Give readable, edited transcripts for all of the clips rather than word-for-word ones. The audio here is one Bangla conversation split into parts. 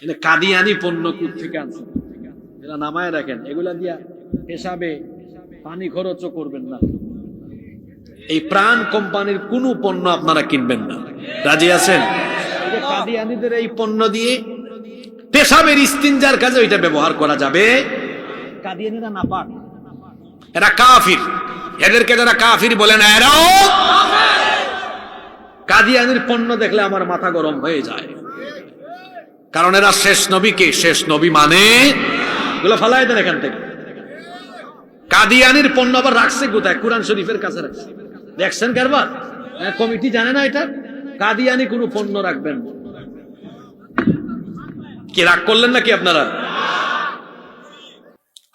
এটা কাদিয়ানি পণ্য কূপ থেকে আনছে, এরা নামায় রাখেন, এগুলা দিয়া হিসাবে পানি খরচও করবেন না। এই প্রাণ কোম্পানির কোন পণ্য আপনারা কিনবেন না, রাজি আছেন? কাদিয়ানিদের এই পণ্য দিয়ে পেশাবের ইস্তিনজার কাজে ওইটা ব্যবহার করা যাবে। কাদিয়ানিরা নাপাক, এরা কাফির, এদেরকে যারা কাফির বলে না এরাও কাদিয়ানির পণ্য দেখলে আমার মাথা গরম হয়ে যায়, কারণ এরা শেষ নবীকে শেষ নবী মানে এগুলো ফালাই দেন এখান থেকে। কাদিয়ানির পণ্য আবার রাখছে কোথায়? কোরআন শরীফের কাছে রাখছে, দেখছেন কারবার? কমিটি জানে না এটা? কাদিয়ানি কোনো পণ্য রাখবেন কি? রাগ করলেন নাকি আপনারা?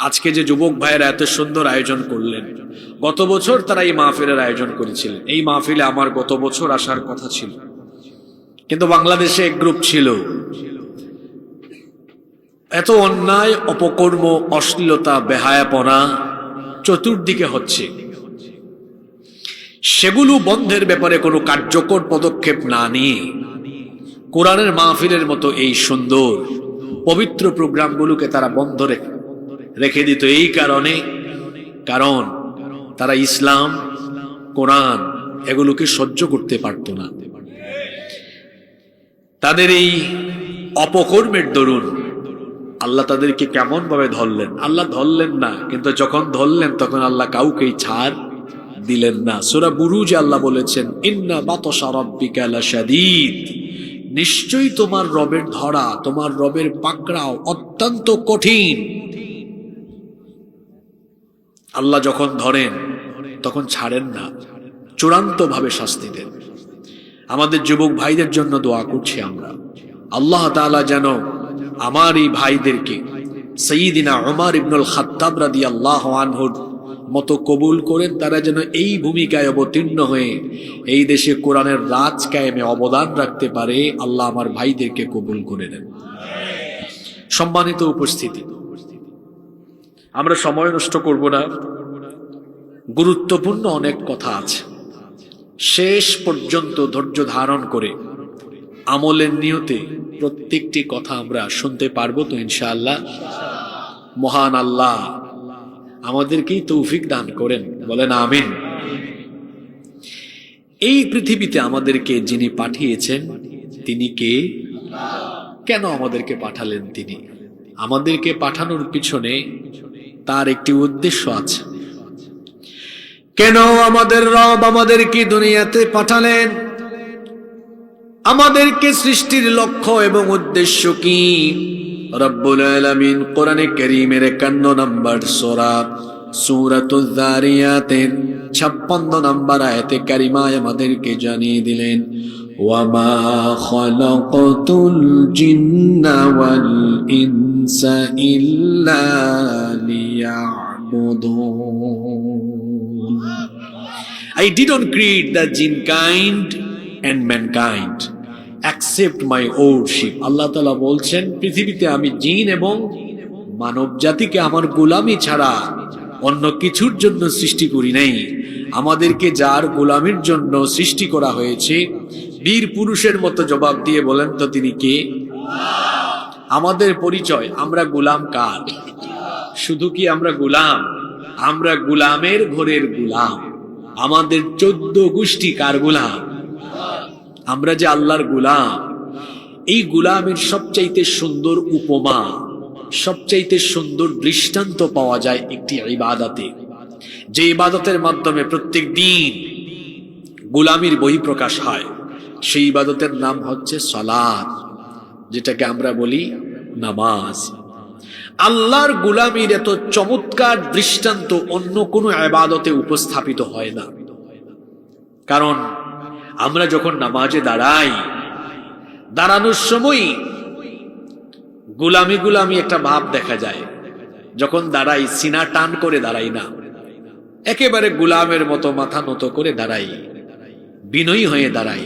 আজকে যে যুবক ভাইয়েরা এত সুন্দর আয়োজন করলেন, গত বছর তারা এই মাহফিলের আয়োজন করেছিলেন। এই মাহফিলে আমার গত বছর আসার কথা ছিল, কিন্তু বাংলাদেশে এক গ্রুপ ছিল, এত অন্যায়, অপকর্ম, অশ্লীলতা, বেহায়াপনা চতুর্দিকে হচ্ছে, সেগুলো বন্ধের ব্যাপারে কোনো কার্যকর পদক্ষেপ না নিয়ে কোরআনের মাহফিলের মতো এই সুন্দর পবিত্র প্রোগ্রামগুলোকে তারা বন্ধ রেখে দিত। এই কারণ তারা ইসলাম, কোরআন এগুলোকে সহ্য করতে পারত না। তাদের এই অপকর্মের দরুন আল্লাহ তাদেরকে কেমন ভাবে ধরলেন? আল্লাহ ধরলেন না, কিন্তু যখন ধরলেন তখন আল্লাহ কাউকেই ছাড় দিলেন না। সূরা বুরুজে আল্লাহ বলেছেন, ইন্না বাতশা রাব্বিকা লাশাদীদ, নিশ্চয়ই তোমার রবের ধরা, তোমার রবের পাকড়াও অত্যন্ত কঠিন। আল্লাহ যখন ধরেন তখন ছাড়েন না, চূড়ান্ত ভাবে শাস্তি দেন। আমাদের যুবক ভাইদের জন্য দোয়া করছি আমরা, আল্লাহ তাআলা যেন আমার এই ভাইদেরকে সাইয়্যিদিনা উমর ইবনুল খাত্তাব রাদিয়াল্লাহু আনহুর মতো কবুল করেন। তারা যেন এই ভূমিকায় অবতীর্ণ হয়ে এই দেশে কোরআনের রাজ কায়েমে অবদান রাখতে পারে। আল্লাহ আমার ভাইদেরকে কবুল করে নেন। সম্মানিত উপস্থিতি, আমরা সময় নষ্ট করব না, গুরুত্বপূর্ণ অনেক কথা আছে, শেষ পর্যন্ত ধৈর্য ধারণ করে আমলের নিয়তে প্রত্যেকটি কথা আমরা শুনতে পারবো তো ইনশাআল্লাহ? মহান আল্লাহ আমাদেরকেই তৌফিক দান করেন, বলেন আমিন। এই পৃথিবীতে আমাদেরকে যিনি পাঠিয়েছেন তিনি কে? কেন আমাদেরকে পাঠালেন তিনি? আমাদেরকে পাঠানোর পিছনে তার একটি উদ্দেশ্য আছে। কেন আমাদের রব আমাদেরকে দুনিয়াতে পাঠালেন? আমাদেরকে সৃষ্টির লক্ষ্য এবং উদ্দেশ্য কি? রব্বুল আলামিন কোরআনে কারীমের 51 নম্বর সূরাতুয যারিয়াতের 56 নম্বর আয়াতে কারিমায় আমাদেরকে জানিয়ে দিলেন, ওয়ামা খালাকাতুল জিন্না ওয়াল ইনসা ইল্লা লিয়া'বুদুন। I didn't create the jinn kind and mankind except my worship. আল্লাহ তাআলা বলছেন, পৃথিবীতে আমি জিন এবং মানব জাতিকে আমার গোলামি ছাড়া অন্য কিছুর জন্য সৃষ্টি করি নাই। আমাদেরকে যার গোলামির জন্য সৃষ্টি করা হয়েছে, বীর পুরুষের মতো জবাব দিয়ে বলেন তো তিনি কে? আমাদের পরিচয়, আমরা গোলাম কার? শুধু কি আমরা গোলাম? আমরা গোলামের ঘরের গোলাম। আমাদের 14 গোষ্ঠী কার গোলাম? আমরা যে আল্লাহর গোলাম। এই গোলামের সবচাইতে সুন্দর উপমা, সবচাইতে সুন্দর দৃষ্টান্ত পাওয়া যায় একটি ইবাদতে, যে ইবাদতের মাধ্যমে প্রত্যেক দিন গোলামির বহিঃপ্রকাশ হয়। সেই ইবাদতের নাম হচ্ছে সালাত, যেটাকে আমরা বলি নামাজ। আল্লাহর গোলামির এত চমৎকার দৃষ্টান্ত অন্য কোনো ইবাদতে উপস্থাপিত হয় না। কারণ আমরা যখন নামাজে দাঁড়াই, দাঁড়ানোর সময় গোলামি গোলামি একটা ভাব দেখা যায়। যখন দাঁড়াই সিনা টান করে দাঁড়াই না, একেবারে গোলামের মতো মাথা নত করে দাঁড়াই, বিনয়ী হয়ে দাঁড়াই।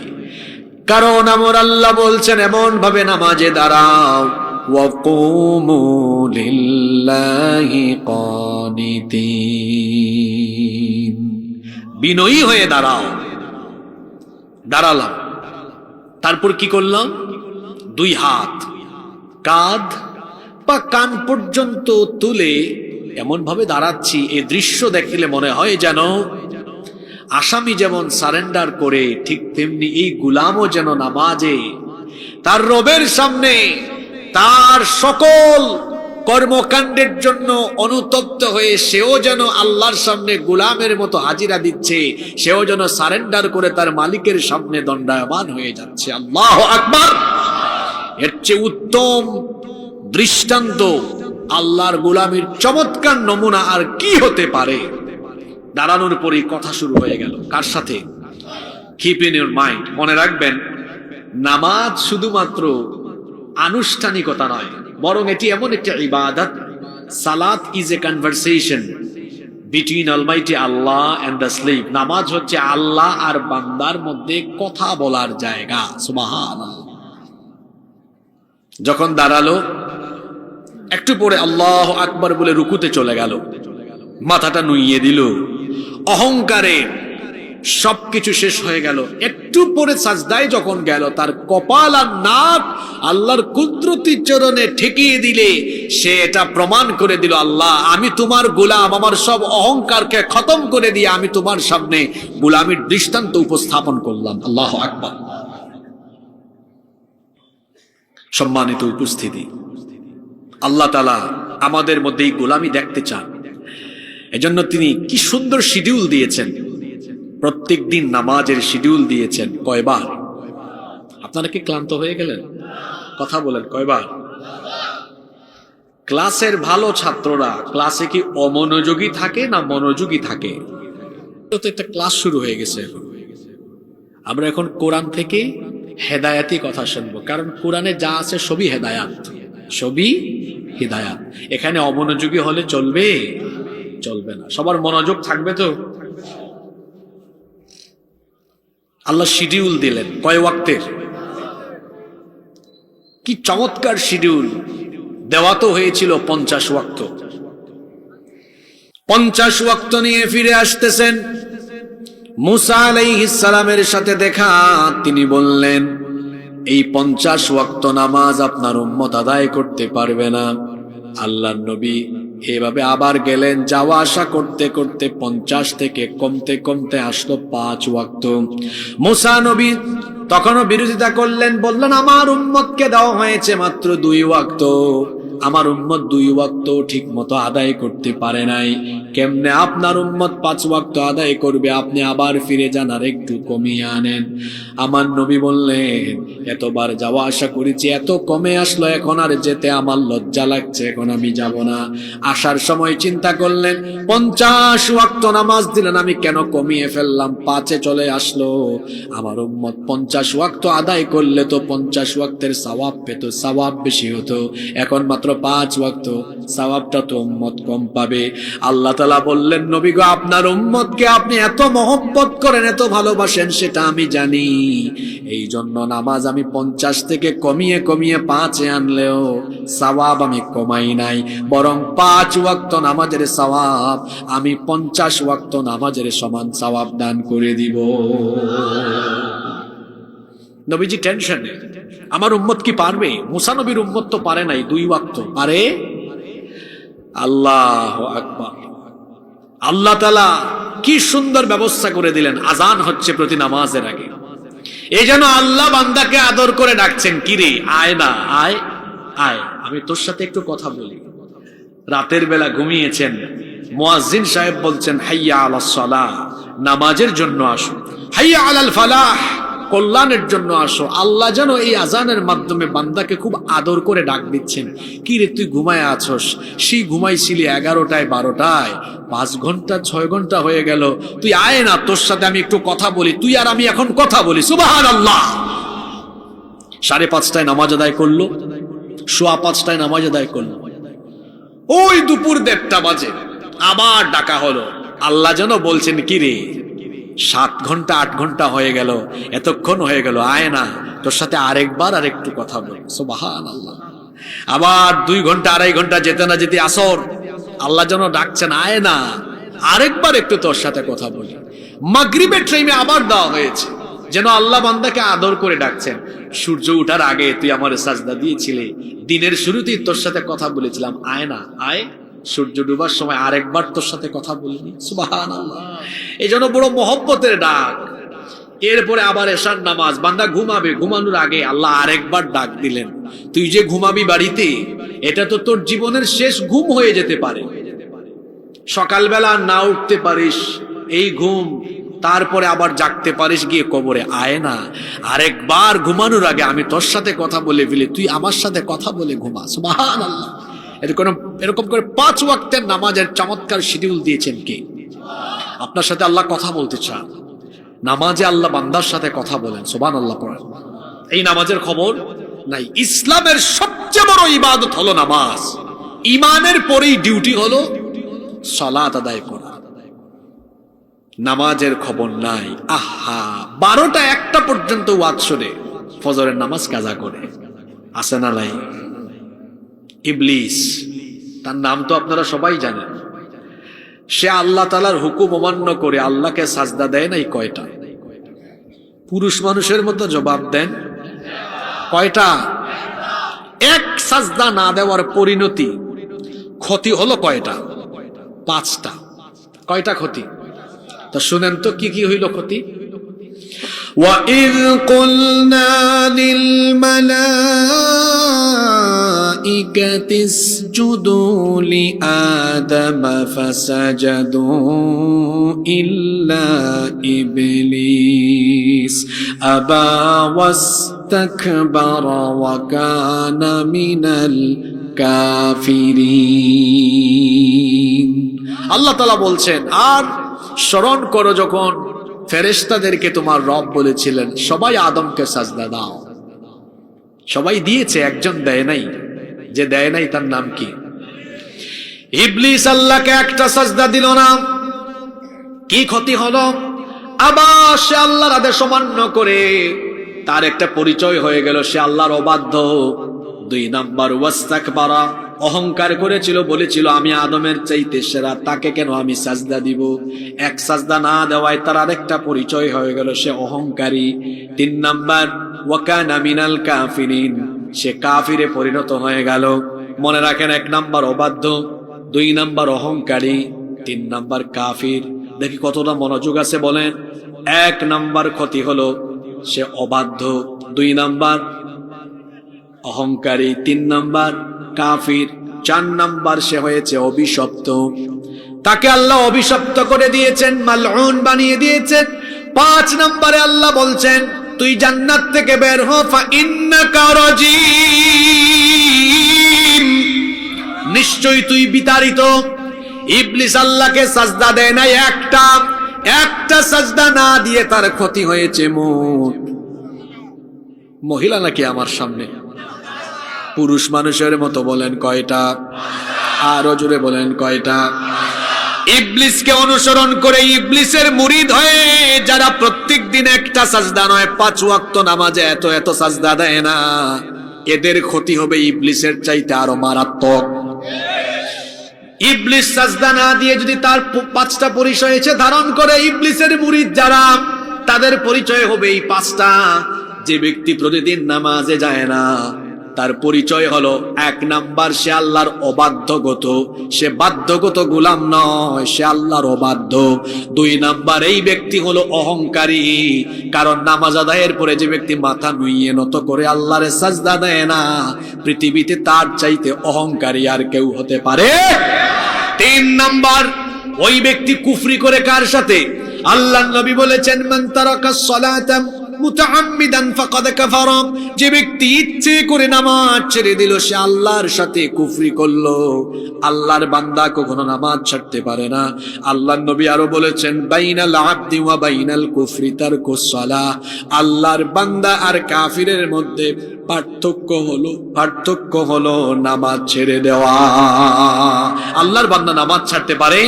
কারণ আমার আল্লাহ বলছেন, এমন ভাবে নামাজে দাঁড়াও, ওয়াকুমু লিল্লাহি কানিতিন, বিনয়ী হয়ে দাঁড়াও। দাঁড়ালাম, তারপর কি করলাম? 2 হাত কাঁধ বা কান পর্যন্ত তুলে এমন ভাবে দাঁড়াচ্ছি, এই দৃশ্য দেখলে মনে হয় যেন আসামি যেমন সারেন্ডার করে, ঠিক তেমনি এই গুলামও যেন নামাজে তার রবের সামনে তার সকল কর্মকাণ্ডের জন্য অনুতপ্ত হয়ে সেও যেন আল্লাহর সামনে গোলামের মতো হাজিরা দিচ্ছে, সেও যেন সারেন্ডার করে তার মালিকের সামনে দণ্ডায়মান হয়ে যাচ্ছে। আল্লাহু আকবার! এর চেয়ে উত্তম দৃষ্টান্ত, আল্লাহর গোলামের চমৎকার নমুনা আর কি হতে পারে? দাঁড়ানোর পরেই কথা শুরু হয়ে গেল। কার সাথে? কিপ ইন ইউর মাইন্ড, মনে রাখবেন, নামাজ শুধুমাত্র আনুষ্ঠানিকতা নয়, বরং এটি এমন একটি ইবাদত। সালাত is a conversation between almighty Allah and the slave. নামাজ হচ্ছে আল্লাহ আর বান্দার মধ্যে কথা বলার জায়গা। সুবহানাল্লাহ। যখন দাঁড়ালো, একটু পরে আল্লাহু আকবার বলে রুকুতে চলে গেল, মাথাটা নুইয়ে দিল, অহংকারে সবকিছু শেষ হয়ে গেল। একটু পরে সাজদায় যখন গেল, তার কপাল আর নাক আল্লাহর কুদরতি চরণে ঠেকিয়ে দিলে সে এটা প্রমাণ করে দিল, আল্লাহ আমি তোমার গোলাম, আমার সব অহংকারকে খতম করে দিয়ে আমি তোমার সামনে গোলামির দৃষ্টান্ত উপস্থাপন করলাম। আল্লাহু আকবার। সম্মানিত উপস্থিতি, আল্লাহ তাআলা আমাদের মধ্যে এই গোলামি দেখতে চান। এজন্য তিনি কি সুন্দর শিডিউল দিয়েছেন, প্রত্যেক দিন নামাজের শিডিউল দিয়েছেন। কয়বার? আপনারা কি ক্লান্ত হয়ে গেলেন? কথা বলেন, কয়বার? ক্লাসের ভালো ছাত্ররা ক্লাসে কি অমনোযোগী থাকে না মনোযোগী থাকে? তো একটা ক্লাস শুরু হয়ে গেছে। আমরা এখন কোরআন থেকে হেদায়াতি কথা শুনবো, কারণ কোরআনে যা আছে সবই হেদায়াত, সবই হিদায়াত। এখানে অমনোযোগী হলে চলবে? চলবে না। সবার মনোযোগ থাকবে তো? আল্লাহ শিডিউল দিলেন কয় ওয়াক্তের? কি চমৎকার শিডিউল! দেওয়া তো হয়েছিল 50 ওয়াক্ত। 50 ওয়াক্ত নিয়ে ফিরে আসতেছেন মুসা আলাইহিস সালামের সাথে দেখা। তিনি বললেন, এই 50 ওয়াক্ত নামাজ আপনার উম্মত আদায় করতে পারবে না। আল্লাহর নবী এভাবে আবার গেলেন, যাওয়া আসা করতে করতে 50 থেকে কমতে কমতে আসলো 5 ওয়াক্ত। মুসা নবী তখনও বিরোধিতা করলেন, বললেন আমার উম্মতকে দেওয়া হয়েছে মাত্র 2 ওয়াক্ত, আমার উম্মত 2 ওয়াক্ত ঠিক মতো আদায় করতে পারে নাই, কেমনে আপনার উম্মত 5 ওয়াক্ত আদায় করবে? আপনি আবার ফিরে যান আর একটু কমিয়ে আনেন। আমার নবী বললেন, এতবার যাওয়া আসা করেছি, এত কমে আসলো, এখন আর যেতে আমার লজ্জা লাগছে, এখন আমি যাব না। আসার সময় চিন্তা করলেন, 50 ওয়াক্ত নামাজ দিলেন, আমি কেন কমিয়ে ফেললাম? 5-এ চলে আসলো। আমার উম্মত 50 ওয়াক্ত আদায় করলে তো 50 ওয়াক্তের সওয়াব পেত, সওয়াব বেশি হতো, এখন মাত্র 5 ওয়াক্ত, সওয়াবটা তো উম্মত কম পাবে। আল্লাহ তাআলা বললেন, নবী গো, আপনার উম্মতকে আপনি এত মহব্বত করেন, এত ভালোবাসেন, সেটা আমি জানি। এই জন্য নামাজ আমি 50 থেকে কমিয়ে কমিয়ে 5-এ আনলেও সওয়াব আমি কমাই নাই, বরং 5 ওয়াক্ত নামাজের সওয়াব আমি 50 ওয়াক্ত নামাজের সমান সওয়াব দান করে দিব। নবীজি টেনশন নেই, আমার উম্মত কি পারবে? মুসা নবীর উম্মত তো পারে নাই, 2 ওয়াক্ত পারে। আল্লাহু আকবার! আল্লাহ তাআলা কি সুন্দর ব্যবস্থা করে দিলেন। আজান হচ্ছে প্রতি নামাজের আগে, এই যেন আল্লাহ বান্দাকে আদর করে ডাকছেন, কি রে, আয় না, আয় আয়, আমি তোর সাথে একটু কথা বলি। রাতের বেলা ঘুমিয়েছেন, মুয়াজ্জিন সাহেব বলছেন, হাইয়া আলাস সালাহ, নামাজের জন্য আসো, হাইয়া আলাল ফালাহ, কল্যাণের জন্য আসো। আল্লাহ যেন এই আজানের মাধ্যমে বান্দাকে খুব আদর করে ডাক দিচ্ছেন, কি রে তুই ঘুমায় আছস, সেই ঘুমাইছিলি 11টায় 12টায়, 5 ঘন্টা 6 ঘন্টা হয়ে গেল, তুই আয় না, তোর সাথে আমি একটু কথা বলি, তুই আর আমি এখন কথা বলি। সুবহানাল্লাহ! 5:30টায় নামাজ আদায় করলো, 5:15টায় নামাজ আদায় করলো, ওই দুপুর 1:30টা বাজে আবার ডাকা হলো। আল্লাহ যেন বলছেন, কি রে, 7 ঘন্টা 8 ঘন্টা হয়ে গেল, এতক্ষণ হয়ে গেল, আয় না, তোর সাথে আরেকবার আর একটু কথা বলি। সুবহানাল্লাহ! আবার 2 ঘন্টা 2.5 ঘন্টা যেতে না যেতে আসর, আল্লাহ যেন ডাকছেন, আয় না, আরেকবার একটু তোর সাথে কথা বলি। মাগরিবের টাইমে আবার দেওয়া হয়েছে, যেন আল্লাহ বান্দাকে আদর করে ডাকছেন। সূর্য ওঠার আগে তুই আমার সাজদা দিয়েছিলে, দিনের শুরুতেই তোর সাথে কথা বলেছিলাম, আয় না আয়। সূর্য ডুবার সময় আরেকবার তোর সাথে কথা বলিনি? সুবহানাল্লাহ। এই জন্য বড় মহব্বতের ডাক। এরপরে আবার এশার নামাজ, বান্দা ঘুমাবে, ঘুমানোর আগে আল্লাহ আরেকবার ডাক দিলেন, তুই যে ঘুমাবি বাড়িতে, এটা তো তোর জীবনের শেষ ঘুম হয়ে যেতে পারে। সকালবেলা না উঠতে পারিস, এই ঘুম, তারপরে আবার জাগতে পারিস গিয়ে কবরে, আয় না আরেকবার ঘুমানোর আগে আমি তোর সাথে কথা বলে ফেলি, তুই আমার সাথে কথা বলে ঘুমা। সুবহানাল্লাহ। এরকম করে 5 ওয়াক্তের নামাজের চমৎকার শিডিউল দিয়েছেন কে? আপনার সাথে আল্লাহ কথা বলতে চান, নামাজে আল্লাহ বান্দার সাথে কথা বলেন। সুবহানাল্লাহ পড়েন। এই নামাজের খবর নাই। ইসলামের সবচেয়ে বড় ইবাদত হলো নামাজ। ইমানের পরেই ডিউটি হলো সালাত আদায় করা। নামাজের খবর নাই। আহা, 12টা 1টা পর্যন্ত ওয়াজ শুনে ফজরের নামাজ কাজা করে, আছে না নাই? ইবলিস, তার নাম তো আপনারা সবাই জানেন। সে আল্লাহ তাআলার হুকুম অমান্য করে আল্লাহকে সাজদা দেয় নাই কয়টা? পুরুষ মানুষের মতো জবাব দেন, কয়টা? এক সাজদা না দেওয়ার পরিণতি, ক্ষতি হলো কয়টা? 5টা। কয়টা ক্ষতি? তো শুনেন তো কি কি হইল ক্ষতি। وَإِذْ قُلْنَا لِلْمَلَائِكَةِ اسْجُدُوا لِآدَمَ فَسَجَدُوا إِلَّا إِبْلِيسَ أَبَى وَاسْتَكْبَرَ وَكَانَ مِنَ الْكَافِرِينَ। আল্লাহ তাআলা বলছেন, আর স্মরণ করো যখন ফেরেশতাদেরকে তোমার রব বলেছিলেন সবাই আদমকে সাজদা দাও। সবাই দিয়েছে, একজন দেয় নাই। যে দেয় নাই তার নাম কি? ইবলিস আল্লাহকে একটা সাজদা দিল না। কি ক্ষতি হলো? আবার সে আল্লাহর আদেশ অমান্য করে তার একটা পরিচয় হয়ে গেল, সে আল্লাহর অবাধ্য। 2 নাম্বার ওয়াস্তাকবারা, অহংকার করেছিল, বলেছিল আমি আদমের চাইতে সেরা, তাকে কেন আমি সাজদা দিব। এক সাজদা না দেওয়ায় তার আরেকটা পরিচয় হয়ে গেল, সে অহংকারী। 3 নাম্বার ওয়াকানা মিনাল কাফিরিন, সে কাফিরে পরিণত হয়ে গেল। মনে রাখেন, 1 নাম্বার অবাধ্য, 2 নাম্বার অহংকারী, 3 নাম্বার কাফির। দেখি কতটা মনোযোগ আছে বলেন। 1 নাম্বার ক্ষতি হলো সে অবাধ্য, 2 নাম্বার অহংকারী, 3 নাম্বার কাফির, 4 নাম্বার সে হয়েছে অভিশপ্ত। তাকে আল্লাহ অভিশপ্ত করে দিয়েছেন, মালউন বানিয়ে দিয়েছেন। 5 নম্বরে আল্লাহ বলছেন, তুই জান্নাত থেকে বের হ, ফা ইন্নাকা রাজিম, নিশ্চয়ই তুই বিতাড়িত। ইবলিস আল্লাহকে সাজদা দেয় নাই, একটা সাজদা না দিয়ে তার ক্ষতি হয়েছে মোট। মহিলা নাকি আমার সামনে? পুরুষ মানুষের মতো বলেন কয়টা? আরো জোরে বলেন কয়টা? ইবলিসকে অনুসরণ করে ইবলিসের মুরিদ হয়ে যারা প্রত্যেক দিন একটা সাজদা নয় 5 ওয়াক্ত নামাজে এত সাজদা দেয় না, এদের ক্ষতি হবে ইবলিসের চাইতে আরো মারাত্মক। ইবলিস সাজদা না দিয়ে যদি তার 5টা পরিচয় ধারণ করে, ইবলিসের মুরিদ যারা, তাদের পরিচয় হবে এই 5টা। যে ব্যক্তি প্রতিদিন নামাজে যায় না, তার পরিচয় হলো 1 নাম্বার সে আল্লাহর অবাধ্যগত, সে বাধ্যগত গোলাম নয়, সে আল্লাহর অবাধ্য। 2 নাম্বার এই ব্যক্তি হলো অহংকারী, কারণ নামাজ আদায়ের পরে যে ব্যক্তি মাথা নুইয়ে নত করে আল্লাহর সাজদা দেয় না, পৃথিবীতে তার চাইতে অহংকারী আর কেউ হতে পারে। 3 নাম্বার ওই ব্যক্তি কুফরি করে কার সাথে? আল্লাহর নবী বলেছেন, মান তারাকাস সালাতা মুতাআম্মিদান ফাকাদ কাফারা, যে ব্যক্তি ইচ্ছে করে নামাজ ছেড়ে দিল সে আল্লাহর সাথে কুফরি করলো। আল্লাহর বান্দা কখনো নামাজ ছাড়তে পারে না। আল্লাহর নবী আরো বলেছেন, বাইনাল আবদি ওয়া বাইনাল কুফরি তারকুস সালাহ, আল্লাহর বান্দা আর কাফিরের মধ্যে পার্থক্য হলো নামাজ ছেড়ে দেওয়া। আল্লাহর বান্দা নামাজ ছাড়তে পারে?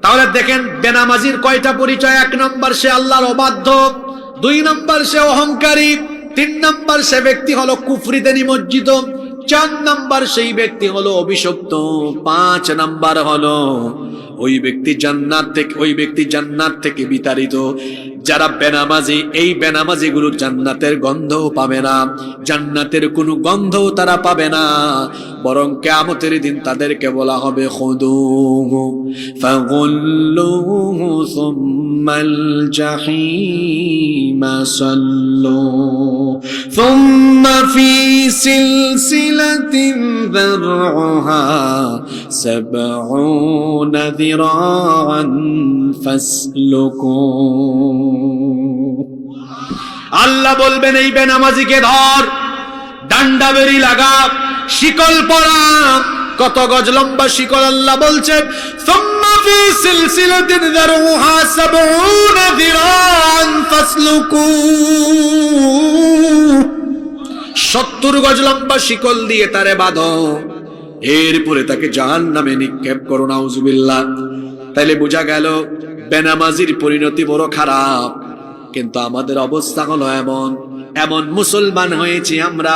তাহলে দেখেন, বেনামাজির কয়টা পরিচয়? 1 নম্বর সে আল্লাহর অবাধ্য, 2 নম্বর সে অহংকারী, 3 নম্বর সে ব্যক্তি হলো কুফরিতে নিমজ্জিত, 4 নাম্বার সেই ব্যক্তি হলো অভিশপ্ত। 5 নাম্বার হলো ওই ব্যক্তি জান্নাত থেকে বিতাড়িত। যারা বেনামাজি, এই বেনামাজি গুলো জান্নাতের গন্ধও পাবে না, জান্নাতের কোনো গন্ধও তারা পাবে না, বরং কিয়ামতের দিন তাদেরকে বলা হবে খুদুহু ফাগুল্লুহু সুম্মাল জাহিমা সাল্লু সুম্মা ফি সিলসিলাতিন যারউহা 70 যিরাআন ফাসলুকু। আল্লাহ বলবেন এই বেনামাজিকে ধর, ডান্ডা বেরি লাগা, শিকল পরা। কত গজ লম্বা শিকল? আল্লাহ বলছেন সুম্মা ফি সিলসিলাতিন যারউহা 70 যিরাআন ফাসলুকু। 70 গজ লম্বা শিকল দিয়ে তারে বাঁধো, এরপরে তাকে জাহান্নামে নিক্ষেপ করো। নাউজুবিল্লাহ। তাইলে বোঝা গেল বেনামাজির পরিণতি বড় খারাপ। কিন্তু আমাদের অবস্থা হলো এমন মুসলমান হয়েছি আমরা,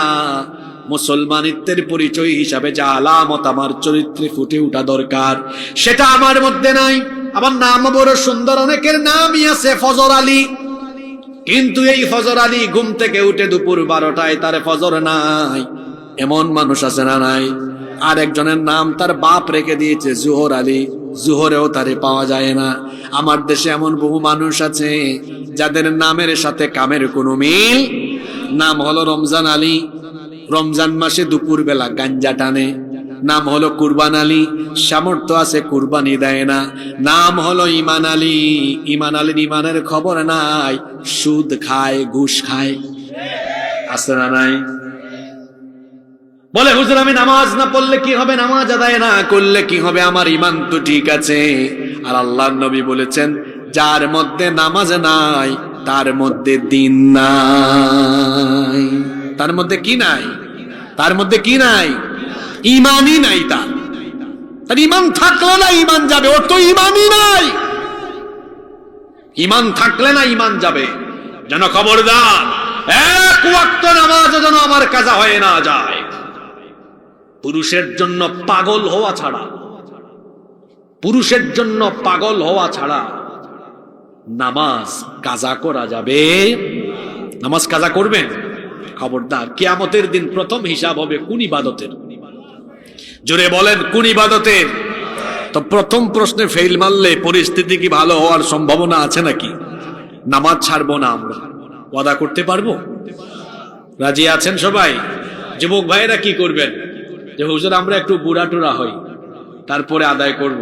মুসলমানিত্বের পরিচয় হিসাবে যা আলামত আমার চরিত্রে ফুটে ওঠা দরকার সেটা আমার মধ্যে নাই। আমার নাম বড় সুন্দর, অনেকের নামই আছে ফজর আলী, কিন্তু এই ফজর আলী ঘুম থেকে উঠে দুপুর 12টায় তার ফজর নাই, এমন মানুষ আছে না নাই? আর একজনের নাম তার বাপ রেখে দিয়েছে জোহর আলী, জোহরেও তারে পাওয়া যায় না। আমার দেশে এমন বহু মানুষ আছে যাদের নামের সাথে কামের কোনো মিল। নাম হলো রমজান আলী, রমজান মাসে দুপুর বেলা গাঞ্জা টানে। নাম হলো কুরবান আলী, সামর্থ্য আছে কুরবানি দেয় না। নাম হলো ইমান আলী, ইমান আলীর ইমানের খবর নাই, সুদ খায়, ঘুষ খায়। আছে না নাই? বলে হুজুর আমি নামাজ না পড়লে কি হবে, নামাজ আদায় না করলে কি হবে, আমার ইমান তো ঠিক আছে। আর আল্লাহর নবী বলেছেন যার মধ্যে নামাজ নাই তার মধ্যে দিন নাই। তার মধ্যে কি নাই? তার মধ্যে কি নাই? ইমানই নাই। তার ইমান থাকলে না ইমান যাবে, ওর তো ইমানই নাই। ইমান থাকলে না ইমান যাবে। যেন খবরদার এক ওয়াক্ত নামাজ যেন আমার কাজা হয়ে না যায়। পুরুষের জন্য পাগল হওয়া ছাড়া, পুরুষের জন্য পাগল হওয়া ছাড়া নামাজ কাজা করা যাবে? নামাজ কাজা করবেন? খবরদার, কিয়ামতের দিন প্রথম হিসাব হবে কোন ইবাদতের? জোরে বলেন কোন ইবাদতের? তো প্রথম প্রশ্নে ফেল মারলে পরিস্থিতি কি ভালো হওয়ার সম্ভাবনা আছে নাকি? নামাজ ছাড়বো না আমরা, ওয়াদা করতে পারবো? রাজি আছেন সবাই? যুবক ভাইয়েরা কি করবেন? যে হুজুর আমরা একটু বুড়া টুরা হই, তারপরে আদায় করব।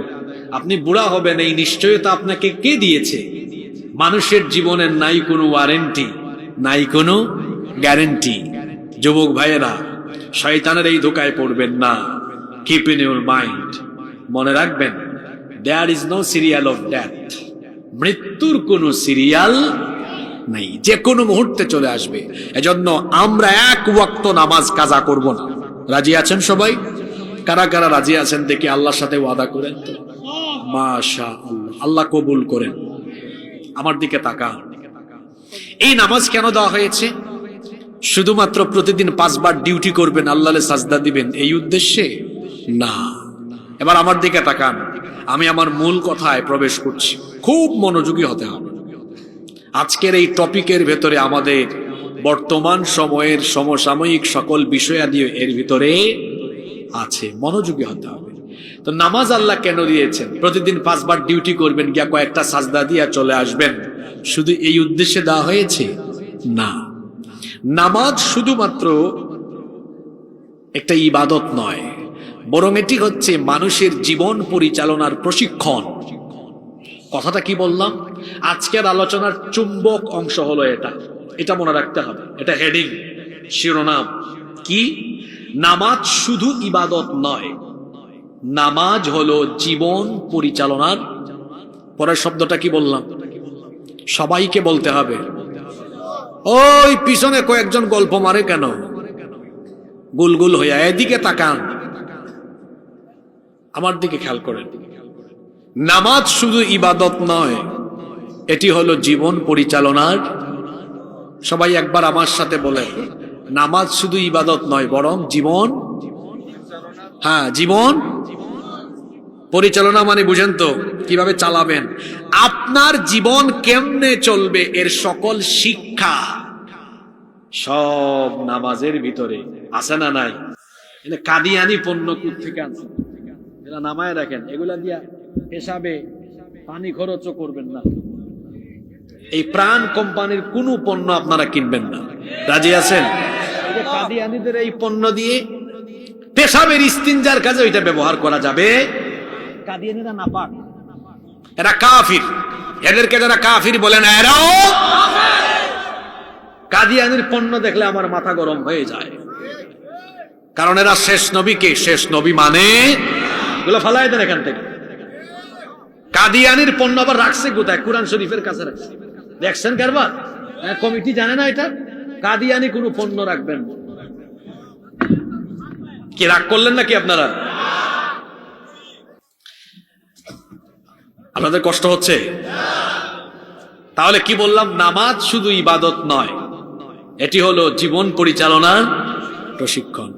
আপনি বুড়া হবেন এই নিশ্চয়তা আপনাকে কে দিয়েছে? মানুষের জীবনের নাই কোনো ওয়ারেন্টি, নাই কোনো গ্যারেন্টি। যুবক ভাইয়েরা শয়তানের এই ধোকায় পড়বেন না। কিপ ইন ইউর মাইন্ড, মনে রাখবেন there is no serial of death. মৃত্যুর কোনো সিরিয়াল নাই, যে কোনো মুহূর্তে চলে আসবে। এজন্য আমরা এক ওয়াক্ত নামাজ কাজা করব না। রাজি আছেন সবাই? কারা কারা রাজি আছেন দেখি আল্লাহর সাথে ওয়াদা করেন তো। মাশাআল্লাহ, আল্লাহ কবুল করেন। আমার দিকে তাকান। এই নামাজ কেন দেওয়া হয়েছে? শুধুমাত্র প্রতিদিন 5 বার ডিউটি করবেন, আল্লাহরে সাজদা দিবেন এই উদ্দেশ্যে না। এবার আমার দিকে তাকান, আমি আমার মূল কথায় প্রবেশ করছি। খুব মনোযোগী হতে হবে। আজকের এই টপিকের ভেতরে আমাদের বর্তমান সময়ের সমসাময়িক সকল বিষয়াদি এর ভিতরে আছে, মনোযোগী হতে হবে। তো নামাজ আল্লাহ কেন দিয়েছেন? প্রতিদিন 5 বার ডিউটি করবেন, গিয়া কয়েকটা সাজদা দিয়া চলে আসবেন, শুধু এই উদ্দেশ্যে দেওয়া হয়েছে না। নামাজ শুধুমাত্র একটা ইবাদত নয়, বরং এটি হচ্ছে মানুষের জীবন পরিচালনার প্রশিক্ষণ। কথাটা কি বললাম? আজকের আলোচনার চুম্বক অংশ হলো এটা, এটা মনে রাখতে হবে। এটা হেডিং, শিরোনাম কি? নামাজ শুধু ইবাদত নয়, নামাজ হলো জীবন পরিচালনার। পরের শব্দটা কি বললাম? সবাইকে বলতে হবে। ওই পিছনে কয়েকজন গল্প মারে কেন? গুলগুল হইয়া এদিকে তাকান, আমার দিকে খেয়াল করেন। নামাজ শুধু ইবাদত নয়, এটি হলো জীবন পরিচালনার। সবাই একবার আমার সাথে বলেন, নামাজ শুধু ইবাদত নয়, বরং জীবন, হ্যাঁ জীবন পরিচালনা। মানে বুঝেন তো কিভাবে চালাবেন, আপনার জীবন কেমনে চলবে এর সকল শিক্ষা সব নামাজের ভিতরে আছে না নাই? কাদিয়ানি পণ্য থেকে আনছে, এরা নামায় রাখেন, এগুলা দিয়া হিসাবে পানি খরচও করবেন না। এই প্রাণ কোম্পানির কোন পণ্য আপনারা কিনবেন না, রাজি আছেন? কাদিয়ানিদের এই পণ্য দিয়ে পেশাবের ইস্তিনজার কাজে ওইটা ব্যবহার করা যাবে। কাদিয়ানিরা নাপাক, এরা কাফির, এদেরকে যারা কাফির বলে না এরাও কাদিয়ানির পণ্য দেখলে আমার মাথা গরম হয়ে যায়, কারণ এরা শেষ নবীকে, শেষ নবী মানে এগুলো ফালাই দেন এখান থেকে। কাদিয়ানির পণ্য আবার রাখছে কোথায়? কুরআন শরীফের কাছে রাখছে, দেখছেন কারবার? কমিটি জানে না এটা? কাদিয়ানি কোনো পণ্য রাখবেন না। কি রাগ করলেন নাকি আপনারা? আপনাদের কষ্ট হচ্ছে? তাহলে কি বললাম? নামাজ শুধু ইবাদত নয়, এটি হলো জীবন পরিচালনার প্রশিক্ষণ।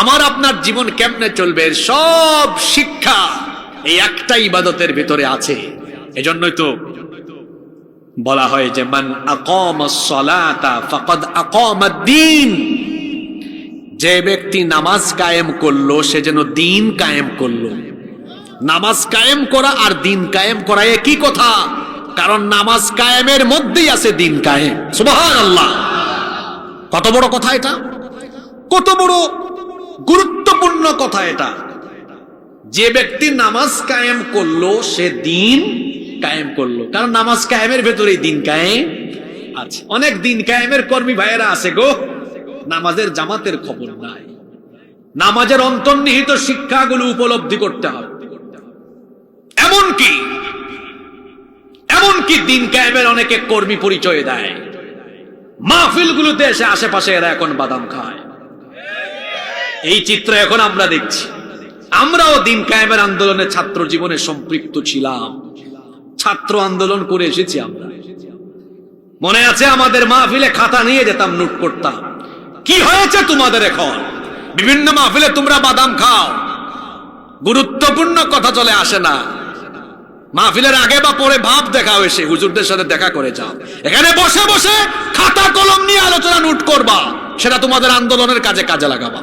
আমার আপনার জীবন কেমনে চলবে সব শিক্ষা এই একটা ইবাদতের ভিতরে আছে। এজন্যই তো বলা হয় যে মান আকামাস সালাতা ফাকাদ আকামাদ-দ্বীন, যে ব্যক্তি নামাজ কায়েম করলো সে যেন দ্বীন কায়েম করলো। নামাজ কায়েম করা আর দ্বীন কায়েম করা একই কথা, কারণ নামাজ কায়েমের মধ্যেই আছে দ্বীন কায়েম। সুবহানাল্লাহ, কত বড় কথা এটা, কত বড় গুরুত্বপূর্ণ কথা এটা। যে ব্যক্তি নামাজ কায়েম করলো সে দ্বীন কায়েম করলো, কারণ নামাজ কায়েমের ভেতরেই দ্বীন কায়েম আছে। অনেক দ্বীন কায়েমের কর্মী ভাইয়েরা আছে গো, নামাজের জামাতের খবর নাই। নামাজের অন্তর্নিহিত শিক্ষাগুলো উপলব্ধি করতে হবে। এমনকি দ্বীন কায়েমের অনেকে কর্মী পরিচয় দেয়, মাহফিলগুলোতে এসে আশেপাশে এরা এখন বাদাম খায়। এই চিত্র এখন আমরা দেখছি। আমরাও দ্বীন কায়েমের আন্দোলনে ছাত্র জীবনে সম্পৃক্ত ছিলাম, ছাত্র আন্দোলন করে এসেছি আমরা। মনে আছে আমাদের মাহফিলে খাতা নিয়ে যেতাম, নোট করতাম। কি হয়েছে তোমাদের এখন? বিভিন্ন মাহফিলে তোমরা বাদাম খাও, গুরুত্বপূর্ণ কথা চলে আসে না। মাহফিলের আগে বা পরে ভাব দেখাও, এসে হুজুরদের সাথে দেখা করে যাও। এখানে বসে বসে খাতা কলম নিয়ে আলোচনা নোট করবা, সেটা তোমাদের আন্দোলনের কাজে কাজে লাগাবা।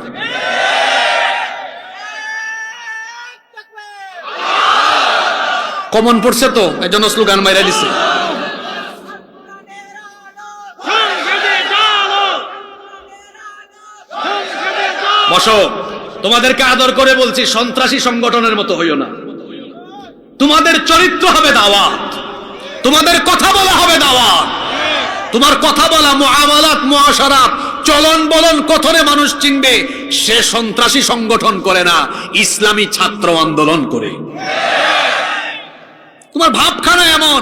কমন পড়ছে তো, এজন্য স্লোগান মাইরা দিছে। বসো, তোমাদেরকে আদর করে বলছি, সন্ত্রাসী সংগঠনের মতো হইও না। তোমাদের চরিত্র হবে দাওয়াত, তোমাদের কথা বলা হবে দাওয়াত। তোমার কথা বলা, মুআমালাত, মুআশারাত, চলন বলন, কথনে মানুষ চিনবে। সে সন্ত্রাসী সংগঠন করে না, ইসলামী ছাত্র আন্দোলন করে। তোমার ভাবখানা এমন,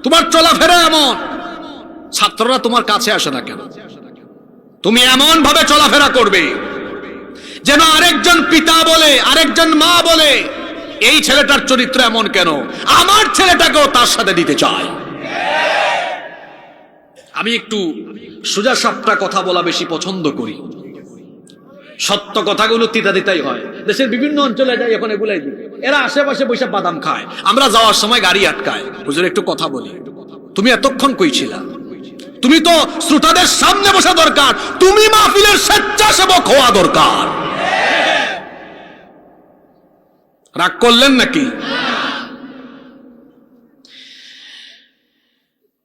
তোমার চলাফেরা এমন, ছাত্ররা তোমার কাছে আসে না কেন? তুমি এমন ভাবে চলাফেরা করবে যেন আরেকজন পিতা বলে, আরেকজন মা বলে, এই ছেলেটার চরিত্র এমন কেন, আমার ছেলেটাকেও তার সাথে দিতে চায়। আমি একটু সোজা সাপটা কথা বলা বেশি পছন্দ করি। সত্য কথাগুলো তিতা দিতাই হয়। দেশের বিভিন্ন অঞ্চলে যাই এখন এগুলাই দিই, এরা আশেপাশে বসে বাদাম খায়, আমরা যাওয়ার সময় গাড়ি আটকায়। হুজুর একটু কথা বলি। তুমি এতক্ষণ কই ছিলা? তুমি তো শ্রোতাদের সামনে বসা দরকার, তুমি মাহফিলের স্বেচ্ছাসেবক হওয়া দরকার। রাগ করলেন নাকি?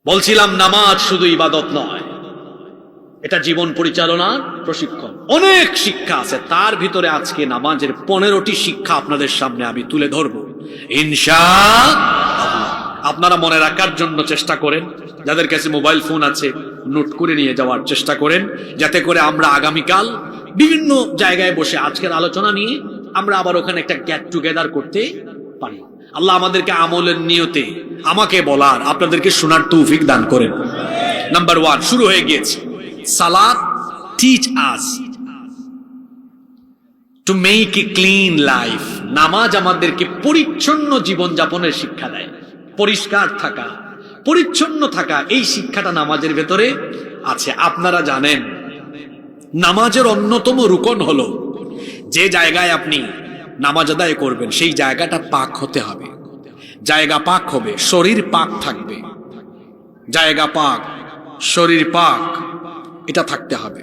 বলছিলাম নামাজ শুধু ইবাদত নয়, এটা জীবন পরিচালনার প্রশিক্ষণ। অনেক শিক্ষা আছে, তার ভিতরে আজকে নামাজের 15টি শিক্ষা আপনাদের সামনে আমি তুলে ধরব ইনশাআল্লাহ। আপনারা মনে রাখার জন্য চেষ্টা করেন, যাদের কাছে মোবাইল ফোন আছে নোট করে নিয়ে যাওয়ার চেষ্টা করেন, যাতে করে আমরা আগামীকাল বিভিন্ন জায়গায় বসে আজকের আলোচনা নিয়ে আমরা আবার ওখানে একটা গেট টুগেদার করতে পারি। আল্লাহ আমাদেরকে আমলের নিয়তে আমাকে বলার, আপনাদেরকে শোনার তৌফিক দান করেন। নাম্বার 1 শুরু হয়ে গিয়েছে। সালাত teach us to make a clean life. নামাজ আমাদেরকে পরিচ্ছন্ন জীবন যাপনের শিক্ষা দেয়। পরিষ্কার থাকা, পরিচ্ছন্ন থাকা, এই শিক্ষাটা নামাজের ভেতরে আছে। আপনারা জানেন নামাজের অন্যতম রুকন হলো যে জায়গায় আপনি নামাজ আদায় করবেন সেই জায়গাটা পাক হতে হবে। জায়গা পাক হবে, শরীর পাক থাকবে। জায়গা পাক, শরীর পাক, এটা থাকতে হবে।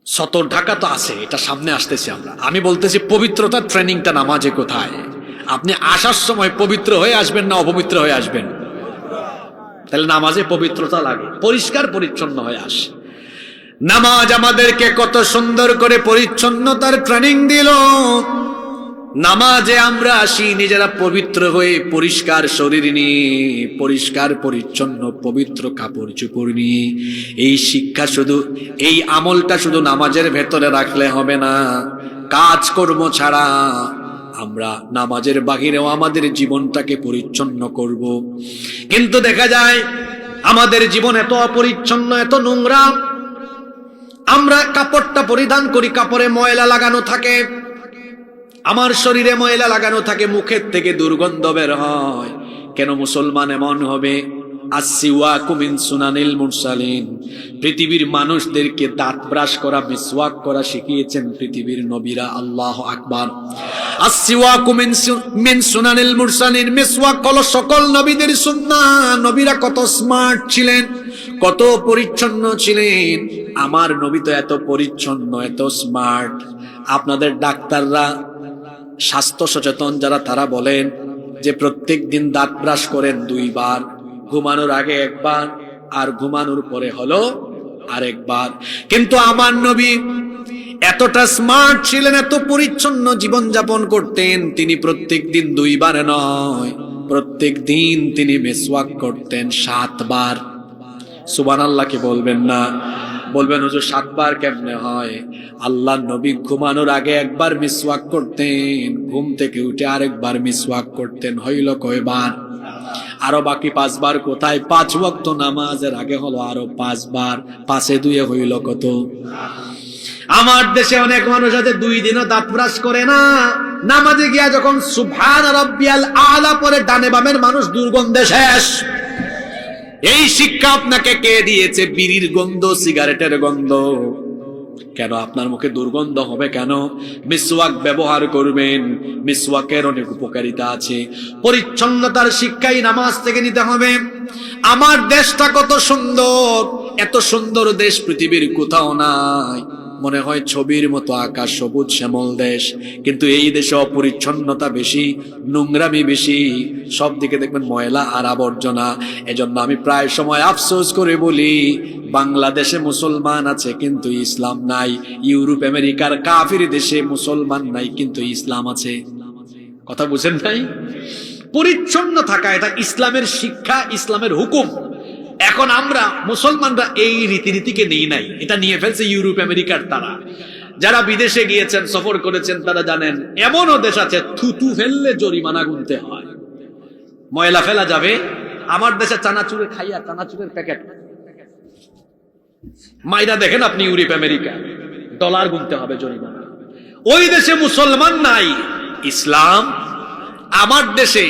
সতর ঢাকা তো আছে, এটা সামনে আসতেছি আমরা। আমি বলতেছি পবিত্রতার ট্রেনিংটা নামাজে কোথায়? আপনি আসার সময় পবিত্র হয়ে আসবেন না অপবিত্র হয়ে আসবেন? তাহলে নামাজে পবিত্রতা লাগে, পরিষ্কার পরিচ্ছন্ন হয়ে আসে। নামাজ আমাদেরকে কত সুন্দর করে পরিচ্ছন্নতার ট্রেনিং দিল। নামাজে আমরা আসি নিজেরা পবিত্র হয়ে, পরিষ্কার শরীর নিয়ে, পরিষ্কার পরিচ্ছন্ন পবিত্র কাপড় চোপড় নিয়ে। এই শিক্ষা শুধু, এই আমলটা শুধু নামাজের ভেতরে রাখলে হবে না, কাজকর্ম ছাড়া আমরা নামাজের বাহিরেও আমাদের জীবনটাকে পরিচ্ছন্ন করব। কিন্তু দেখা যায় আমাদের জীবন এত অপরিচ্ছন্ন, এত নোংরা। আমরা কাপড়টা পরিধান করি, কাপড়ে ময়লা লাগানো থাকে, আমার শরীরে ময়লা লাগানো থাকে, মুখের থেকে দুর্গন্ধ বের হয়। কেন মুসলমান এমন হবে? আসসিওয়াকু মিন সুনানিল মুরসালিন। পৃথিবীর মানুষদেরকে দাঁত ব্রাশ করা, মিসওয়াক করা শিখিয়েছেন পৃথিবীর নবীরা। আল্লাহু আকবার। আসসিওয়াকু মিন সুনানিল মুরসালিন। মিসওয়াক হলো সকল নবীদের সুন্নাহ। নবীরা কত স্মার্ট ছিলেন, কত পরিচ্ছন্ন ছিলেন। আমার নবী তো এত পরিচ্ছন্ন, এত স্মার্ট। আপনাদের ডাক্তাররা, স্বাস্থ্য সচেতন যারা, তারা বলেন যে প্রত্যেক দিন দাঁত ব্রাশ করেন 2 বার, ঘুমানোর আগে 1 বার আর ঘুমানোর পরে হলো আরেকবার। কিন্তু আমার নবী এতটা স্মার্ট ছিলেন, এত পরিচ্ছন্ন জীবন যাপন করতেন, তিনি প্রত্যেক দিন 2 বার নয়, প্রত্যেক দিন তিনি মিসওয়াক করতেন 7 বার। সুবহানাল্লাহ কি বলবেন না? বলবেন হুজুর 7 বার কেমনে হয়? আল্লাহর নবী ঘুমানোর আগে 1 বার মিসওয়াক করতেন, ঘুম থেকে উঠে আরেকবার মিসওয়াক করতেন। হইল কয়বার? আরো বাকি 5 বার কোথায়? 5 ওয়াক্ত নামাজের আগে হলো আরো 5 বার। 5 এ 2 হইল কত? আমার দেশে অনেক মানুষ আছে 2 দিনও দাঁত ব্রাশ করে না। নামাজে গিয়া যখন সুবহান রাব্বিয়াল আলা পরে ডানে বামের মানুষ দুর্গন্ধে শেষ। এই শিক্ষা আপনাকে কে দিয়েছে? বিড়ির গন্ধ, সিগারেটের গন্ধ। কেন আপনার মুখে দুর্গন্ধ হবে কেন? মিসওয়াক ব্যবহার করবেন, মিসওয়াকের অনেক উপকারিতা আছে। পরিচ্ছন্নতার শিক্ষাই নামাজ থেকে নিতে হবে। আমার দেশটা কত সুন্দর, এত সুন্দর দেশ পৃথিবীর কোথাও নাই। মনে হয় ছবির মতো আকাশ, সবুজ শ্যামল দেশ, কিন্তু এই দেশে অপরিচ্ছন্নতা বেশি, নোংরামি বেশি, সব দিকে দেখবেন ময়লা আর আবর্জনা। এজন্য আমি প্রায় সময় আফসোস করে বলি, বাংলাদেশে মুসলমান আছে কিন্তু ইসলাম নাই। ইউরোপ আমেরিকার কাফির দেশে মুসলমান নাই কিন্তু ইসলাম আছে। কথা বুঝেন নাই? পরিচ্ছন্ন থাকা এটা ইসলামের শিক্ষা, ইসলামের হুকুম। এখন আমরা মুসলমানরা এই রীতিনীতিকে নেই নাই, এটা নিয়ে ফেলছে ইউরোপ আমেরিকার তারা। যারা বিদেশে গিয়েছেন, সফর করেছেন, তারা জানেন এমনও দেশ আছে থুতু ফেললে জরিমানা গুনতে হয়। ময়লা ফেলা যাবে। আমার দেশে চানাচুরের খাইয়া, চানাচুরের প্যাকেট মাইরা দেখেন আপনি ইউরোপ আমেরিকা, ডলার গুনতে হবে জরিমানা। ওই দেশে মুসলমান নাই, ইসলাম। আমার দেশে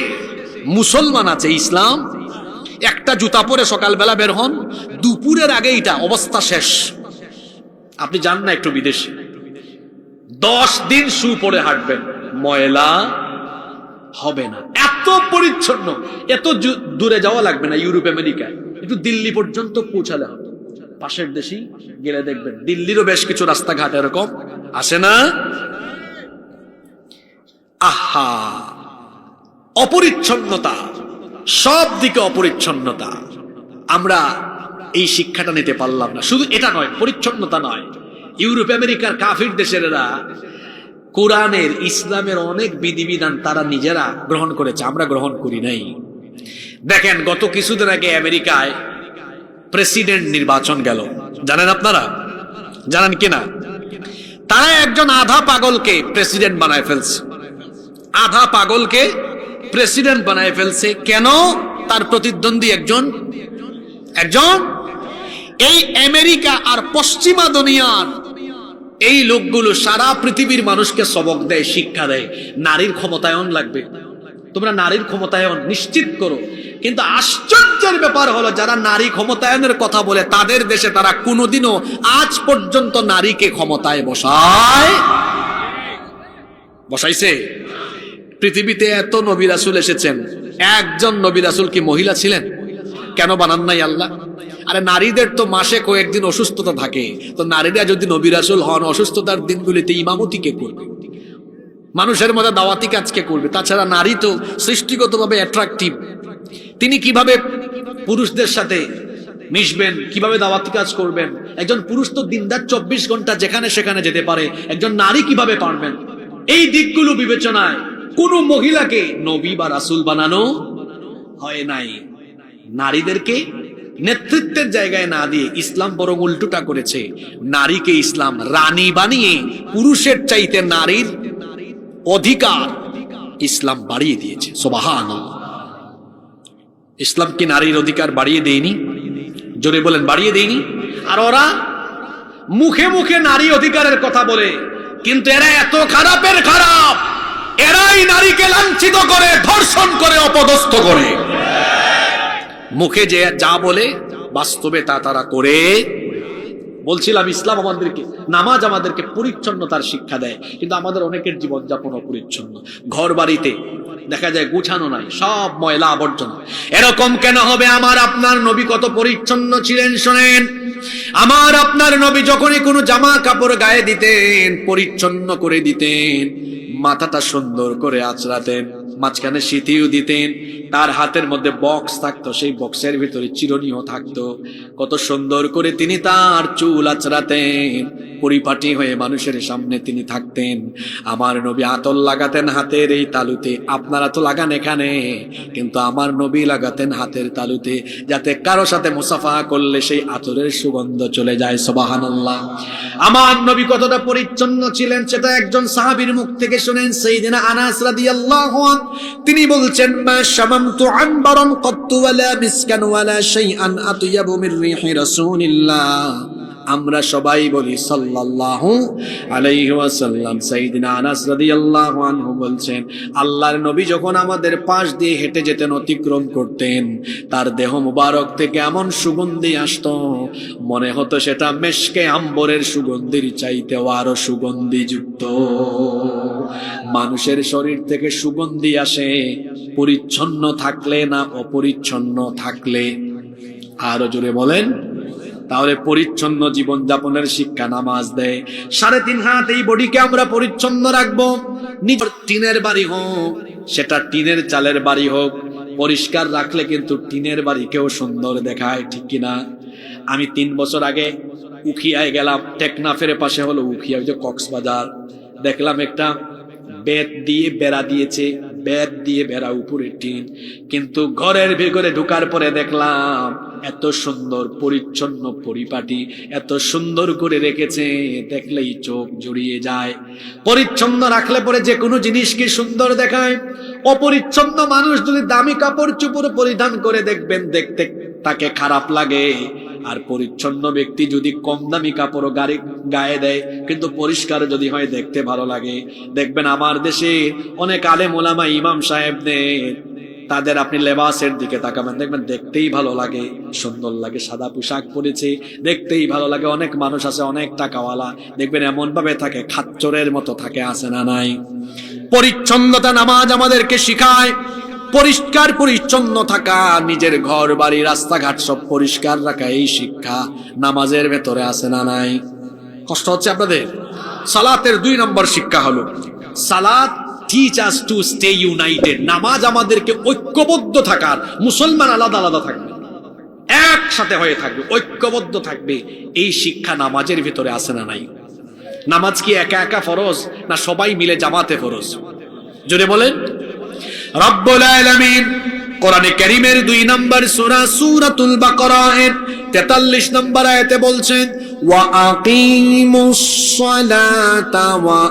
মুসলমান আছে, ইসলাম। একটা জুতা পরে সকালবেলা বের হন, দুপুরের আগে এটা অবস্থা শেষ। আপনি যান না একটু বিদেশে, 10 দিন শু পরে হাঁটবেন, ময়লা হবে না, এত পরিচ্ছন্ন। এত দূরে যাওয়া লাগবে না ইউরোপ আমেরিকায়, একটু দিল্লি পর্যন্ত পৌঁছালে হবে। পাশের দেশে গেলে দেখবেন দিল্লিরও বেশ কিছু রাস্তাঘাট এরকম আসে না? আহা, অপরিচ্ছন্নতা, সব দিকে অপরিচ্ছন্নতা। আমরা এই শিক্ষাটা নিতে পারলাম না। শুধু এটা নয়, পরিচ্ছন্নতা নয়, ইউরোপ আমেরিকার কাফির দেশেরা কোরআনের, ইসলামের অনেক বিধিবিধান তারা নিজেরা গ্রহণ করেছে, আমরা গ্রহণ করি নাই। দেখেন গত কিছুদিন আগে আমেরিকায় প্রেসিডেন্ট নির্বাচন গেল, জানেন আপনারা? জানেন কিনা? তারা একজন আধা পাগলকে প্রেসিডেন্ট বানায় ফেলছে। আধা পাগলকে প্রেসিডেন্ট বানায় ফেলছে কেন? তার প্রতিদ্বন্দ্বী একজন এই আমেরিকা আর পশ্চিমা দুনিয়ার এই লোকগুলো সারা পৃথিবীর মানুষকে সবক দেয়, শিক্ষা দেয়, নারীর ক্ষমতায়ন লাগবে, তোমরা নারীর ক্ষমতায়ন নিশ্চিত করো। কিন্তু আশ্চর্যের ব্যাপার হলো যারা নারী ক্ষমতায়নের কথা বলে তাদের দেশে তারা কোনোদিনও আজ পর্যন্ত নারীকে ক্ষমতায় বসাইছে? পৃথিবীতে এত নবী রাসূল এসেছেন, একজন নবী রাসূল কি মহিলা ছিলেন? কেন বানান নাই আল্লাহ? আরে নারীদের তো মাসে কয়েকদিন অসুস্থতা থাকে, তো নারীরা যদি নবী রাসূল হন, অসুস্থতার দিনগুলিতে ইমামতি কে করবে? মানুষের মধ্যে দাওয়াতি কাজ কে করবে? তাছাড়া নারী তো সৃষ্টিগতভাবে অ্যাট্রাকটিভ, তিনি কিভাবে পুরুষদের সাথে মিশবেন, কিভাবে দাওয়াতি কাজ করবেন? একজন পুরুষ তো দিনরাত 24 ঘন্টা যেখানে সেখানে যেতে পারে, একজন নারী কিভাবে পারবেন? এই দিকগুলো বিবেচনায় কোন মহিলাকে নবী বা রাসূল বানানো হয় নাই। নারীদেরকে নেতৃত্বের জায়গায় না দিয়ে ইসলাম বরং উল্টোটা করেছে, নারীকে ইসলাম রানী বানিয়ে পুরুষের চাইতে নারীর অধিকার ইসলাম বাড়িয়ে দিয়েছে। সুবহানাল্লাহ। ইসলাম কি নারীর অধিকার বাড়িয়ে দেয়নি? জোরে বলেন, বাড়িয়ে দেয়নি? আর ওরা মুখে মুখে নারী অধিকারের কথা বলে, কিন্তু এরা এত খারাপের খারাপ, এরাই নারীকে লাঞ্ছিত করে, ধর্ষণ করে, অপদস্থ করে। মুখে যে যা বলে বাস্তবে তা তারা করে। বলছিলাম ইসলাম আমাদেরকে, নামাজ আমাদেরকে পরিচ্ছন্নতার শিক্ষা দেয়, কিন্তু আমাদের অনেকের জীবনযাপন অপরিচ্ছন্ন। ঘর বাড়িতে দেখা যায় গুছানো নাই, সব ময়লা আবর্জনা। এরকম কেন হবে? আমার আপনার নবী কত পরিচ্ছন্ন ছিলেন শোনেন। আমার আপনার নবী যখনই কোনো জামা কাপড় গায়ে দিতেন পরিচ্ছন্ন করে দিতেন, মাথাটা সুন্দর করে আঁচড়াতেন, মাঝখানে সিঁথিও দিতেন, তার হাতের মধ্যে বক্স থাকতো, সেই বক্সের ভিতরে চিরুনিও থাকতো। কত সুন্দর করে তিনি তার চুল আঁচড়াতেন, পরিপাটি হয়ে মানুষের সামনে তিনি থাকতেন। আমার নবী আতর লাগাতেন হাতের এই তালুতে, আপনারা তো লাগান এখানে, কিন্তু আমার নবী লাগাতেন হাতের তালুতে, যাতে কারো সাথে মুসাফা করলে সেই আতরের সুগন্ধ চলে যায়। সুবহানাল্লাহ। আমার নবী কতটা পরিচ্ছন্ন ছিলেন সেটা একজন সাহাবীর মুখ থেকে শুনেন, সাইয়েদনা আনাস রাদিয়াল্লাহু আনহু। তিনি বলছেন, মা শামামতু আনবারান ক্বাত্তু ওয়ালা মিসকান ওয়ালা শাইআন আতয়াবু মির রিহি রাসূলিল্লাহ। আমরা সবাই বলি সাল্লাল্লাহু আলাইহি ওয়াসাল্লাম। সাইয়েদনা আনাস রাদিয়াল্লাহু আনহু বলছেন, আল্লাহর নবী যখন আমাদের পাশ দিয়ে হেঁটে যেতেন, অতিক্রম করতেন, তার দেহ মুবারক থেকে এমন সুগন্ধি আসতো, মনে হতো সেটা মেশকে আম্বরের সুগন্ধির চাইতেও আরো সুগন্ধিযুক্ত। মানুষের শরীর থেকে সুগন্ধি আসে পরিচ্ছন্ন থাকলে না অপরিচ্ছন্ন থাকলে? আরো জোরে বলেন। তাহলে পরিচ্ছন্ন জীবন যাপনের শিক্ষা নামাজ দেয়। 3.5 হাত এই বডিকে আমরা পরিচ্ছন্ন রাখবো। নিজের টিনের বাড়ি হোক, সেটা টিনের চালের বাড়ি হোক, পরিষ্কার রাখলে কিন্তু টিনের বাড়িকেও সুন্দর দেখায়, ঠিক কিনা? আমি 3 বছর আগে উখিয়ায় গেলাম, টেকনাফের পাশে হলো উখিয়া, ওই যে কক্সবাজার। দেখলাম একটা বেত দিয়ে বেড়া দিয়েছে, বেত দিয়ে বেড়া, উপরে টিন, কিন্তু ঘরের ভেতরে ঢোকার পরে দেখলাম এত সুন্দর পরিচ্ছন্ন পরিপাটি, এত সুন্দর করে রেখেছে, দেখলেই চোখ জুড়িয়ে যায়। পরিচ্ছন্ন রাখলে পরে যে কোনো জিনিসকে সুন্দর দেখায়। অপরিচ্ছন্ন মানুষ যদি দামি কাপড় চোপড় পরিধান করে, দেখবেন দেখতে তাকে খারাপ লাগে। আর পরিচ্ছন্ন ব্যক্তি যদি কম দামি কাপড় গায়ে দেয়, কিন্তু পরিষ্কার যদি হয়, দেখতে ভালো লাগে। দেখবেন আমার দেশে অনেক আলেম ওলামা ইমাম সাহেবদের, তাদের আপনি লেবাসের দিকে তাকাবেন, দেখবেন দেখতেই ভালো লাগে, সুন্দর লাগে, সাদা পোশাক পরেছে, দেখতেই ভালো লাগে। অনেক মানুষ আছে অনেক টাকাওয়ালা, দেখবেন এমন ভাবে থাকে খাচ্চরের মতো থাকে, আছে না নাই? পরিচ্ছন্নতা নামাজ আমাদেরকে শিখায়। পরিষ্কার পরিচ্ছন্ন থাকা, নিজের ঘর বাড়ি রাস্তাঘাট সব পরিষ্কার রাখা, এই শিক্ষা নামাজের ভেতরে আছে না নাই? কষ্ট হচ্ছে আপনাদের? সালাতের 2 নম্বর শিক্ষা হলো সালাত teach us to stay united। নামাজ আমাদেরকে ঐক্যবদ্ধ থাকার, মুসলমান আলাদা আলাদা থাকবে, একসাথে হয়ে থাকবে, ঐক্যবদ্ধ থাকবে, এই শিক্ষা নামাজের ভিতরে আছে না নাই? নামাজ কি একা একা ফরজ, না সবাই মিলে জামাতে ফরজ? জোরে বলেন। রব্বুল আলামিন কোরআনে কারীমের 2 নম্বর সূরা সূরাতুল বাকারা এর 43 নম্বর আয়াতে বলছেন, ওয়া আকিমুস সালাতা ওয়া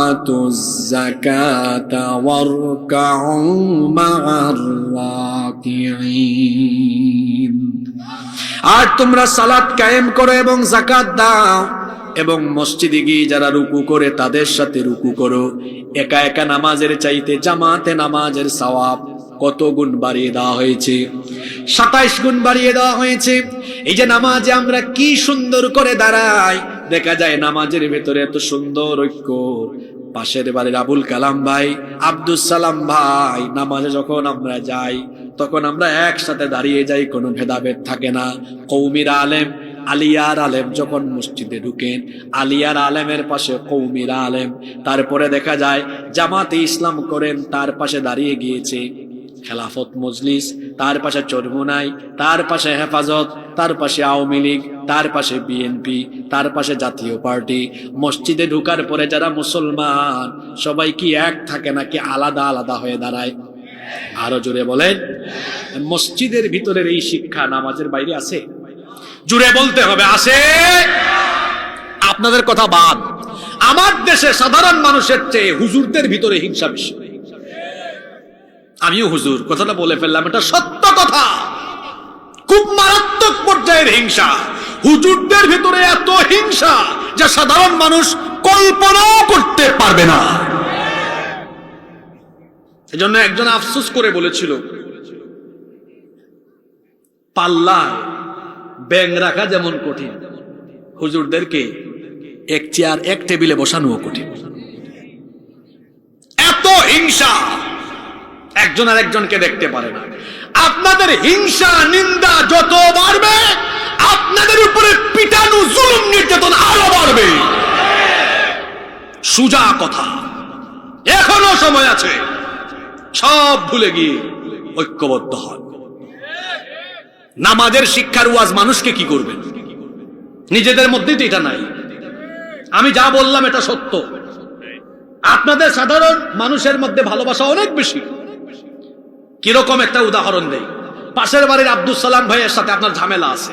আতুজ যাকাতা ওয়ারকাউ মা'আর রাকিঈন। আর তোমরা সালাত কায়েম করো এবং যাকাত দাও, এবং মসজিদে গিয়ে যারা রুকু করে তাদের সাথে রুকু করো। একা একা নামাজের চাইতে জামাতে নামাজের সওয়াব কত গুণ বাড়িয়ে দেওয়া হয়েছে। 27 গুণ বাড়িয়ে দেওয়া হয়েছে। এই যে নামাজে আমরা কি সুন্দর করে দাঁড়াই, দেখা যায় নামাজের ভেতরে এত সুন্দর ঐক্য। পাশের বাড়ির আবুল কালাম ভাই, আব্দুল সালাম ভাই, নামাজে যখন আমরা যাই তখন আমরা একসাথে দাঁড়িয়ে যাই, কোনো ভেদাভেদ থাকে না। কৌমির আলেম, আলিয়ার আলেম যখন মসজিদে ঢুকেন, আলিয়ার আলেমের পাশে কৌমির আলেম, তারপরে দেখা যায় জামাতে ইসলাম করেন তার পাশে দাঁড়িয়ে গিয়েছে খেলাফত মজলিস, তার পাশে চরমোনাই, তার পাশে হেফাজত, তার পাশে আওয়ামী লীগ, তার পাশে বিএনপি, তার পাশে জাতীয় পার্টি। মসজিদে ঢুকার পরে যারা মুসলমান সবাই কি এক থাকে নাকি আলাদা আলাদা হয়ে দাঁড়ায়? আরো জোরে বলেন। মসজিদের ভিতরের এই শিক্ষা নামাজের বাইরে আছে? জুড়ে বলতে হবে আছে। আপনাদের কথা বাদ, আমার দেশে সাধারণ মানুষের চেয়ে হুজুরদের ভিতরে হিংসা বেশি। আমিও হুজুর, কথাটা বলে ফেললাম, এটা সত্য কথা। খুব মারাত্মক পর্যায়ের হিংসা। হুজুরদের ভিতরে এত হিংসা যা সাধারণ মানুষ কল্পনাও করতে পারবে না। এজন্য একজন আফসোস করে বলেছিল, পাল্লায় ব্যাঙ রাখা যেমন কঠিন, হুজুরদেরকে এক চেয়ার এক টেবিলে বসানোও কঠিন। এত হিংসা, একজন আর একজনকে দেখতে পারে না। আপনাদের হিংসা নিন্দা যত বাড়বে, আপনাদের উপরে পিটানো জুলুম নির্যাতন আরো বাড়বে। সুজা কথা, এখনো সময় আছে। সব ভুলে গিয়ে ঐক্যবদ্ধ হন। নামাজের শিক্ষার ওয়াজ মানুষকে কি করবেন? নিজেদের মধ্যেই তো এটা নাই। আমি যা বললাম এটা সত্য। আপনাদের সাধারণ মানুষের মধ্যে ভালোবাসা অনেক বেশি। কিরকম একটা উদাহরণ দেই। পাশের বাড়ির আব্দুল সালাম ভাইয়ের সাথে আপনার ঝামেলা আছে,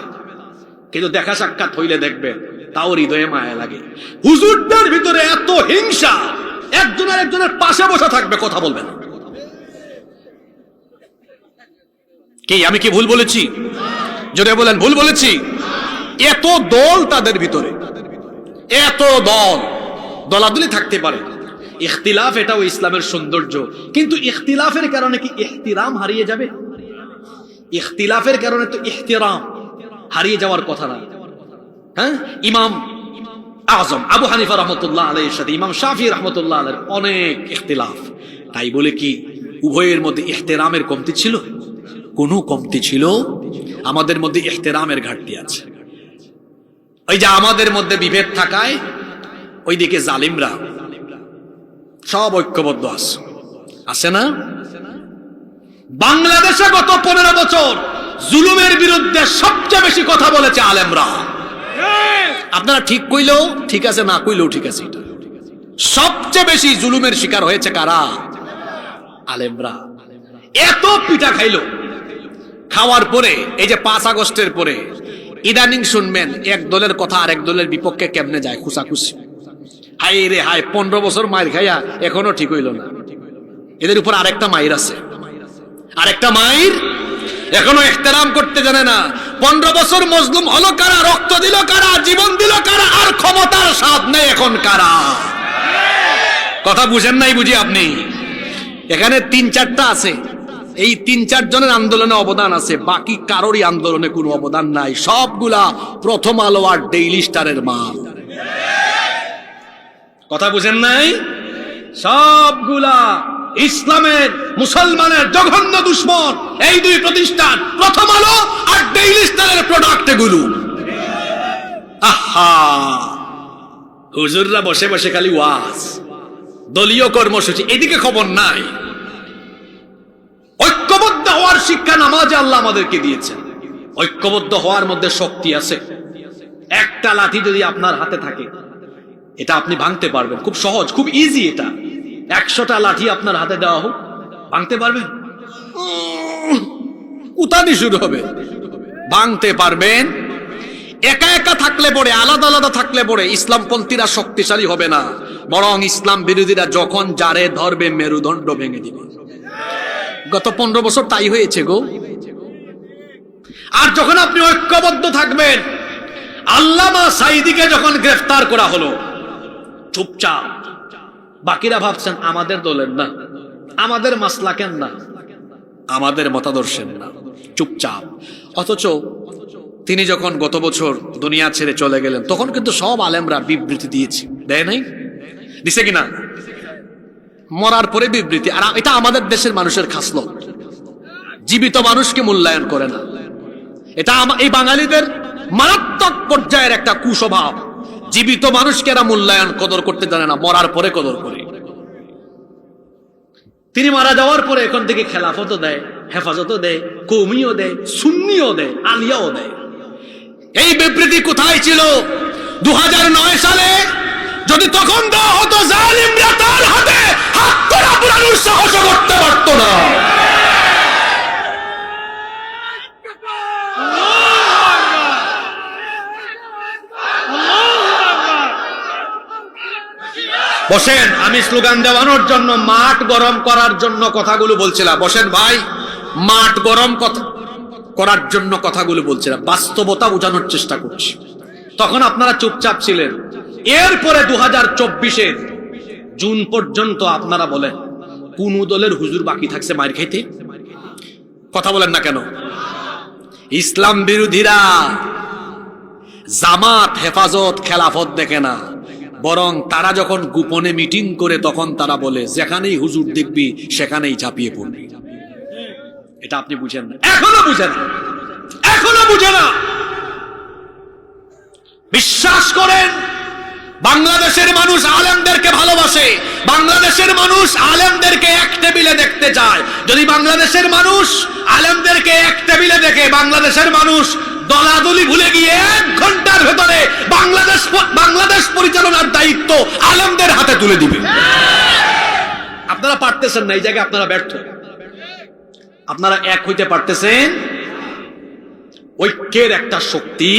কিন্তু দেখা সাক্ষাৎ হইলে দেখবেন তাও হৃদয়ে মায়া লাগে। হুজুরদের ভিতরে এত হিংসা, একজন আর একজনের পাশে বসে থাকবে, কথা বলবেন। কি আমি কি ভুল বলেছি? জোরে বলেন, ভুল বলেছি? এত দল তাদের ভিতরে, এত দল, দলাদলি থাকতে পারে। ইখতিলাফ এটাও ইসলামের সৌন্দর্য, কিন্তু ইখতিলাফের কারণে কি ইহতিরাম হারিয়ে যাবে? ইখতিলাফের কারণে তো ইহতিরাম হারিয়ে যাওয়ার কথা না। হ্যাঁ, ইমাম আজম আবু হানিফা রহমতুল্লাহ আলাইহির সাথে ইমাম শাফি রহমতুল্লাহ আলাইহির অনেক ইখতিলাফ। তাই বলে কি উভয়ের মধ্যে ইহতিরামের কমতি ছিল? কোনো কমতি ছিল? আমাদের মধ্যে ইহতিরামের ঘাটতি আছে। ওই যে আমাদের মধ্যে বিভেদ থাকায় ওইদিকে জালিমরা সব ঐক্যবদ্ধ আছে না? বাংলাদেশে গত 15 বছর জুলুমের বিরুদ্ধে সবচেয়ে বেশি কথা বলেছে আলেমরা। আপনারা ঠিক কইলেও ঠিক আছে, না কইলেও ঠিক আছে, এটা সবচেয়ে বেশি জুলুমের শিকার হয়েছে কারা? আলেমরা। এত পিঠা খাইলো, খাওয়ার পরে এই যে 5 আগস্টের পরে ইদানিং শুনবেন এক দলের কথা আরেক দলের বিপক্ষে কেমনে যায়, খুশাখুশি। হাই রে হাই, 15 বছর মাইর খাইয়া এখনো ঠিক হইল না। এদের উপর আরেকটা মাইর আছে, আরেকটা মাইর, এখনো ইহতিরাম করতে জানে না। 15 বছর মজলুম হলো কারা, রক্ত দিল কারা, জীবন দিল কারা, আর ক্ষমতার স্বাদ নেই এখন কারা? কথা বুঝেন নাই বুঝি আপনি? এখানে 3-4টা আছে, এই 3-4 জনের আন্দোলনে অবদান আছে, বাকি কারোরই আন্দোলনে কোনো অবদান নাই। সবগুলা প্রথম আলো আর ডেইলি স্টারের মাল। কথা বুঝেন নাই? সবগুলা ইসলামের, মুসলমানের জঘন্য দুশ্মন এই 2 প্রতিষ্ঠান, প্রথম আলো আর ডেইলি স্টারের প্রোডাক্ট এগুলো। আহা, হুজুররা বসে বসে খালি ওয়াজ, দলীয় কর্মসূচি, এদিকে খবর নাই। ঐক্যবদ্ধ হওয়ার শিক্ষা নামাজে আল্লাহ আমাদেরকে দিয়েছেন। ঐক্যবদ্ধ হওয়ার মধ্যে শক্তি আছে। একটা লাঠি যদি আপনার হাতে থাকে, এটা আপনি ভাঙতে পারবেন, খুব সহজ, খুব ইজি। এটা 100টা লাঠি আপনার হাতে দেওয়া হোক, ভাঙতে পারবেন? উতানি শুরু হবে। ভাঙতে পারবেন। একা একা থাকলে পরে, আলাদা আলাদা থাকলে পরে ইসলামপন্থীরা শক্তিশালী হবে না, বরং ইসলাম বিরোধীরা যখন যারে ধরবে মেরুদণ্ড ভেঙে দিবে। গত 15 বছর তাই হয়েছে গো। আর যখন আপনি ঐক্যবদ্ধ থাকবেন, আল্লামা সাঈদীকে যখন গ্রেফতার করা হলো, চুপচাপ, বাকিরা ভাবছেন আমাদের দলের না, আমাদের মাসলাকের না, আমাদের মতাদর্শের না, চুপচাপ। অথচ তিনি যখন গত বছর দুনিয়া ছেড়ে চলে গেলেন তখন কিন্তু সব আলেমরা বিবৃতি দিয়েছে, দেয় নাই? দিছে কিনা? মরার পরে বিবৃতি। আর এটা আমাদের দেশের মানুষের খাসলত, জীবিত মানুষকে মূল্যায়ন করে না। এটা এই বাঙালিদের মারাত্মক পর্যায়ের একটা কুস্বভাব। জীবিত মানুষকে এরা মূল্যায়ন কদর করতে জানে না, মরার পরে কদর করে। তিনি মারা যাওয়ার পরে এখন থেকে খেলাফতও দেয়, হেফাজতও দেয়, কৌমিও দেয়, সুন্নিও দেয়, আলিয়াও দেয়। এই বিবৃতি কোথায় ছিল 2009 সালে? যদি তখন দেওয়া হতো, জালিমরা তার হাতে হাত তোলা পুরানোর সাহস করতে পারত না। বসেন, আমি স্লোগান দেওয়ানোর জন্য, মাঠ গরম করার জন্য কথাগুলো বলছিলাম। বসেন ভাই, মাঠ গরম করার জন্য কথাগুলো বলছিলাম, বাস্তবতা বোঝানোর চেষ্টা করছি। তখন আপনারা চুপচাপ ছিলেন। এরপরে 2024-এর জুন পর্যন্ত আপনারা বলেন কোন দলের হুজুর বাকি থাকছে মার খাইতে? কথা বলেন না কেন? ইসলাম বিরোধীরা জামাত, হেফাজত, খেলাফত দেখে না, বরং তারা যখন গোপনে মিটিং করে তখন তারা বলে যেখানেই হুজুর দেখবি সেখানেই ঝাঁপিয়ে পড়বি। এটা আপনি বুঝেন না, এখনো বুঝেন না, এখনো বুঝে না। বিশ্বাস করেন, বাংলাদেশের মানুষ আলেমদেরকে ভালোবাসে, বাংলাদেশের মানুষ আলেমদেরকে এক টেবিলে দেখতে চায়। যদি বাংলাদেশের মানুষ আলেমদেরকে এক টেবিলে দেখে, বাংলাদেশের মানুষ দলাদলি ভুলে গিয়ে 1 ঘন্টার ভেতরে বাংলাদেশ পরিচালনার দায়িত্ব আলেমদের হাতে তুলে দিবে। আপনারা পারতেছেন না, এই জায়গায় আপনারা ব্যর্থ। আপনারা এক হইতে পারতেছেন। ঐক্যের একটা শক্তি,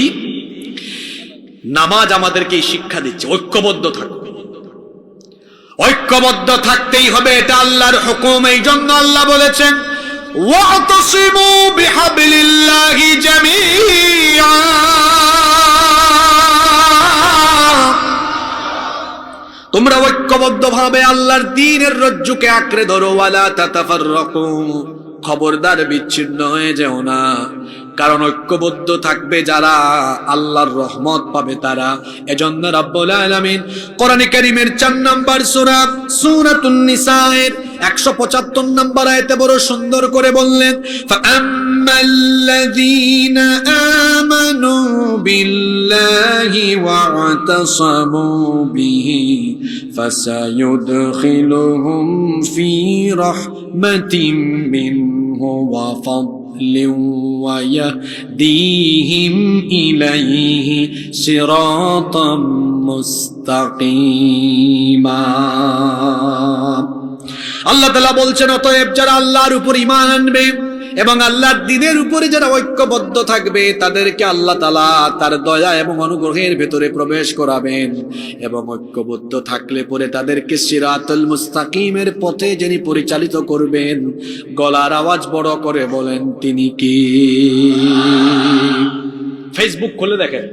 নামাজ আমাদেরকে শিক্ষা দিচ্ছে ঐক্যবদ্ধ থাকবে। ঐক্যবদ্ধ থাকতেই হবে, এটা আল্লাহর হুকুম। এই জন্য আল্লাহ বলেছেন ওয়াতাসিমু বিহাবলিল্লাহি জামিআ, তোমরা ঐক্যবদ্ধভাবে আল্লাহর দ্বীনের রজ্জুকে আঁকড়ে ধরো। ওয়ালা তাতাফাররাকু, খবরদার বিচ্ছিন্ন হয়ে যেও না। কারণ ঐক্যবদ্ধ থাকবে যারা, আল্লাহর রহমত পাবে তারা। এজন্য রাব্বুল আলামিন কোরআনে কারীমের 4 নম্বর সূরা সূরাতুন নিসায়ের 175 নম্বর আয়াতে বড় সুন্দর করে বললেন, ফাআম্মাল্লাযীনা আমানু বিল্লাহি ওয়া'তাসামু বিহি ফাসায়ুদখিলুহুম ফি রাহমাতিম মিনহু ওয়া ويهديهم إليه صراطا مستقيما। আল্লাহ তাআলা বলছেন, অতএব যারা আল্লাহর উপর ঈমান আনবে এবং আল্লাহর দ্বীনের উপরে যারা ঐক্যবদ্ধ থাকবে তাদেরকে আল্লাহ তাআলা তার দয়া এবং অনুগ্রহের ভেতরে প্রবেশ করাবেন। এবং ঐক্যবদ্ধ থাকলে পরে তাদেরকে সিরাতুল মুস্তাকিমের পথে যিনি পরিচালিত করবেন। গলার আওয়াজ বড় করে বলেন, তিনি কি? ফেসবুক খুলে দেখেন,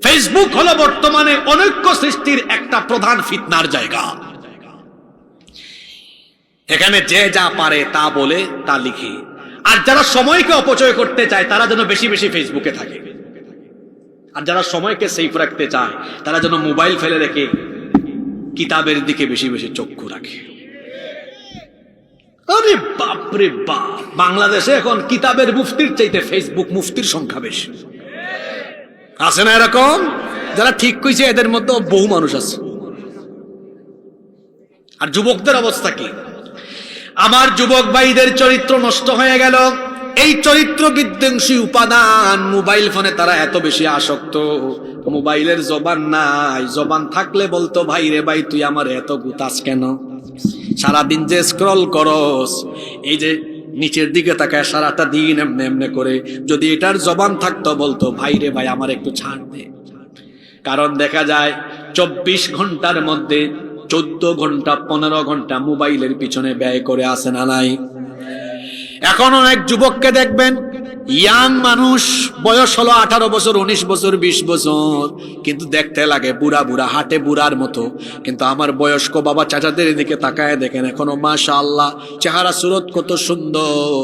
ফেসবুক হলো বর্তমানে অনৈক্য সৃষ্টির একটা প্রধান ফিতনার জায়গা। এখানে যে যা পারে তা বলে, তা লিখে। আর যারা সময়কে অপচয় করতে চায় তারা যেন বেশি বেশি ফেসবুকে থাকে, আর যারা সময়কে সেফ রাখতে চায় তারা যেন মোবাইল ফেলে রেখে কিতাবের দিকে বেশি বেশি চক্ষু রাখে। আরে বাপ রে বাপ, বাংলাদেশে এখন কিতাবের মুফতির চাইতে ফেসবুক মুফতির সংখ্যা বেশি। আছে না এরকম? যারা ঠিক কইছে এদের মধ্যে বহু মানুষ আছে। আর যুবকদের অবস্থা কি? আমার যুবক ভাইদের চরিত্র নষ্ট হয়ে গেল। এই চরিত্র বিধ্বংসী উপাদান মোবাইল ফোনে তারা এত বেশি আসক্ত। মোবাইলের জবান নাই, জবান থাকলে বলতো, ভাই রে ভাই তুই আমার এত গুতাস কেন? সারাদিন যে স্ক্রল করস, এই যে নিচের দিকে তাকায় সারাটা দিন এমনে এমনে করে, যদি এটার জবান থাকতো বলতো, ভাই রে ভাই আমার একটু ছাড় দে। কারণ দেখা যায় 24 ঘন্টার মধ্যে 14 ঘন্টা 15 ঘন্টা মোবাইলের পিছনে ব্যয় করে আসে না নাই? এখন অনেক যুবককে দেখবেন ইয়াং মানুষ, বয়স হলো 18 বছর, 19 বছর, 20 বছর, কিন্তু দেখতে লাগে বুড়া বুড়া, হাটে বুড়ার মতো। কিন্তু আমার বয়স্ক বাবা চাচাদের দিকে তাকায় দেখেন, এখনো মাশাআল্লাহ চেহারা সুরত কত সুন্দর।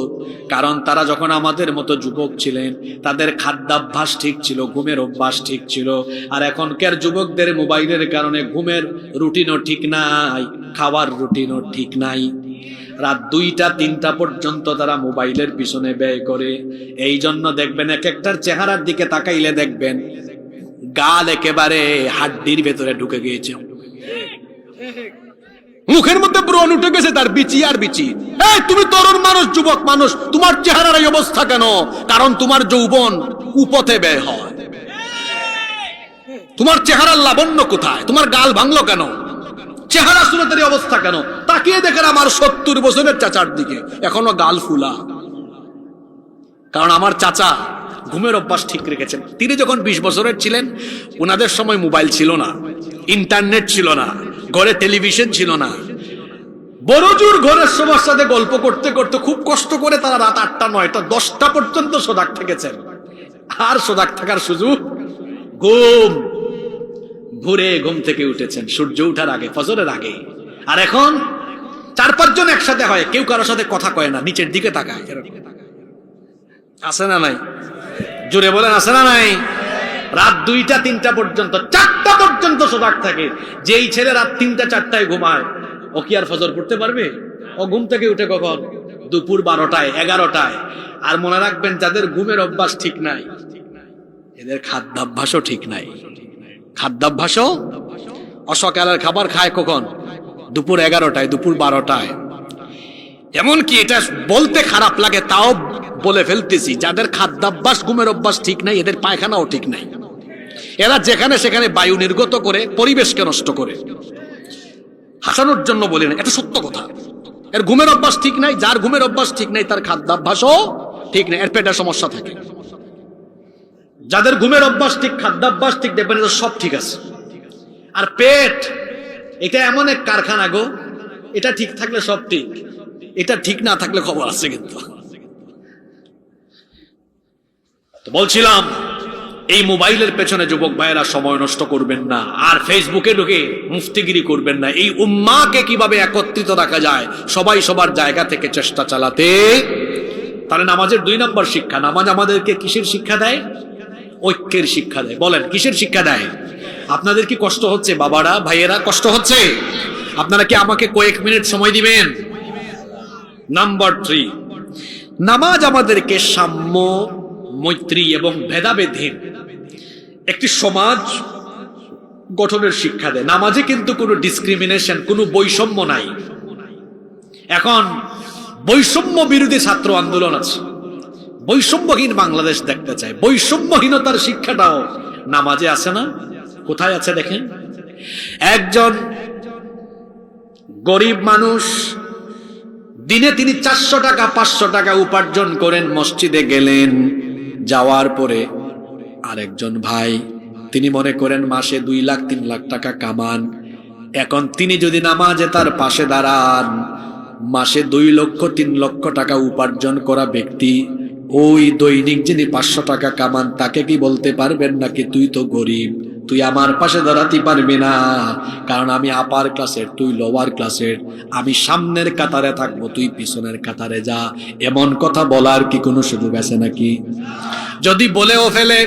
কারণ তারা যখন আমাদের মতো যুবক ছিলেন, তাদের খাদ্যাভ্যাস ঠিক ছিল, ঘুমের অভ্যাস ঠিক ছিল। আর এখনকার যুবকদের মোবাইলের কারণে ঘুমের রুটিনও ঠিক নাই, খাওয়ার রুটিনও ঠিক নাই। রাত 2টা 3টা পর্যন্ত তারা মোবাইলের পিছনে ব্যয় করে। এই জন্য দেখবেন এক একটার চেহারার দিকে তাকাইলে দেখবেন গাল একেবারে হাড্ডির ভেতরে ঢুকে গিয়েছে, মুখের মধ্যে ব্রণ উঠে গেছে, তার বিচি আর বিচি। এই তুমি তরুণ মানুষ, যুবক মানুষ, তোমার চেহারার এই অবস্থা কেন? কারণ তোমার যৌবন কুপথে ব্যয় হয়। তোমার চেহারার লাবণ্য কোথায়? তোমার গাল ভাঙলো কেন? চেহারা সুরতের অবস্থা কেন? তাকিয়ে দেখেন আমার 70 বছরের চাচার দিকে, এখনো গাল ফুলা। কারণ আমার চাচা ঘুমের অভ্যাস ঠিক রেখেছেন। তিনি যখন 20 বছরের ছিলেন, ওনাদের সময় মোবাইল ছিল না, ইন্টারনেট ছিল না, ঘরে টেলিভিশন ছিল না। বড়জোর ঘরের সবার সাথে গল্প করতে করতে খুব কষ্ট করে তারা রাত 8টা 9টা 10টা পর্যন্ত সজাগ থেকেছেন। আর সজাগ থাকার সুযোগ, ভোরে ঘুম থেকে উঠেছেন সূর্য উঠার আগে, ফজরের আগে। আর এখন 4-5 জন একসাথে হয়, কেউ কারোর সাথে কথা কয় না, নিচের দিকে তাকায়। আছে না নাই? জোরে বলেন, আছে না নাই? রাত 2টা 3টা পর্যন্ত, 4টা পর্যন্ত সজাগ থাকে। যেই ছেলে রাত 3টা 4টায় ঘুমায়, ও কি আর ফজর পড়তে পারবে? ও ঘুম থেকে উঠে কখন? দুপুর 12টায় 11টায়। আর মনে রাখবেন, যাদের ঘুমের অভ্যাস ঠিক নাই, এদের খাদ্যাভ্যাসও ঠিক নাই। খাদ্যাভ্যাসও, অসকালের খাবার খায় কখন? দুপুর 11টায়, দুপুর 12টায়। এমনকি এটা বলতে খারাপ লাগে, তাও বলে ফেলতেছি, যাদের খাদ্যাভ্যাস ঘুমের অভ্যাস ঠিক নাই, এদের পায়খানাও ঠিক নাই। এরা যেখানে সেখানে বায়ু নির্গত করে পরিবেশকে নষ্ট করে। হাসানোর জন্য বলি না, এটা সত্য কথা। এর ঘুমের অভ্যাস ঠিক নাই। যার ঘুমের অভ্যাস ঠিক নাই, তার খাদ্যাভ্যাসও ঠিক নাই, এর পেটের সমস্যা থাকে। যাদের ঘুমের অভ্যাস ঠিক, খাদ্যাভ্যাস ঠিক, দেখবেন এটা সব ঠিক আছে। আর পেট, এটা এমন এক কারখানা গো, এটা ঠিক থাকলে সব ঠিক, এটা ঠিক না থাকলে খবর আছে। কিন্তু তো বলছিলাম, এই মোবাইলের পেছনে যুবক ভাইয়েরা সময় নষ্ট করবেন না, আর ফেসবুকে ঢুকে মুফতিগিরি করবেন না। এই উম্মাকে কিভাবে একত্রিত রাখা যায়, সবাই সবার জায়গা থেকে চেষ্টা চালাতে। তাহলে নামাজের 2 নম্বর শিক্ষা, নামাজ আমাদেরকে কিসের শিক্ষা দেয়? ঐক্যের শিক্ষা দেয়। বলেন, কিসের শিক্ষা দেয়? আপনাদের কি কষ্ট হচ্ছে বাবারা, ভাইয়েরা? কষ্ট হচ্ছে? আপনারা কি আমাকে কয়েক মিনিট সময় দিবেন? নাম্বার 3, নামাজ আমাদেরকে সাম্য, মৈত্রী এবং ভেদাভেদহীন একটি সমাজ গঠনের শিক্ষা দেয়। নামাজে কিন্তু কোনো ডিসক্রিমিনেশন, কোনো বৈষম্য নাই। এখন বৈষম্য বিরোধী ছাত্র আন্দোলন আছে, বৈষম্যহীন বাংলাদেশ দেখতে চায়। বৈষম্যহীনতার শিক্ষাটাও নামাজে আছে না? কোথায় আছে দেখেন। একজন গরিব মানুষ, দিনে তিনি 400 টাকা 500 টাকা উপার্জন করেন, মসজিদে গেলেন, যাওয়ার পরে আরেকজন ভাই, তিনি মনে করেন মাসে 2 লাখ 3 লাখ টাকা কামান। এখন তিনি যদি নামাজে তার পাশে দাঁড়ান, মাসে 2 লক্ষ 3 লক্ষ টাকা উপার্জন করা ব্যক্তি, ওই দৈনিক যিনি 500 টাকা কামান, তাকে কি বলতে পারবেন নাকি তুই তো গরিব, তুই আমার পাশে দাঁড়াতে পারবি না, কারণ আমি আপার ক্লাসের, তুই লোয়ার ক্লাসের, আমি সামনের কাতারে থাকবো, তুই পিছনের কাতারে যা? এমন কথা বলার কি কোনো সুযোগ আছে নাকি? যদি বলেও ফেলে,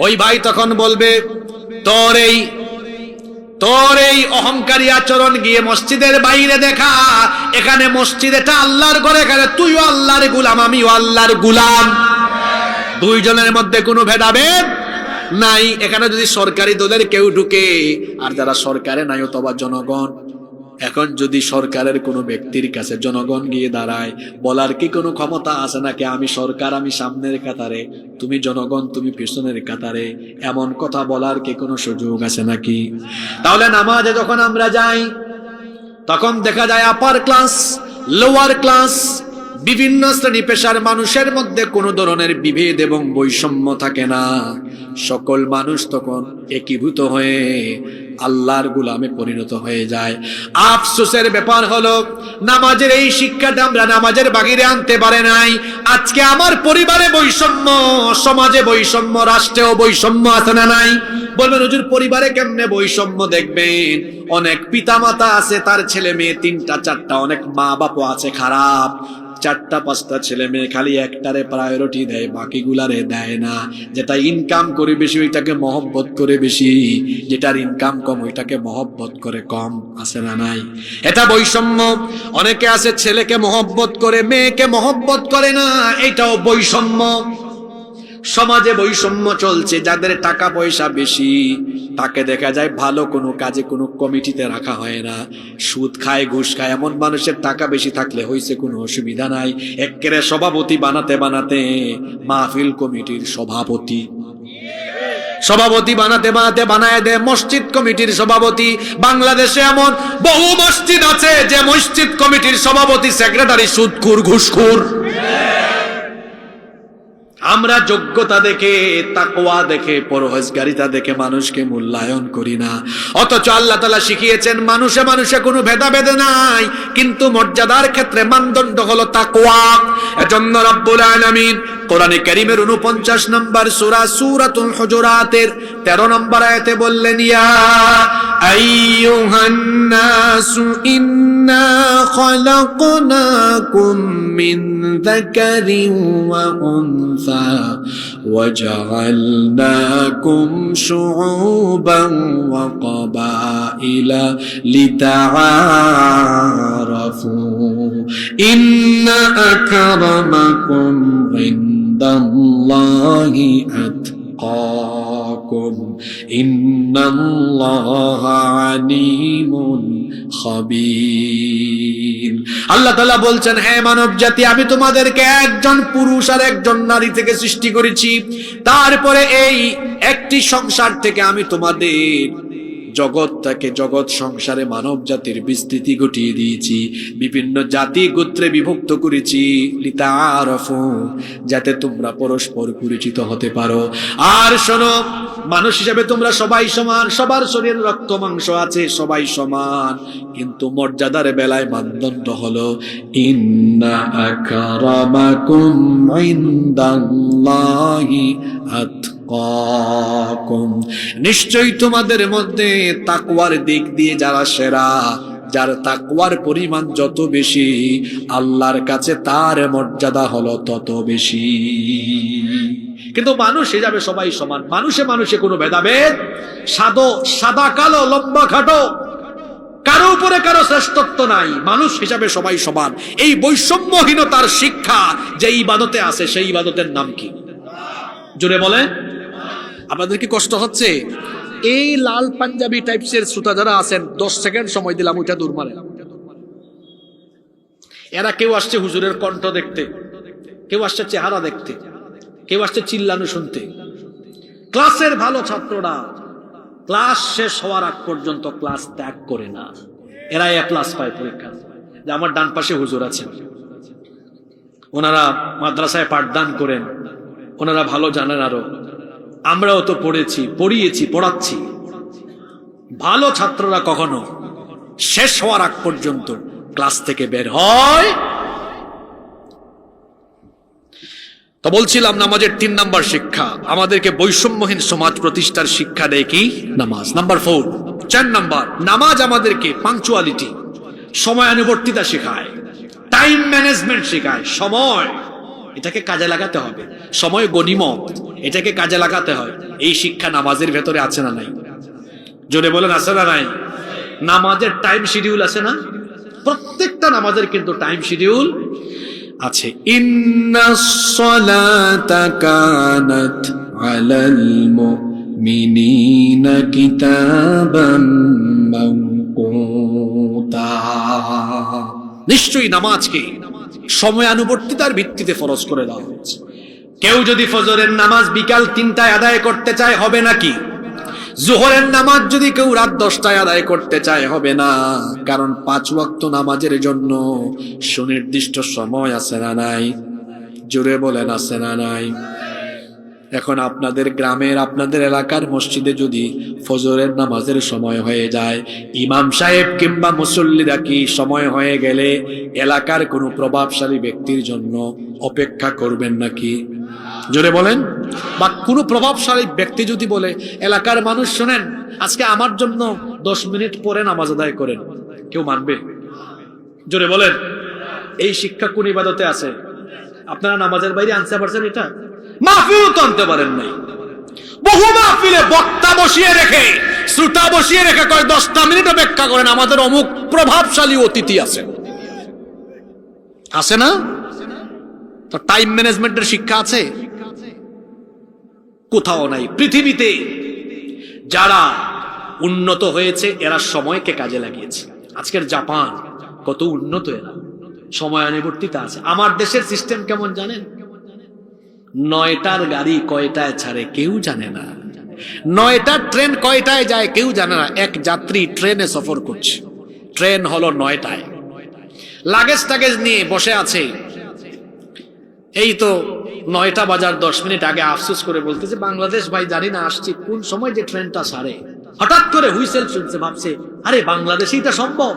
ওই ভাই তখন বলবে, তোর এই অহংকারী আচরণ গিয়ে মসজিদের বাইরে দেখা। এখানে মসজিদ এটা আল্লাহর ঘর, এখানে তুইও আল্লাহর গোলাম, আমিও আল্লাহর গোলাম। 2 জনের মধ্যে কোনো ভেদাভেদ নাই। এখানে যদি সরকারি দলের কেউ ঢুকে, আর যারা সরকারে নাই অথবা জনগণ, এখন যদি সরকারের কোনো ব্যক্তির কাছে জনগণ গিয়ে দাঁড়ায়, বলার কি কোনো ক্ষমতা আছে নাকি আমি সরকার, আমি সামনের কাতারে, তুমি জনগণ, তুমি পিছনের কাতারে? এমন কথা বলার কি কোনো সুযোগ আছে নাকি? তাহলে নামাজে যখন আমরা যাই, তখন দেখা যায় আপার ক্লাস, লোয়ার ক্লাস, বিভিন্ন শ্রেণী পেশার মানুষের মধ্যে কোনো ধরনের বিভেদ এবং বৈষম্য থাকে না। সকল মানুষ তখন একীভূত হয়ে আল্লাহর গোলামে পরিণত হয়ে যায়। আফসোসের ব্যাপার হলো নামাজের এই শিক্ষাটা আমরা নামাজের বাহিরে আনতে পারে নাই। আজকে আমার পরিবারে বৈষম্য, সমাজে বৈষম্য, রাষ্ট্রেও বৈষম্য আছে না নাই? বলবেন হুজুর পরিবারে কেমনে বৈষম্য দেখবেন? অনেক পিতামাতা আছে তার ছেলে মেয়ে 3টা 4টা, অনেক মা বাপও আছে খারাপ, 4টা 5টা ছেলে মেয়ে খালি একটারে প্রায়োরিটি দেয়, বাকিগুলারে দেয় না। যেটা ইনকাম করে বেশি ওইটাকে মহব্বত করে বেশি, যেটার ইনকাম কম ওইটাকে মহব্বত করে কম, আছে না নাই? এটা বৈষম্য। অনেকে আছে ছেলেকে মহব্বত করে মেয়েকে মহব্বত করে না, এটাও বৈষম্য। সমাজে বৈষম্য চলছে। যাদের টাকা পয়সা বেশি তাকে দেখা যায় ভালো কোনো কাজে কোনো কমিটিতে রাখা হয় না, সুদ খায় ঘুষ খায়। এমন মানুষের টাকা বেশি থাকলে হয়েছে কোনো অসুবিধা নাই, একেবারে সভাপতি বানাতে বানাতে মাহফিল কমিটির সভাপতি, সভাপতি বানাতে বানাতে বানায় দেয় মসজিদ কমিটির সভাপতি। বাংলাদেশে এমন বহু মসজিদ আছে যে মসজিদ কমিটির সভাপতি সেক্রেটারি সুদখোর ঘুষখোর। আমরা যোগ্যতা দেখে, তাকওয়া দেখে, পরহেজগারিতা দেখে মানুষকে মূল্যায়ন করি না। অথচ আল্লাহ তাআলা শিখিয়েছেন মানুষে মানুষে কোনো ভেদাভেদ নাই, কিন্তু মর্যাদার ক্ষেত্রে মানদণ্ড হলো তাকওয়া। এজন্য রব্বুল আলামিন কোরআনে কারীমের 49 নম্বর সূরা সূরাতুল হুজুরাতের 13 নম্বর আয়াতে বললেন, ইয়া আইয়ুহান নাসু ইন্না খালাকনাকুম মিন যাকারিন ওয়া উনসা وجعلناكم شعوبا وقبائل لتعارفوا إن أكرمكم عند الله أتقاكم إن الله عليم خبير। আল্লাহ তাআলা বলছেন, হ্যাঁ মানব জাতি, আমি তোমাদেরকে একজন পুরুষ আর একজন নারী থেকে সৃষ্টি করেছি। তারপরে এই একটি সংসার থেকে আমি তোমাদের জগৎটাকে, জগৎ সংসারে মানব জাতির বিস্তৃতি ঘটিয়ে দিয়েছি, বিভিন্ন জাতি গোত্রে বিভক্ত করেছি, লিতাআরাফু, যাতে তোমরা পরস্পর পরিচিত হতে পারো। আর শোনো, মানুষ হিসেবে তোমরা সবাই সমান, সবার শরীরে রক্ত মাংস আছে, সবাই সমান, কিন্তু মর্যাদার বেলায় মানদণ্ড হলো ইন্না আকরামাকুম ইনদাল্লাহি আতকাকুম, নিশ্চয়ই তোমাদের মধ্যে তাকওয়ার দিক দিয়ে যারা সেরা, যার তাকওয়ার পরিমাণ যত বেশি আল্লাহর কাছে তার মর্যাদা হলো তত বেশি। কিন্তু মানুষ হিসাবে সবাই সমান, মানুষে মানুষে কোনো ভেদাভেদ, সাদা কালো, লম্বা খাটো, কারো উপরে কারো শ্রেষ্ঠত্ব নাই, মানুষ হিসাবে সবাই সমান। এই বৈষম্যহীনতার শিক্ষা যে ইবাদতে আছে, সেই ইবাদতের নাম কি? জোরে বলে। আপনাদের কি কষ্ট হচ্ছে? এই লাল পাঞ্জাবি টাইপসের শ্রোতা যারা আছেন, 10 সেকেন্ড সময় দিলাম, ওইটা দূর মারে। এরা কেউ আসছে হুজুরের কণ্ঠ দেখতে, কেউ আসছে চেহারা দেখতে, কেউ আসছে চিল্লানো শুনতে। ক্লাসের ভালো ছাত্ররা ক্লাস শেষ হওয়ার আগ পর্যন্ত ক্লাস ত্যাগ করে না, এরা A+ পায় পরীক্ষা। যে আমার ডান পাশে হুজুর আছেন, ওনারা মাদ্রাসায় পাঠদান করেন, ওনারা ভালো জানেন, আরো আমরাও তো পড়েছি, পড়িয়েছি, পড়াচ্ছি। ভালো ছাত্ররা কখনো শেষ হওয়ার আগ পর্যন্ত ক্লাস থেকে বের হয়। তো বলছিলাম নামাজের 3 নম্বর শিক্ষা, আমাদেরকে বৈষম্যহীন সমাজ প্রতিষ্ঠার শিক্ষা দেয় কি? নামাজ। নাম্বার 4, 4 নম্বর, নামাজ আমাদেরকে পাংচুয়ালিটি, সময়ানুবর্তিতা শেখায়, টাইম ম্যানেজমেন্ট শেখায়। সময়, এটাকে কাজে লাগাতে হবে, সময় গনিমত, এটাকে কাজে লাগাতে হয়। এই শিক্ষা নামাজের ভেতরে আছে না নাই? জোরে বলেন, আছে না নাই? নামাজের টাইম শিডিউল আছে না? প্রত্যেকটা নামাজের কিন্তু টাইম শিডিউল আছে। ইন্নাস সালাতা কানাত আলাল মুমিনিনা কিতাবাম মাওকুতা, নিশ্চয়ই নামাজকে সময়ানুবর্তিতার ভিত্তিতে ফরজ করে দেওয়া হয়েছে। কেউ যদি ফজরের নামাজ বিকাল 3টায় আদায় করতে চায়, হবে নাকি? জোহরের নামাজ যদি কেউ রাত 10টায় আদায় করতে চায় হবে না, কারণ 5 ওয়াক্ত নামাজের জন্য সুনির্দিষ্ট সময় আছে না নাই? জোরে বলেন আছে না নাই? এখন আপনাদের গ্রামের, আপনাদের এলাকার মসজিদে যদি ফজরের নামাজের সময় হয়ে যায়, ইমাম সাহেব কিংবা মুসল্লিরা কি সময় হয়ে গেলে এলাকার কোনো প্রভাবশালী ব্যক্তির জন্য অপেক্ষা করবেন নাকি? জোরে বলেন। বা কোনো প্রভাবশালী ব্যক্তি যদি বলে, এলাকার মানুষ শোনেন, আজকে আমার জন্য 10 মিনিট পরে নামাজ আদায় করেন, কেউ মানবে? জোরে বলেন। এই শিক্ষা কোন ইবাদতে আছে? আপনারা নামাজের বাইরে আনতে পারছেন? এটা মাহফিল তো আনতে পারেন নাই। বহু মাহফিলে বক্তা বসিয়ে রেখে, শ্রোতা বসিয়ে রেখে কয় 10টা মিনিট অপেক্ষা করেন, আমাদের অমুক প্রভাবশালী অতিথি আছেন। আছে না? তো টাইম ম্যানেজমেন্টের শিক্ষা আছে? কোথাও নাই। পৃথিবীতে যারা উন্নত হয়েছে এরা সময়কে কাজে লাগিয়েছে। আজকের জাপান কত উন্নত, এরা সময়ানুবর্তিতা আছে। আমার দেশের সিস্টেম কেমন জানেন? 9টার গাড়ি কয়টায় ছাড়ে কেউ জানে না, 9টার ট্রেন কয়টায় যায় কেউ জানে না। এক যাত্রী ট্রেনে সফর করছে, ট্রেন হলো 9টায়, লাগেজ টাগেজ নিয়ে বসে আছে। এই তো 9টা বাজার 10 মিনিট আগে আফসোস করে বলতেছে, বাংলাদেশ ভাই জানি না আসছি কোন সময় যে ট্রেনটা ছাড়ে। হঠাৎ করে হুইসেল শুনছে, ভাবছে আরে বাংলাদেশেই এটা সম্ভব,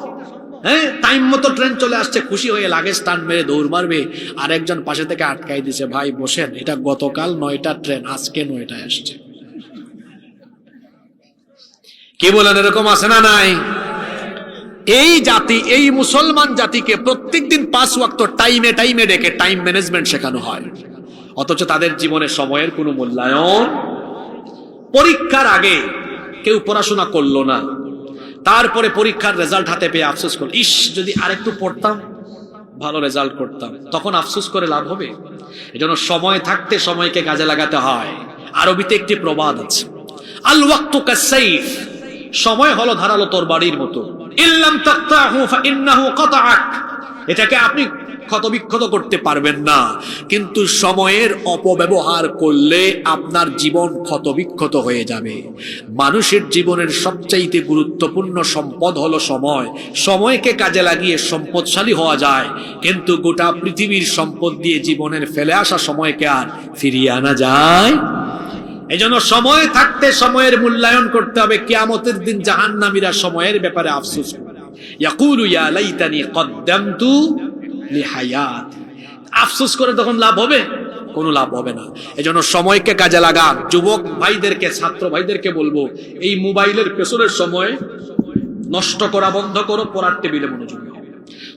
হ্যাঁ টাইম মতো ট্রেন চলে আসছে। খুশি হয়ে লাগেজ টান মেরে দৌড় মারবে, আর একজন পাশে থেকে আটকাই দিছে, ভাই বসেন, এটা গতকাল 9টার ট্রেন, আজকে 9টায় আসছে। কি বলেন, এরকম আছে না নাই? এই জাতি, এই মুসলমান জাতিকে প্রত্যেকদিন 5 ওয়াক্ত টাইমে টাইমে ডেকে টাইম ম্যানেজমেন্ট শেখানো হয়, অথচ তাদের জীবনে সময়ের কোনো মূল্যায়ন। পরীক্ষার আগে কেউ পড়াশোনা করলো না, তারপরে পরীক্ষার রেজাল্ট হাতে পেয়ে আফসোস করল, ইস যদি আরেকটু পড়তাম ভালো রেজাল্ট করতাম। তখন আফসোস করে লাভ হবে? এজন্য সময় থাকতে সময়কে কাজে লাগাতে হয়। আরবিতে একটি প্রবাদ আছে, আল ওয়াক্তু কাসাইফ, সময় হলো ধারালো তরবারির মতো, ইল্লাম তাকতাহু ফাইন্নাহু কাতাআক, এটাকে আপনি ক্ষতবিক্ষত করতে পারবেন না, কিন্তু সময়ের অপব্যবহার করলে আপনার জীবন ক্ষতবিক্ষত হয়ে যাবে। মানুষের জীবনের সবচাইতে গুরুত্বপূর্ণ সম্পদ হলো সময়। সময়কে কাজে লাগিয়ে সম্পদশালী হওয়া যায়, কিন্তু গোটা পৃথিবীর সম্পদ দিয়ে জীবনের ফেলে আসা সময়কে আর ফিরিয়ে আনা যায়? এজন্য সময় থাকতে সময়ের মূল্যায়ন করতে হবে। কিয়ামতের দিন জাহান্নামীরা সময়ের ব্যাপারে আফসোস করবে, ইয়াকুলু ইয়া লাইতানি কদ্দামতু লিহায়াত, আফসোস করে তখন লাভ হবে? কোনো লাভ হবে না। এজন্য সময়কে কাজে লাগান। যুবক ভাইদেরকে, ছাত্র ভাইদেরকে বলবো, এই মোবাইলের পেছনের সময় নষ্ট করা বন্ধ করো, পড়ার টেবিলে মনোযোগী হও।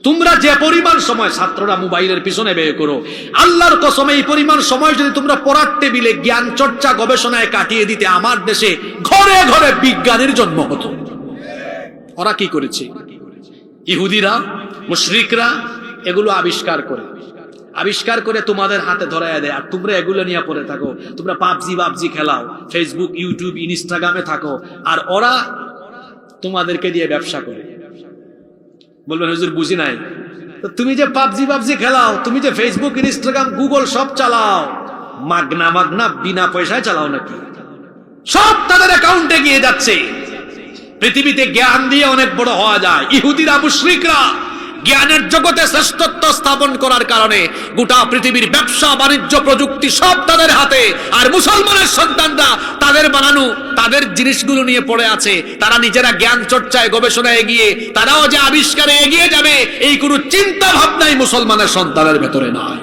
তোমরা যে পরিমাণ সময় ছাত্ররা মোবাইলের পিছনে ব্যয় করো, আল্লাহর কসম এই পরিমাণ সময় যদি তোমরা পড়ার টেবিলে জ্ঞান চর্চা গবেষণায় কাটিয়ে দিতে, আমার দেশে ঘরে ঘরে বিজ্ঞানের জন্ম হতো। ওরা কি করেছে? ইহুদিরা, মুশরিকরা এগুলো আবিষ্কার করে তোমাদের হাতে ধরায় দেয়, আর তোমরা এগুলো নিয়ে পড়ে থাকো। তোমরা পাবজি খেলাও, ফেসবুক, ইউটিউব, ইনস্টাগ্রামে থাকো, আর ওরা তোমাদেরকে দিয়ে ব্যবসা করে। বলবেন হুজুর বুঝি নাই। তো তুমি যে পাবজি খেলাও, তুমি যে ফেসবুক, ইনস্টাগ্রাম, গুগল সব চালাও, মাগনা বিনা পয়সায় চালাও নাকি? সব তাদের অ্যাকাউন্টে গিয়ে যাচ্ছে। পৃথিবীতে জ্ঞান দিয়ে অনেক বড় হওয়া যায়। ইহুদিরা, মুশরিকরা জ্ঞানের জগতে শ্রেষ্ঠত্ব স্থাপন করার কারণে গোটা পৃথিবীর ব্যবসা, বাণিজ্য, প্রযুক্তি সব তাদের হাতে, আর মুসলমানের সন্তানরা তাদের বানানো তাদের জিনিসগুলো নিয়ে পড়ে আছে। তারা নিজেরা জ্ঞান চর্চায় গবেষণায় এগিয়ে, তারাও যে আবিষ্কারে এগিয়ে যাবে এই কোনো চিন্তা ভাবনাই মুসলমানের সন্তানের ভেতরে নাই।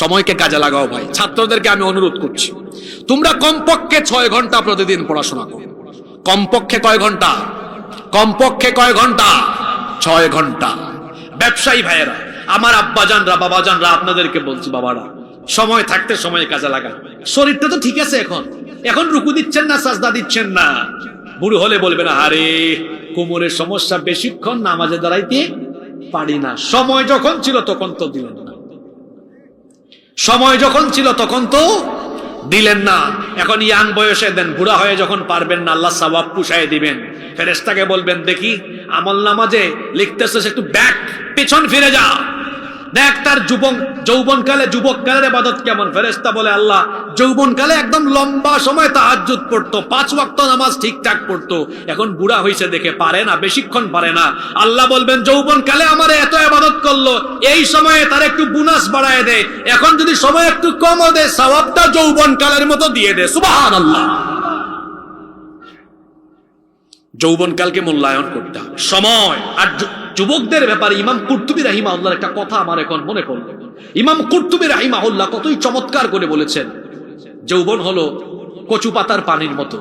সময়কে কাজে লাগাও ভাই। ছাত্রদেরকে আমি অনুরোধ করছি, তোমরা কমপক্ষে 6 ঘন্টা প্রতিদিন পড়াশোনা করো। কমপক্ষে কয় ঘন্টা? কমপক্ষে কয় ঘন্টা? 6 ঘন্টা। ব্যবসায়ী ভাইয়েরা, আমার আব্বাজানরা, বাবাজানরা, আপনাদেরকে বলছি, বাবারা সময় থাকতে সময় কাজে লাগান। শরীরটা তো ঠিক আছে, এখন রুকু দিচ্ছেন না, সাজদা দিচ্ছেন না। বুড়ো হলে বলবে না, আরে কোমরের সমস্যা, বেশিক্ষণ নামাজে দাঁড়াইতে পারি না। সময় যখন ছিল তখন তো দিলেন না, সময় যখন ছিল তখন তো দিলেন না। এখন ইয়াং বয়সে দেন, বুড়া হয়ে যখন পারবেন না, আল্লাহ সওয়াব পুষায় দিবেন। ফেরেশতাকে বলবেন, দেখি আমল নামাজে লিখতেছিস, একটু ব্যাক, পেছন ফিরে যা, দেখ তার যৌবনকালে যুবককালের ইবাদত কেমন। ফেরেশতা বলে আল্লাহ যৌবনকালে একদম লম্বা সময় তাহাজ্জুদ পড়তো, 5 ওয়াক্ত নামাজ ঠিকঠাক পড়তো, এখন বুড়া হয়েছে দেখে পারে না, বেশিক্ষণ পারে না। আল্লাহ বলবেন যৌবনকালে আমারে এত ইবাদত করলো, এই সময়ে তার একটু বোনাস বাড়ায় দে, এখন যদি সময় একটু কমও দে সওয়াবটা যৌবনকালের মতো দিয়ে দে। সুবহানাল্লাহ। যৌবনকালকে মূল্যায়ন করতে হবে, সময়। আর যুবকদের ব্যাপারে ইমাম কুরতুবী রাহিমাহুল্লাহর একটা কথা আমার এখন মনে পড়ল। ইমাম কুরতুবী রাহিমাহুল্লাহ কতই চমৎকার করে বলেছেন, যৌবন হলো কচু পাতার পানির মতো।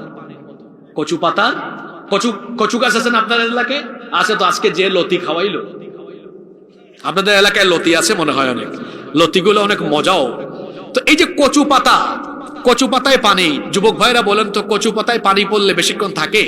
কচু পাতার কচু গাছ আছেন আপনাদের এলাকায়? আছে তো, আজকে যে লতি খাওয়াইলো। আপনাদের এলাকায় লতি আছে মনে হয় অনেক, লতিগুলো অনেক মজাও। তো এই যে কচু পাতায় পানি, যুবক ভাইরা বলেন তো কচু পাতায় পানি পড়লে বেশিক্ষণ থাকে?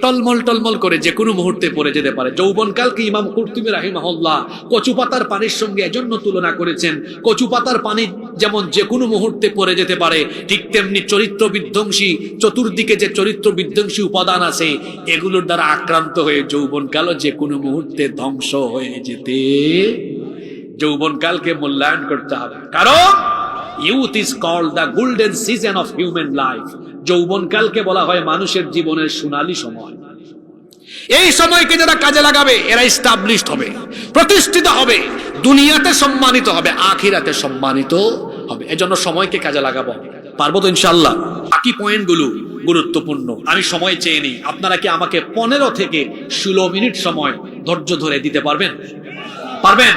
টলমল টলমল করে যে কোনো মুহূর্তে পড়ে যেতে পারে। যৌবনকালকে ইমাম কুরতুবী রাহিমাহুল্লাহ কচু পাতার পানির সঙ্গে এজন্য তুলনা করেছেন, কচু পাতার পানি যেমন যে কোনো মুহূর্তে পড়ে যেতে পারে, ঠিক তেমনি চরিত্র বিধ্বংসী, চতুর্দিকে যে চরিত্র বিধ্বংসী উপাদান আছে এগুলোর দ্বারা আক্রান্ত হয়ে যৌবনকালও যে কোনো মুহূর্তে ধ্বংস হয়ে যেতে। যৌবনকালকে মূল্যায়ন করতে হবে, কারণ youth is called the golden season of human life. যৌবনকালকে বলা হয় মানুষের জীবনের সোনালী সময়। এই সময়কে যারা কাজে লাগাবে এরা এস্টাবলিশড হবে, প্রতিষ্ঠিত হবে, দুনিয়াতে সম্মানিত হবে, আখিরাতে সম্মানিত হবে। এজন্য সময়কে কাজে লাগাবো। পারবো তো ইনশাআল্লাহ? বাকি পয়েন্টগুলো গুরুত্বপূর্ণ, আমি সময় চেয়ে নিই। আপনারা কি আমাকে 15 থেকে 16 মিনিট সময় ধৈর্য ধরে দিতে পারবেন? পারবেন?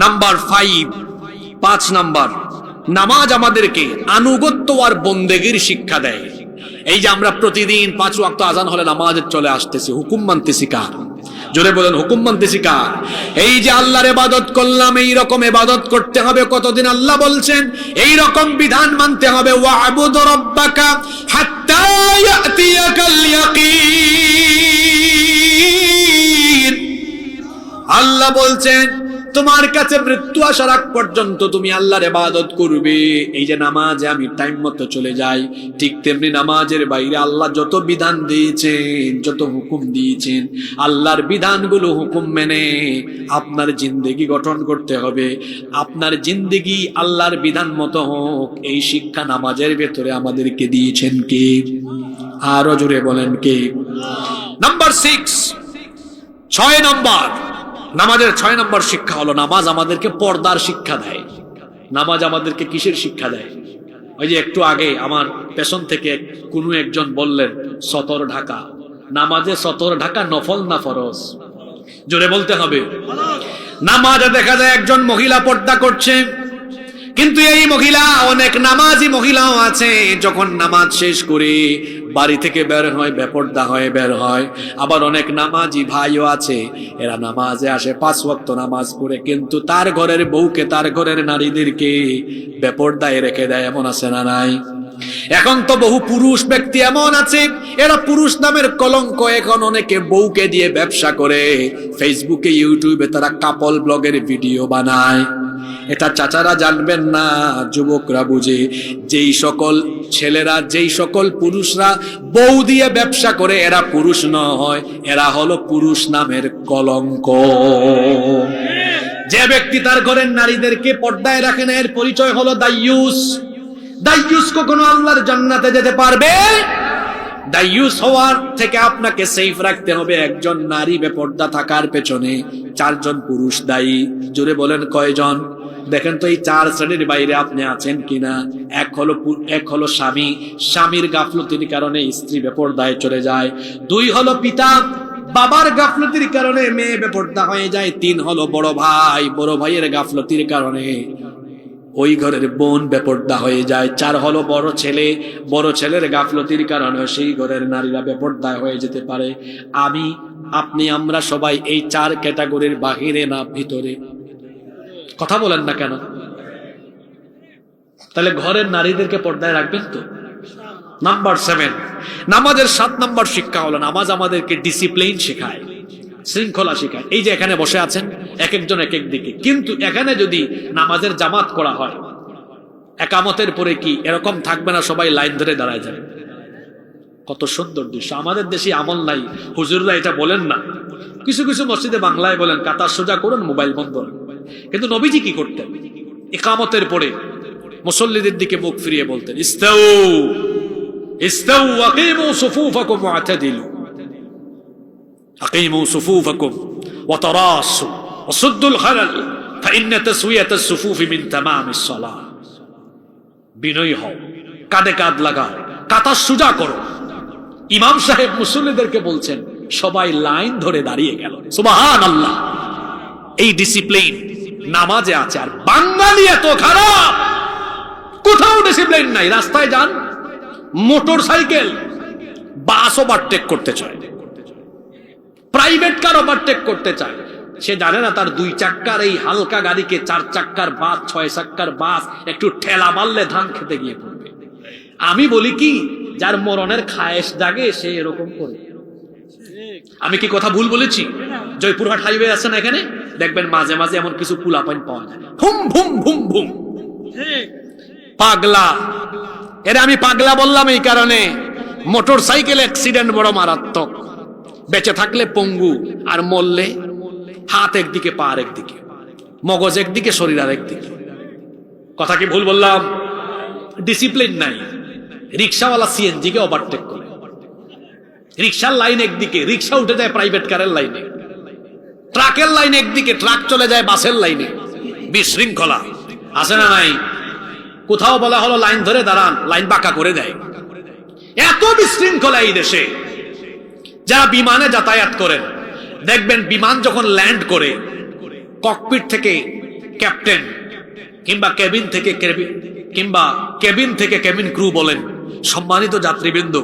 নাম্বার 5 নাম্বার, নামাজ আমাদেরকে আনুগত্য আর বন্দেগীর শিক্ষা দেয়। এই যে আমরা প্রতিদিন 5 ওয়াক্ত আজান হলে নামাজে চলে আসতেছি, হুকুম মানতেছি কার? জোরে বলেন, হুকুম মানতেছি কার? এই যে আল্লাহর ইবাদত করলাম, এই রকম ইবাদত করতে হবে। কতদিন আল্লাহ বলছেন এই রকম বিধান মানতে হবে। ওয়া'বুদ রাব্বাকা হাত্তা ইয়াতিয়াকাল ইয়াকিন। আল্লাহ বলছেন তোমার কাছে মৃত্যু আসার আগ পর্যন্ত তুমি আল্লাহর ইবাদত করবে। এই যে নামাজে আমি টাইম মতো চলে যাই, ঠিক তেমনি নামাজের বাইরে আল্লাহ যত বিধান দিয়েছেন, যত হুকুম দিয়েছেন, আল্লাহর বিধানগুলো হুকুম মেনে আপনার জিন্দেগি গঠন করতে হবে। আপনার জিন্দেগি আল্লাহর বিধান মতো হোক, এই শিক্ষা নামাজের ভেতরে আমাদেরকে দিয়েছেন কে? আরো জোরে বলেন কে? নাম্বার 6 নম্বর, নামাজের 6 নম্বর শিক্ষা হলো নামাজ আমাদেরকে পর্দার শিক্ষা দেয়। নামাজ আমাদেরকে কিসের শিক্ষা দেয়? ওই যে একটু আগে আমার পেছন থেকে কোনো একজন বললেন সতর ঢাকা। নামাজে সতর ঢাকা নফল না ফরজ? জোরে বলতে হবে। নামাজে দেখা যায় একজন মহিলা পর্দা করছে, কিন্তু এই মহিলা, অনেক নামাজি মহিলাও আছে, যখন নামাজ শেষ করে বাড়ি থেকে বের হয় বেপর্দা হয়ে বের হয়। আবার অনেক নামাজি ভাইও আছে, এরা নামাজে আসে 5 ওয়াক্ত নামাজ পড়ে, কিন্তু তার ঘরের বউকে, তার ঘরের নারীদেরকে বেপর্দায় রেখে দেয়। এমন আছে না নাই? এখন তো বহু পুরুষ ব্যক্তি এমন আছে, এরা পুরুষ নামের কলঙ্ক। এখন অনেকে বউকে দিয়ে ব্যবসা করে, ফেসবুকে ইউটিউবে তারা কাপল ব্লগের ভিডিও বানায়। এটা চাচারা জানবেন না, যুবকরা বুঝে। যেই সকল ছেলেরা, যেই সকল পুরুষরা বউ দিয়ে ব্যবসা করে, এরা পুরুষ নয়, এরা হলো পুরুষ নামের কলঙ্ক। যে ব্যক্তি তার ঘরের নারীদেরকে পর্দায় রাখে না, এর পরিচয় হলো দাইয়ুস। দাইয়ুস কখনো আল্লাহর জান্নাতে যেতে পারবে? দাইয়ুস হওয়ার থেকে আপনাকে সেফ রাখতে হবে। একজন নারী বেপর্দা থাকার পেছনে 4 জন পুরুষ দায়ী। জোরে বলেন কয়জন? দেখেন তো এই 4 শ্রেণীর বাইরে আপনি আছেন কিনা। এক হলো স্বামী, স্বামীর গাফলতির কারণে স্ত্রী বেপর্দায় চলে যায়। 2 হলো পিতা, বাবার গাফলতির কারণে মেয়ে বেপর্দা হয়ে যায়। 3 হলো বড় ভাই, বড় ভাইয়ের গাফলতির কারণে ওই ঘরের বোন বেপর্দা হয়ে যায়। 4 হলো বড় ছেলে, বড় ছেলের গাফলতির কারণে সেই ঘরের নারীরা বেপর্দা হয়ে যেতে পারে। আমি, আপনি, আমরা সবাই এই 4 ক্যাটাগরির বাহিরে না ভিতরে? কথা বলেন না কেন? তাহলে ঘরের নারীদেরকে পর্দায় রাখবেন তো? নাম্বার 7, নামাজের 7 নম্বর শিক্ষা হলো নামাজ আমাদেরকে ডিসিপ্লিন শেখায়, শৃঙ্খলা শেখায়। এই যে এখানে বসে আছেন, এক একজন এক এক দিকে, কিন্তু এখানে যদি নামাজের জামাত করা হয়, একামতের পরে কি এরকম থাকবে না সবাই লাইন ধরে দাঁড়ায় যাবে? কত সুন্দর দৃশ্য। আমাদের দেশে আমল নাই, হুজুররা এটা বলেন না। কিছু কিছু মসজিদে বাংলায় বলেন কাতার সোজা করুন, মোবাইল বন্ধ রাখুন। কিন্তু নবীজি কি করতেন? ইকামতের পরে মুসল্লিদের দিকে মুখ ফিরিয়ে বলতেন, ইস্তাউ ইস্তাউ আকিমু সুফুফাকুম ওয়াতাদিলু, আকিমু সুফুফাকুম ওয়া তারাসু ওয়া সুদ্দুল খালাল ফাইন্না তাসওয়িয়াতাস সুফুফি মিন তামামিস সালাহ। বিনয়ী হও, কাঁধে কাঁধ লাগাও, কাতার সোজা করো। ইমাম সাহেব মুসল্লিদেরকে বলছেন, সবাই লাইন ধরে দাঁড়িয়ে গেল। সুবহানাল্লাহ। এই ডিসিপ্লিন নামাজে আছে। আর বাঙালি এত খারাপ, কোথাও ডিসিপ্লিন নাই। রাস্তায় যান, মোটর সাইকেল, বাস ওভারটেক করতে চায়, প্রাইভেট কার ওভারটেক করতে চায়। সে জানে না তার 2 চাক্কার এই হালকা গাড়িকে 4 চাক্কার বাস, 6 চাক্কার বাস একটু ঠেলা মারলে ধান খেতে গিয়ে পড়বে। আমি বলি কি, যার মরণের খায়েশ জাগে সে এরকম করে। আমি কি কথা ভুল বলেছি? জয়পুরহাট হাইওয়ে আছে না, এখানে দেখবেন মাঝে মাঝে এমন কিছু পুলাপাইন পাওয়া যায়, ভুম ভুম ভুম ভুম, পাগলা। এর আমি পাগলা বললাম এই কারণে, মোটর সাইকেল অ্যাক্সিডেন্ট বড় মারাত্মক। বেঁচে থাকলে পঙ্গু, আর মরলে হাত একদিকে, পা একদিকে, মগজ একদিকে, শরীর আর একদিকে। কথা কি ভুল বললাম? ডিসিপ্লিন নাই। রিক্সাওয়ালা সিএনজি কে ওভারটেক করে, রিক্সার লাইন একদিকে, রিক্সা উঠে যায় প্রাইভেট কারের লাইনে, ট্রাকের লাইন একদিকে, ট্রাক চলে যায় বাসের লাইনে। বিশৃঙ্খলা আছে না নাই? কোথাও বলা হলো লাইন ধরে দাঁড়ান, লাইন বাঁকা করে দেয়। এত বিশৃঙ্খলা এই দেশে। যারা বিমানে যাতায়াত করেন, দেখবেন বিমান যখন ল্যান্ড করে, ককপিট থেকে ক্যাপ্টেন কিংবা কেবিন থেকে কেবিন ক্রু বলেন, সম্মানিত যাত্রীবৃন্দ,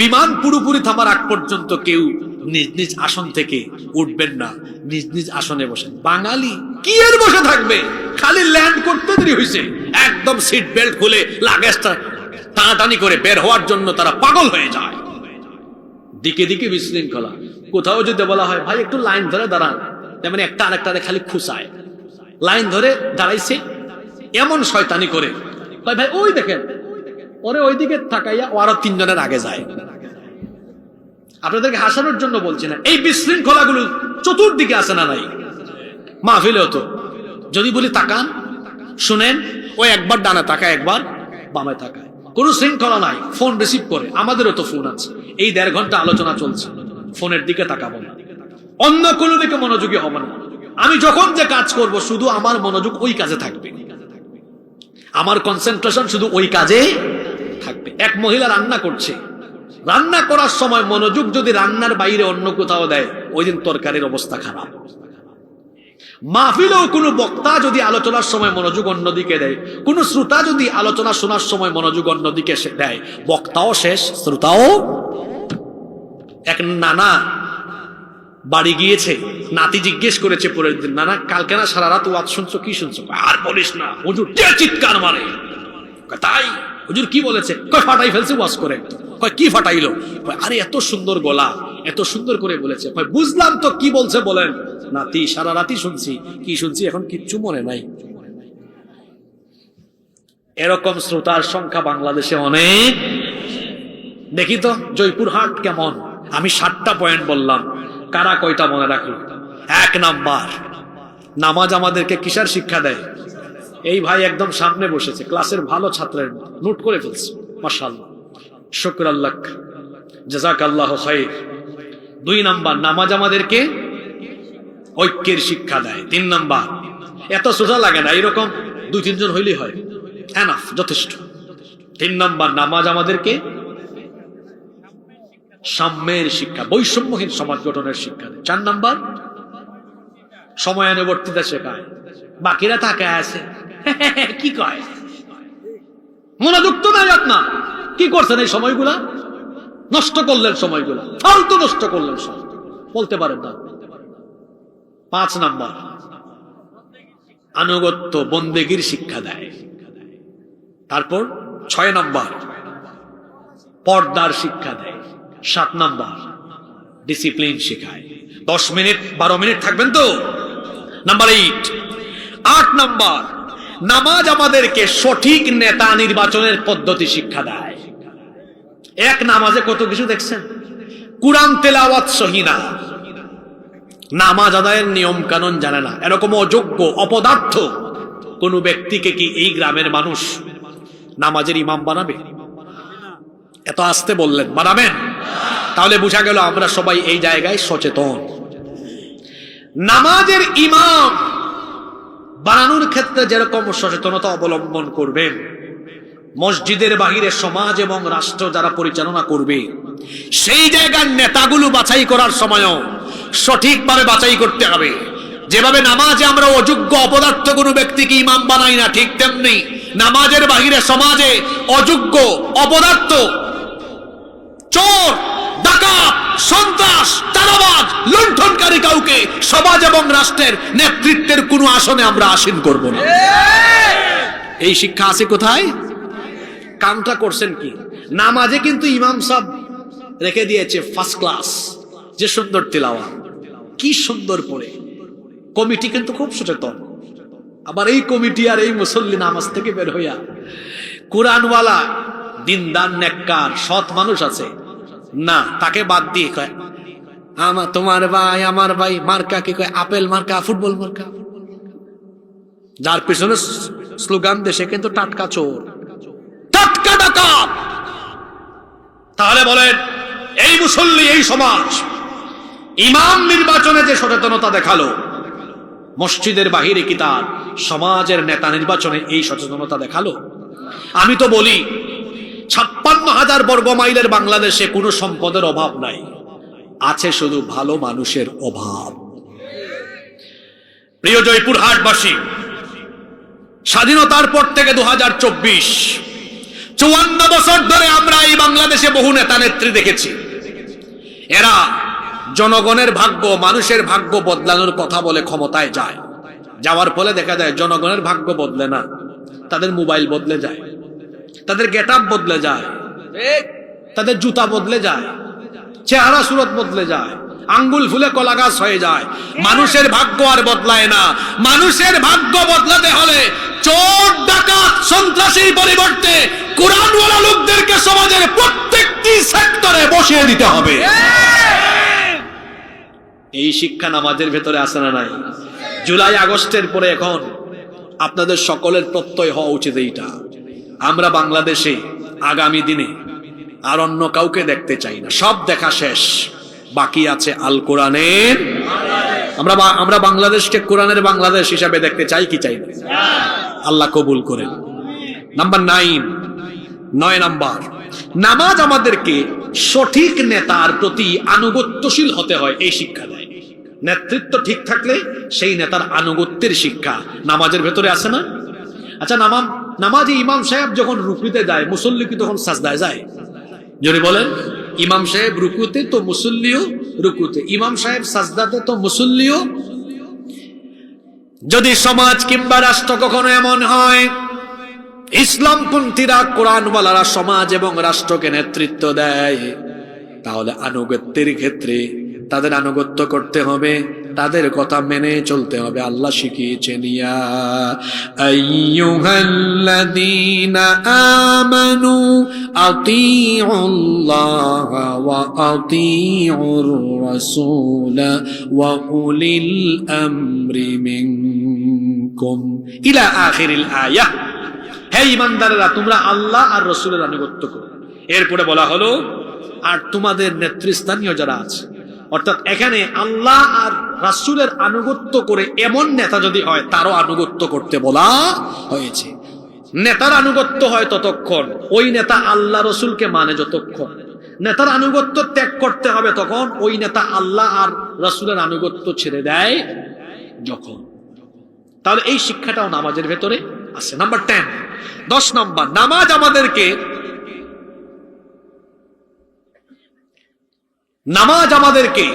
বিমান পুরোপুরি থামার আগ পর্যন্ত কেউ নিজ নিজ আসন থেকে উঠবেন না, নিজ নিজ আসনে বসেন। বাঙালি কি এর বসে থাকবে? খালি ল্যান্ড করতে দেরি হয়েছে, একদম সিট বেল্ট খুলে লাগেজটা টানাটানি করে বের হওয়ার জন্য তারা পাগল হয়ে যায়। দিকে দিকে বিশৃঙ্খলা। কোথাও যদি বলা হয় ভাই একটু লাইন ধরে দাঁড়ান, তেমন একটা আরেকটারে খালি খুসায়। লাইন ধরে দাঁড়াইছে, এমন শয়তানি করে ভাই ওই দেখেন, ওরে ওইদিকে তাকাইয়া ও আরো 3 জনের আগে যায়। আপনাদেরকে হাসানোর জন্য বলছি না, এই বিশৃঙ্খলাগুলো চতুর্দিকে আছে না নাই? মাহফিলেও তো যদি বলি তাকান, শুনেন, ও একবার ডানে তাকায়, একবার বামে তাকায়, কোন শৃঙ্খলা নাই। ফোন রিসিভ করে, আমাদেরও তো ফোন আছে, এই 1.5 ঘন্টা আলোচনা চলছে, ফোনের দিকে তাকাবো না, অন্য কোনো দিকে মনোযোগী হবো না। আমি যখন যে কাজ করব শুধু আমার মনোযোগ ওই কাজে থাকবে, আমার কনসেন্ট্রেশন শুধু ওই কাজে থাকবে। এক মহিলা রান্না করছে, রান্না করার সময় মনোযোগ যদি রান্নার বাইরে অন্য কোথাও দেয়, ওই দিন তরকারির অবস্থা খারাপ। মাহফিলেও কোনো বক্তা যদি আলোচনার সময় মনোযোগ অন্যদিকে দেয়, কোন শ্রোতা যদি আলোচনা শোনার সময় মনোযোগ অন্যদিকে দেয়, বক্তাও শেষ, শ্রোতাও। এক নানা বাড়ি গিয়েছে, নাতি জিজ্ঞেস করেছে পরের দিন, নানা কালকে না সারা রাত ওয়াজ শুনছো, কি শুনছো? আর বলিস না, হুজুর চিৎকার মারে। তাই হুজুর কি বলেছে? কয় ফাটাই ফেলছে ওয়াজ করে। কয় কি ফাটাইলো? আরে এত সুন্দর গলা, এত সুন্দর করে বলেছে। কয় বুঝলাম তো, কি বলছে বলেন। নাতি সারা রাতই শুনছি, কি শুনছি এখন কিচ্ছু মনে নাই। এরকম শ্রোতার সংখ্যা বাংলাদেশে অনেক। দেখি তো জয়পুরহাট কেমন। আমি 7টা পয়েন্ট বললাম, কারা কয়টা মনে রাখলো? 1 নাম্বার, নামাজ আমাদেরকে কিসের শিক্ষা দেয়? এই ভাই একদম সামনে বসেছে, ক্লাসের ভালো ছাত্রের নোট করে ফেলছে, মাশাআল্লাহ, শুকর আল্লাহ, জাযাকাল্লাহু খাইর। 2 নাম্বার, নামাজ আমাদেরকে ঐক্যের শিক্ষা দেয়। 3 নাম্বার, এত সোজা লাগে না, এরকম 2-3 জন হইলেই হয়, এনাফ, যথেষ্ট। 3 নাম্বার, নামাজ আমাদেরকে সাম্যের শিক্ষা, বৈষম্যহীন সমাজ গঠনের শিক্ষা দেয়। 4 নাম্বার, সময়ানুবর্তিতা শেখায়। বাকিরা তাকায় আছে, কি কয়, মনোযোগ তো নাই আপনার। কি করছেন এই সময়গুলা? নষ্ট করলেন সময়গুলা, ফালতু নষ্ট করলেন সময়, বলতে পারেন না। 5 নাম্বার, আনুগত্য বন্দেগীর শিক্ষা দেয়। তারপর 6 নাম্বার, পর্দার শিক্ষা দেয়। 7 নাম্বার, ডিসিপ্লিন শেখায়। 10 মিনিট 12 মিনিট থাকবেন তো? নাম্বার 8 নাম্বার, নামাজ আমাদেরকে সঠিক নেতা নির্বাচনের পদ্ধতি শিক্ষা দেয়। এক নামাজে কত কিছু দেখছেন। কুরআন তেলাওয়াত সহি না, নামাজ আদায়ের নিয়ম কানুন জানে না, এরকম অযোগ্য অপদার্থ কোন ব্যক্তিকে কি এই গ্রামের মানুষ নামাজের ইমাম বানাবে? এত আসতে বললেন, বানাবেন? তাহলে বোঝা গেল আমরা সবাই এই জায়গায় সচেতন। নামাজের ইমাম বানানোর ক্ষেত্রে যেরকম সচেতনতা অবলম্বন করবেন, মসজিদের বাহিরে সমাজ এবং রাষ্ট্র যারা পরিচালনা করবে সেই জায়গার নেতাগুলো বাছাই করার সময়ও সঠিকভাবে বাছাই করতে হবে। যেভাবে নামাজে আমরা অযোগ্য অপদার্থ কোনো ব্যক্তিকে ইমাম বানাই না, ঠিক তেমনি নামাজের বাহিরে সমাজে অযোগ্য অপদার্থ, চোর, ডাকাত, সন্ত্রাস, চাঁদাবাজ, লুণ্ঠনকারী কাউকে সমাজ এবং রাষ্ট্রের নেতৃত্বের কোনো আসনে আমরা আসীন করব না। এই শিক্ষা আছে কোথায়? কামটা করছেন কি? নামাজে কিন্তু ইমাম সাহেব রেখে দিয়েছে ফার্স্ট ক্লাস, যে সুন্দর তিলাওয়াত, কি সুন্দর পড়ে। কমিটি কিন্তু খুব সচেতন। আবার এই কমিটি আর এই মুসল্লি নামাজ থেকে বের হইয়া কোরআনওয়ালা দিনদার নেককার সৎ মানুষ আছে না, তাকে বাদ দিয়ে কয় তোমার ভাই আমার ভাই মার্কা কি কয় আপেল মার্কা, ফুটবল মার্কা, যার পিছনে স্লোগান দেশে কিন্তু টাটকা চোর, টাটকা ডাকাত। তাহলে বলেন এই মুসল্লি, এই সমাজ ইমাম নির্বাচনে যে সচেতনতা দেখালো, মসজিদের বাহিরে কি তার সমাজের নেতা নির্বাচনে এই সচেতনতা দেখালো? আমি তো বলি 56,000 বর্গ মাইলের বাংলাদেশে কোনো সম্পদের অভাব নাই, আছে শুধু ভালো মানুষের অভাব। প্রিয় জয়পুরহাটবাসী, স্বাধীনতার পর থেকে 2024 54 বছর ধরে আমরা এই বাংলাদেশে বহু নেতা নেত্রী দেখেছি। এরা জনগণের ভাগ্য, মানুষের ভাগ্য বদলানোর কথা বলে ক্ষমতায় যায়, যাওয়ার ফলে দেখা যায় জনগণের ভাগ্য বদলে না, তাদের মোবাইল বদলে যায়, তাদের গেট আপ বদলে যায়, তাদের জুতা বদলে যায়, চেহারা সুরত বদলে যায়, আঙ্গুল ফুলে কলা গাছ হয়ে যায়। মানুষের ভাগ্য আর বদলায় না। মানুষের ভাগ্য বদলাতে হলে চোর, ডাকাত, সন্ত্রাসীর পরিবর্তে কোরআনওয়ালা লোকদেরকে সমাজের প্রত্যেকটি সেক্টরে বসিয়ে দিতে হবে। এই শিক্ষা নামাজের ভেতরে আসে না নাই? জুলাই আগস্টের পরে এখন আপনাদের সকলের প্রত্যয় হওয়া উচিত এইটা, আমরা বাংলাদেশে আগামী দিনে আর অন্য কাউকে দেখতে চাই না, সব দেখা শেষ, বাকি আছে আল কোরআনের। আমরা বাংলাদেশকে কোরআনের বাংলাদেশ হিসাবে দেখতে চাই কি চাই না? আল্লাহ কবুল করেন। নাম্বার 9 নাম্বার, নামাজ আমাদেরকে সঠিক নেতার প্রতি আনুগত্যশীল হতে হয়, এই শিক্ষা দেয়। নেতৃত্ব ঠিক থাকলে সেই নেতার আনুগত্যের শিক্ষা নামাজের ভেতরে আছে না? আচ্ছা, নামাজে ইমাম সাহেব যখন রুকুতে যায়, মুসল্লি কি তখন সাজদায় যায়? যদি বলেন ইমাম সাহেব রুকুতে তো মুসল্লিও রুকুতে, ইমাম সাহেব সাজদাতে তো মুসল্লিও। যদি সমাজ কিংবা রাষ্ট্র কখনো এমন হয় ইসলামপন্থীরা, কোরআনওয়ালারা সমাজ এবং রাষ্ট্রকে নেতৃত্ব দেয়, তাহলে আনুগত্যের ক্ষেত্রে তাদের আনুগত্য করতে হবে, তাদের কথা মেনে চলতে হবে। আল্লাহ শিখিয়েছেন, ইয়া আইয়ুহাল্লাযীনা আমানু আতিউল্লাহা ওয়া আতিউর রাসূল ওয়া উলিল আমরি মিনকুম ইলা আখিরিল আয়াহ। হে ঈমানদাররা, তোমরা আল্লাহ আর রাসূলের আনুগত্য করো। এরপরে বলা হলো আর তোমাদের নেতৃস্থানীয় যারা আছে, অর্থাৎ এখানে আল্লাহ আর রাসূলের আনুগত্য করে এমন নেতা যদি হয় তারও আনুগত্য করতে বলা হয়েছে। নেতার আনুগত্য হয় ততক্ষণ, ওই নেতা আল্লাহ রসুলকে মানে যতক্ষণ। নেতার আনুগত্য ত্যাগ করতে হবে তখন, ওই নেতা আল্লাহ আর রাসূলের আনুগত্য ছেড়ে দেয় যখন। তাহলে এই শিক্ষাটাও নামাজের ভেতরে আছে। নাম্বার 10 নম্বর, নামাজ আমাদেরকে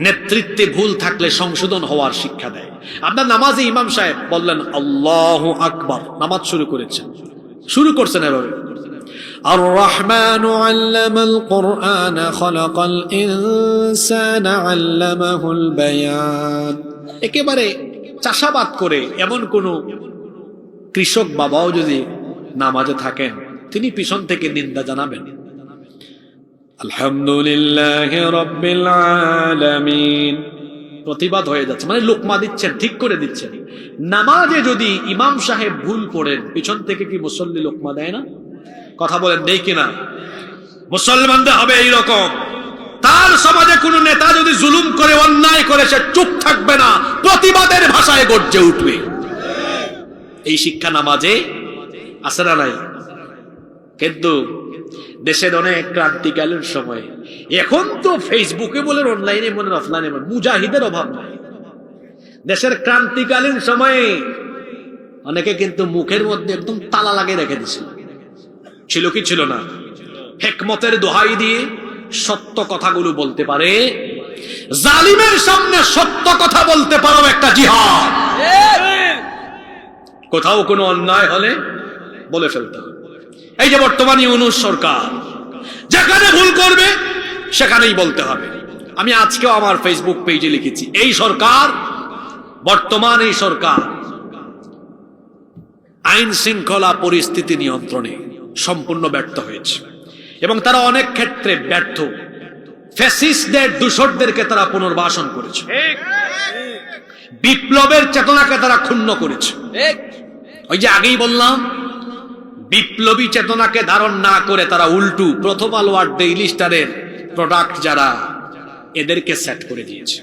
নেতৃত্বে ভুল থাকলে সংশোধন হওয়ার শিক্ষা দেয়। আপনার নামাজে ইমাম সাহেব বললেন আল্লাহু আকবার, নামাজ শুরু করছেন এভাবে, আর রহমানু আল্লামাল কুরআন খালাকাল ইনসানা আল্লামাহুল বায়ান। একেবারে চাষাবাদ করে এমন কোন কৃষক বাবাও যদি নামাজে থাকেন, তিনি পিছন থেকে নিন্দা জানাবেন, আলহামদুলিল্লাহি রাব্বিল আলামিন, প্রতিবাদ হয়ে যাচ্ছে, মানে লোকমা দিচ্ছেন, ঠিক করে দিচ্ছেন। নামাজে যদি ইমাম সাহেব ভুল করেন, পিছন থেকে কি মুসল্লি লোকমা দেয় না? কথা বলেন, দেয় কিনা? মুসলমানদের হবে এইরকম, তার সমাজে কোন নেতা যদি জুলুম করে, অন্যায় করে, সে চুপ থাকবে না, প্রতিবাদের ভাষায় গর্জে উঠবে। এই শিক্ষা নামাজে আছে না নাই? কিন্তু দেশের অনেক ক্রান্তিকালীন সময়, এখন তো ফেসবুকে বলেন, অনলাইনে বলেন, অফলাইনে বলেন, মুজাহিদের অভাব নাই। দেশের ক্রান্তিকালীন সময়ে অনেকে কিন্তু মুখের মধ্যে একদম তালা লাগিয়ে রেখে দিছিল, ছিল কি ছিল না? হিকমতের দোহাই দিয়ে সত্য কথাগুলো বলতে পারে। জালিমের সামনে সত্য কথা বলতে পারো একটা জিহাদ। কোথাও কোনো অন্যায় হলে বলে ফেলতে হবে। এই যে বর্তমান ইউনূস সরকার, যেখানে ভুল করবে সেখানেই বলতে হবে। আমি আজকেও আমার ফেসবুক পেজে লিখেছি, এই সরকার, বর্তমান এই সরকার আইন শৃঙ্খলা পরিস্থিতি নিয়ন্ত্রণে সম্পূর্ণ ব্যর্থ হয়েছে, এবং তারা অনেক ক্ষেত্রে ব্যর্থ। ফ্যাসিস্টদের, দূষরদেরকে তারা পুনর্বাসন করেছে, বিপ্লবের চেতনাকে তারা ক্ষুণ্ণ করেছে। ওই যে আগেই বললাম, বিপ্লবী চেতনাকে ধারণ না করে তারা উল্টু প্রথম আলো আর ডেইলি স্টারের প্রোডাক্ট যারা, এদেরকে সেট করে দিয়েছে।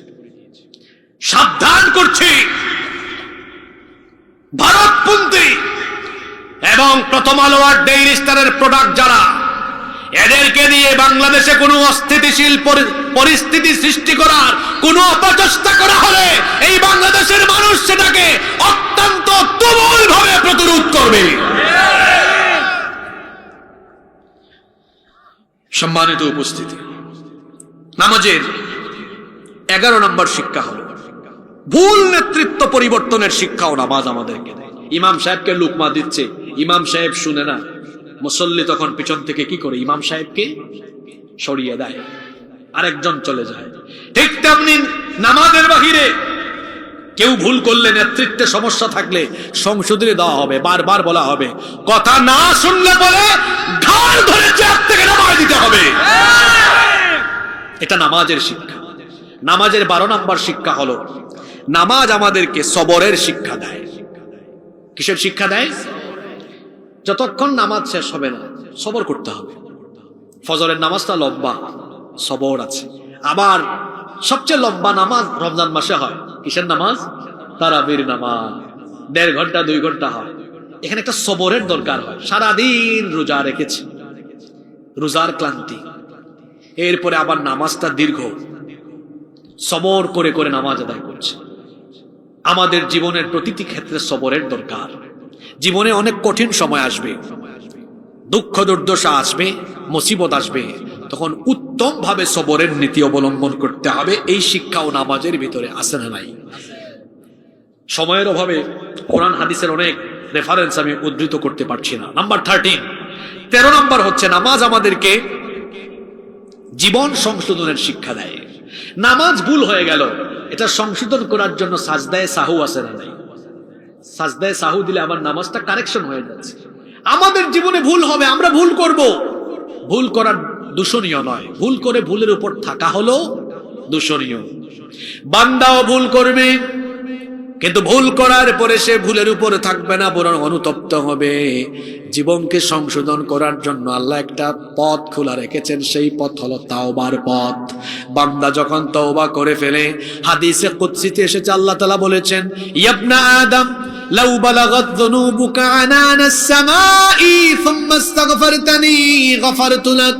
সাবধান করছি, ভারতপন্থী এবং প্রথম আলো আর ডেইলি স্টারের প্রোডাক্ট যারা, এদেরকে দিয়ে বাংলাদেশে কোনো অস্থিতিশীল পরিস্থিতি সৃষ্টি করার কোনো অপচেষ্টা করা হলে এই বাংলাদেশের মানুষ সেটাকে অত্যন্ত তুমুল ভাবে প্রতিরোধ করবে। সম্মানিত উপস্থিতি, নামাজের 11 নম্বর শিক্ষা হলো ভুল নেতৃত্ব পরিবর্তনের শিক্ষাও নামাজ আমাদেরকে দেয়। ইমাম সাহেবকে লুকমা দিচ্ছে, ইমাম সাহেব শুনে না, মুসল্লি তখন পিছন থেকে কি করে? ইমাম সাহেবকে সরিয়ে দেয়, আরেকজন চলে যায়। ঠিক তেমনি নামাজের বাহিরে কেউ ভুল করলে, নেতৃত্বে সমস্যা থাকলে সংশোধনে দেওয়া হবে, বারবার বলা হবে, কথা না শুনলে বলে ঘাড় ধরে চেয়ার থেকে নামাজ দিতে হবে। এটা নামাজের শিক্ষা। নামাজের 12 নম্বর শিক্ষা হলো নামাজ আমাদেরকে সবরের শিক্ষা দেয়। কিসের শিক্ষা দেয়? যতক্ষণ নামাজ শেষ হবে না, সবর করতে হবে। ফজরের নামাজটা লম্বা, সবর আছে। আবার সবচেয়ে লম্বা নামাজ রমজান মাসে হয়। কিসের নামাজ? তারাবির নামাজ, 1.5 ঘন্টা 2 ঘন্টা হয়। এখানে একটা সবরের দরকার হয়। সারাদিন রোজা রেখেছে, রোজার ক্লান্তি, এরপরে আবার নামাজটা দীর্ঘ, সবর করে করে নামাজ আদায় করছে। আমাদের জীবনের প্রতিটি ক্ষেত্রে সবরের দরকার। জীবনে অনেক কঠিন সময় আসবে, দুঃখ দুর্দশা আসবে, মুসিবত আসবে, তখন উত্তম ভাবে সবরের নীতি অবলম্বন করতে হবে। এই শিক্ষাও নামাজের ভিতরে আছে না নাই? সময়ের অভাবে কোরআন হাদিসের অনেক রেফারেন্স আমি উদ্ধৃত করতে পারছি না। নাম্বার 13 নম্বর হচ্ছে নামাজ আমাদেরকে জীবন সংশোধনের শিক্ষা দেয়। নামাজ ভুল হয়ে গেল, এটা সংশোধন করার জন্য সাজদায়ে সাহু আছে না নাই? সাজদায়ে সাহু দিলে আবার নামাজটা কারেকশন হয়ে যাচ্ছে। আমাদের জীবনে ভুল হবে, আমরা ভুল করব, ভুল করার দূষণীয় নয়, ভুল করে ভুলের উপর থাকা হলো দূষণীয়। বান্দাও ভুল করবে, কিন্তু ভুল করার পরে সে ভুলের উপর থাকবে না, বরং অনুতপ্ত হবে। জীবনকে সংশোধন করার জন্য আল্লাহ একটা পথ খোলা রেখেছেন, সেই পথ হলো তাওবার পথ। বান্দা যখন তওবা করে ফেলে, হাদিসে কুদসিতে এসেছে, আল্লাহ তাআলা বলেছেন, ইবনা আদম লাউ বালাগাত যুনুবুকা আনানাস সামাই সুম্মা ইস্তাগফারতানি গফারতু লাক।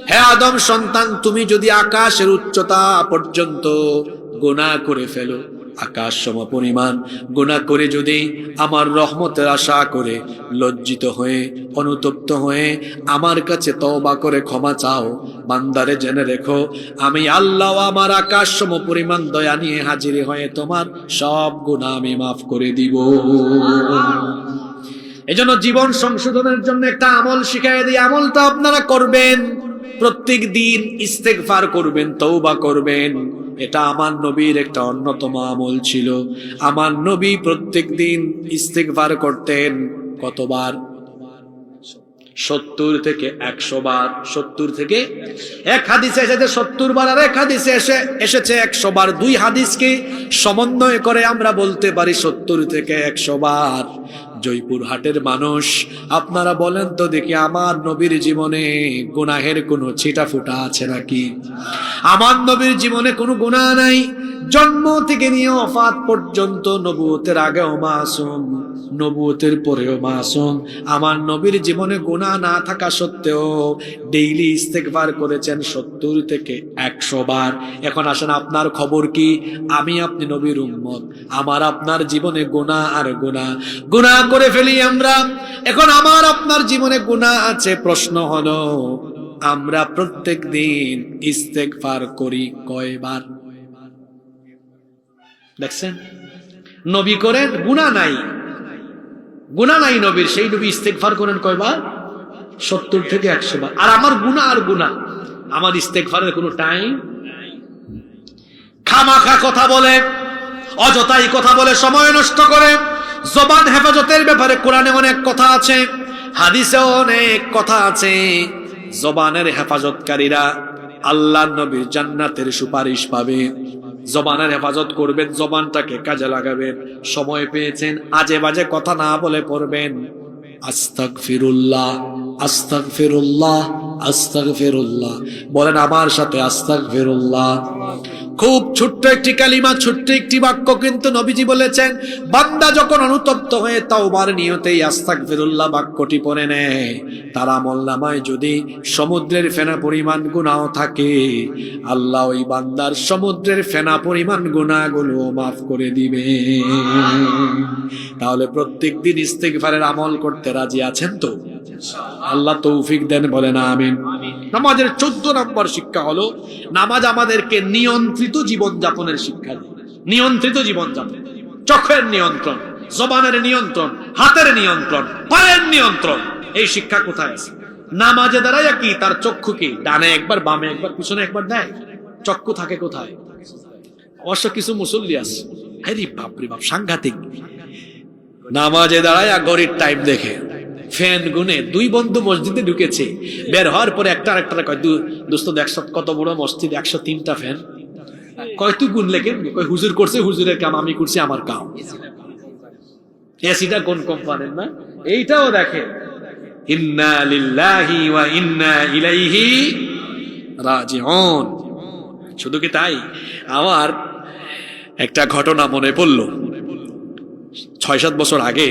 হে আদম সন্তান, তুমি যদি আকাশের উচ্চতা পর্যন্ত গুনাহ করে ফেলো, আকাশ সমপরিমাণ গুনাহ করে যদি আমার রহমতের আশা করে, লজ্জিত হয়ে, অনুতপ্ত হয়ে আমার কাছে তওবা করে ক্ষমা চাও, বান্দারে জেনে রেখো, আমি আল্লাহ আমার আকাশ সমপরিমাণ দয়া নিয়ে হাজির হয়ে তোমার সব গুনাহ আমি মাফ করে দিব। এজন্য জীবন সংশোধনের জন্য একটা আমল শিখাই দিই। আমলটা আপনারা করবেন, প্রত্যেক দিন ইস্তেগফার করবেন, তওবা করবেন। এটা আমার নবীর একটা অন্যতম আমল ছিল। আমার নবী প্রত্যেক দিন ইস্তেগফার করতেন। কতবার? 70 থেকে 100 বার, 70 থেকে, এক হাদিসে এসেছে 70 বার, আর এক হাদিসে এসেছে 100 বার। দুই হাদিসকে সমন্বয় করে আমরা বলতে পারি 70 থেকে 100 বার। জয়পুরহাটের মানুষ, আপনারা বলেন তো দেখি, আমার নবীর জীবনে গুনাহের কোনো ছিটা ফুটা আছে নাকি? আমার নবীর জীবনে কোনো গুনাহ নাই। জন্ম থেকে নিয়ে ওফাত পর্যন্ত, নবুয়তের আগেও মাসুম, নবুয়তের পরেও মাসুম। আমার নবীর জীবনে গুনাহ না থাকা সত্ত্বেও ডেইলি ইস্তেগফার করেছেন 70 থেকে 100 বার। এখন আসেন, আপনার খবর কি? আমি আপনি নবীর উম্মত, আমার আপনার জীবনে গুনাহ আর গুনাহ করে ফেলি আমরা। এখন আমার আপনার জীবনে গুনাহ আছে, প্রশ্ন হলো আমরা প্রত্যেক দিন ইস্তেগফার করি কয়বার? দেখছেন, নবী করেন গুনাহ নাই, নবীর, সেই নবী ইস্তেগফার করেন কয়বার? 70 থেকে 100 বার। আর আমার গুনাহ আর গুনাহ, আমার ইস্তেগফারের কোনো টাইম। খামাখা কথা বলে, অযথাই কথা বলে, সময় নষ্ট করে। জবান হেফাজতের ব্যাপারে কোরআনে অনেক কথা আছে, হাদিসেও অনেক কথা আছে। জবানের হেফাজতকারীরা আল্লাহর নবীর জান্নাতের সুপারিশ পাবে। জবানের হেফাজত করবেন, জবানটাকে কাজে লাগাবেন। সময় পেয়েছেন, আজে বাজে কথা না বলে পড়বেন আস্তাগফিরুল্লাহ, আস্তাগফিরুল্লাহ, আস্তাগফিরুল্লাহ। বলেন আমার সাথে আস্তাগফিরুল্লাহ। খুব ছোট্ট একটি কালিমা, ছোট্ট একটি বাক্য, কিন্তু নবীজি বলেছেন বান্দা যখন অনুতপ্ত হয়ে তাওবার নিয়তেই আস্তাগফিরুল্লাহ বাক্যটি পড়ে নেয়, তার আমলনামায় যদি সমুদ্রের ফেনা পরিমাণ গুনাহ থাকে, আল্লাহ ওই বান্দার সমুদ্রের ফেনা পরিমাণ গুনাহগুলো মাফ করে দিবে। তাহলে প্রত্যেক দিন ইস্তেগফারের আমল করতে রাজি আছেন তো? আল্লাহ তৌফিক দেন, বলেন আমিন। নামাজের 14 নম্বর শিক্ষা হলো, নামাজ আমাদেরকে নিয়ন্ত্রিত জীবনযাপনের শিক্ষা দেয়। নিয়ন্ত্রিত জীবনযাপন, চোখের নিয়ন্ত্রণ, জবানের নিয়ন্ত্রণ, হাতের নিয়ন্ত্রণ, পায়ের নিয়ন্ত্রণ। এই শিক্ষা কোথায় আছে? নামাজে দাঁড়ায় কি তার চক্ষু কি ডানে একবার, বামে একবার, পিছনে একবার দেয়? চক্ষু থাকে কোথায়? অবশ্য কিছু মুসল্লি আছে, আরে বাপরে বাপ, সাংঘাতিক। নামাজে দাঁড়ায় ঘড়ির টাইম দেখে, ফ্যান গুনে। দুই বন্ধু মসজিদে ঢুকেছে, বের হওয়ার পরে একটা আরেকটা কয়, দোস্ত দেখছ কত বড় মসজিদ, 103টা ফ্যান। কয় তুই গুনলে কেন? কয় হুজুর করছে, হুজুরের কাম, আমি করছি আমার কাম। এসিটা কোন কোম্পানির না? এইটাও দেখে। ইন্না লিল্লাহি ওয়া ইন্না ইলাইহি রাজিউন। শুধু কি তাই, আমার একটা ঘটনা মনে পড়লো। 6-7 বছর আগে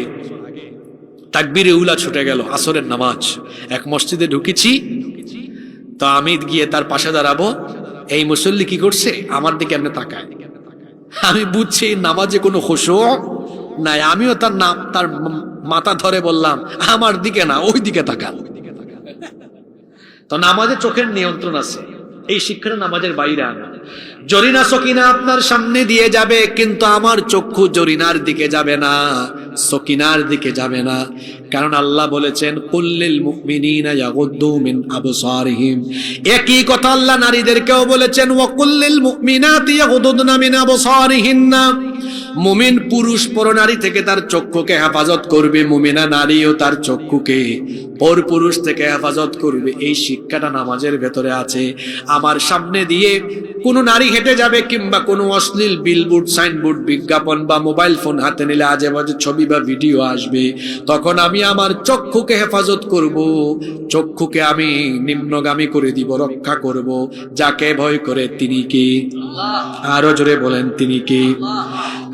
তাকবীরে উলা ছুটে গেল, আসরের নামাজ। এক মসজিদে ঢুকেছি, তো আমি গিয়ে তার পাশে দাঁড়াবো। এই মুসল্লি কি করছে, আমার দিকে এমনি তাকায়। আমি বুঝছি নামাজে কোনো খুশু নাই। আমিও তার মাথা ধরে বললাম, আমার দিকে না, ওই দিকে তাকান। তো নামাজে চোখের নিয়ন্ত্রণ আছে, এই শিক্ষাটা নামাজের বাইরে আনা। জরিনা সকিনা আপনার সামনে দিয়ে যাবে, কিন্তু আমার চক্ষু জরিনার দিকে যাবে না, সকিনার দিকে যাবে না। কারণ আল্লাহ বলেছেন কুল্লিল মুমিনিনা ইয়াগুদ্দু মিন আবসারিহিম। একই কথা আল্লাহ নারীদেরকেও বলেছেন ওয়া কুল্লিল মুমিনাতি ইয়াগুদ্দুনা মিন আবসারিহিন্না। মুমিন পুরুষ পরনারী থেকে তার চক্ষুকে হেফাজত করবে, মুমিনা নারীও তার চক্ষুকে পর পুরুষ থেকে হেফাজত করবে। এই শিক্ষাটা নামাজের ভেতরে আছে। আমার সামনে দিয়ে কোনো নারী হেঁটে যাবে, কিংবা কোনো অশ্লীল বিলবোর্ড, সাইনবোর্ড, বিজ্ঞাপন বা মোবাইল ফোন হাতে নিলে আজে বাজে ছবি বা ভিডিও আসবে, তখন আমি আমার চক্ষুকে হেফাজত করব, চক্ষুকে আমি নিম্নগামী করে দিব, রক্ষা করব। যাকে ভয় করে তিনি কি? আরো জোরে বলেন, তিনি কি?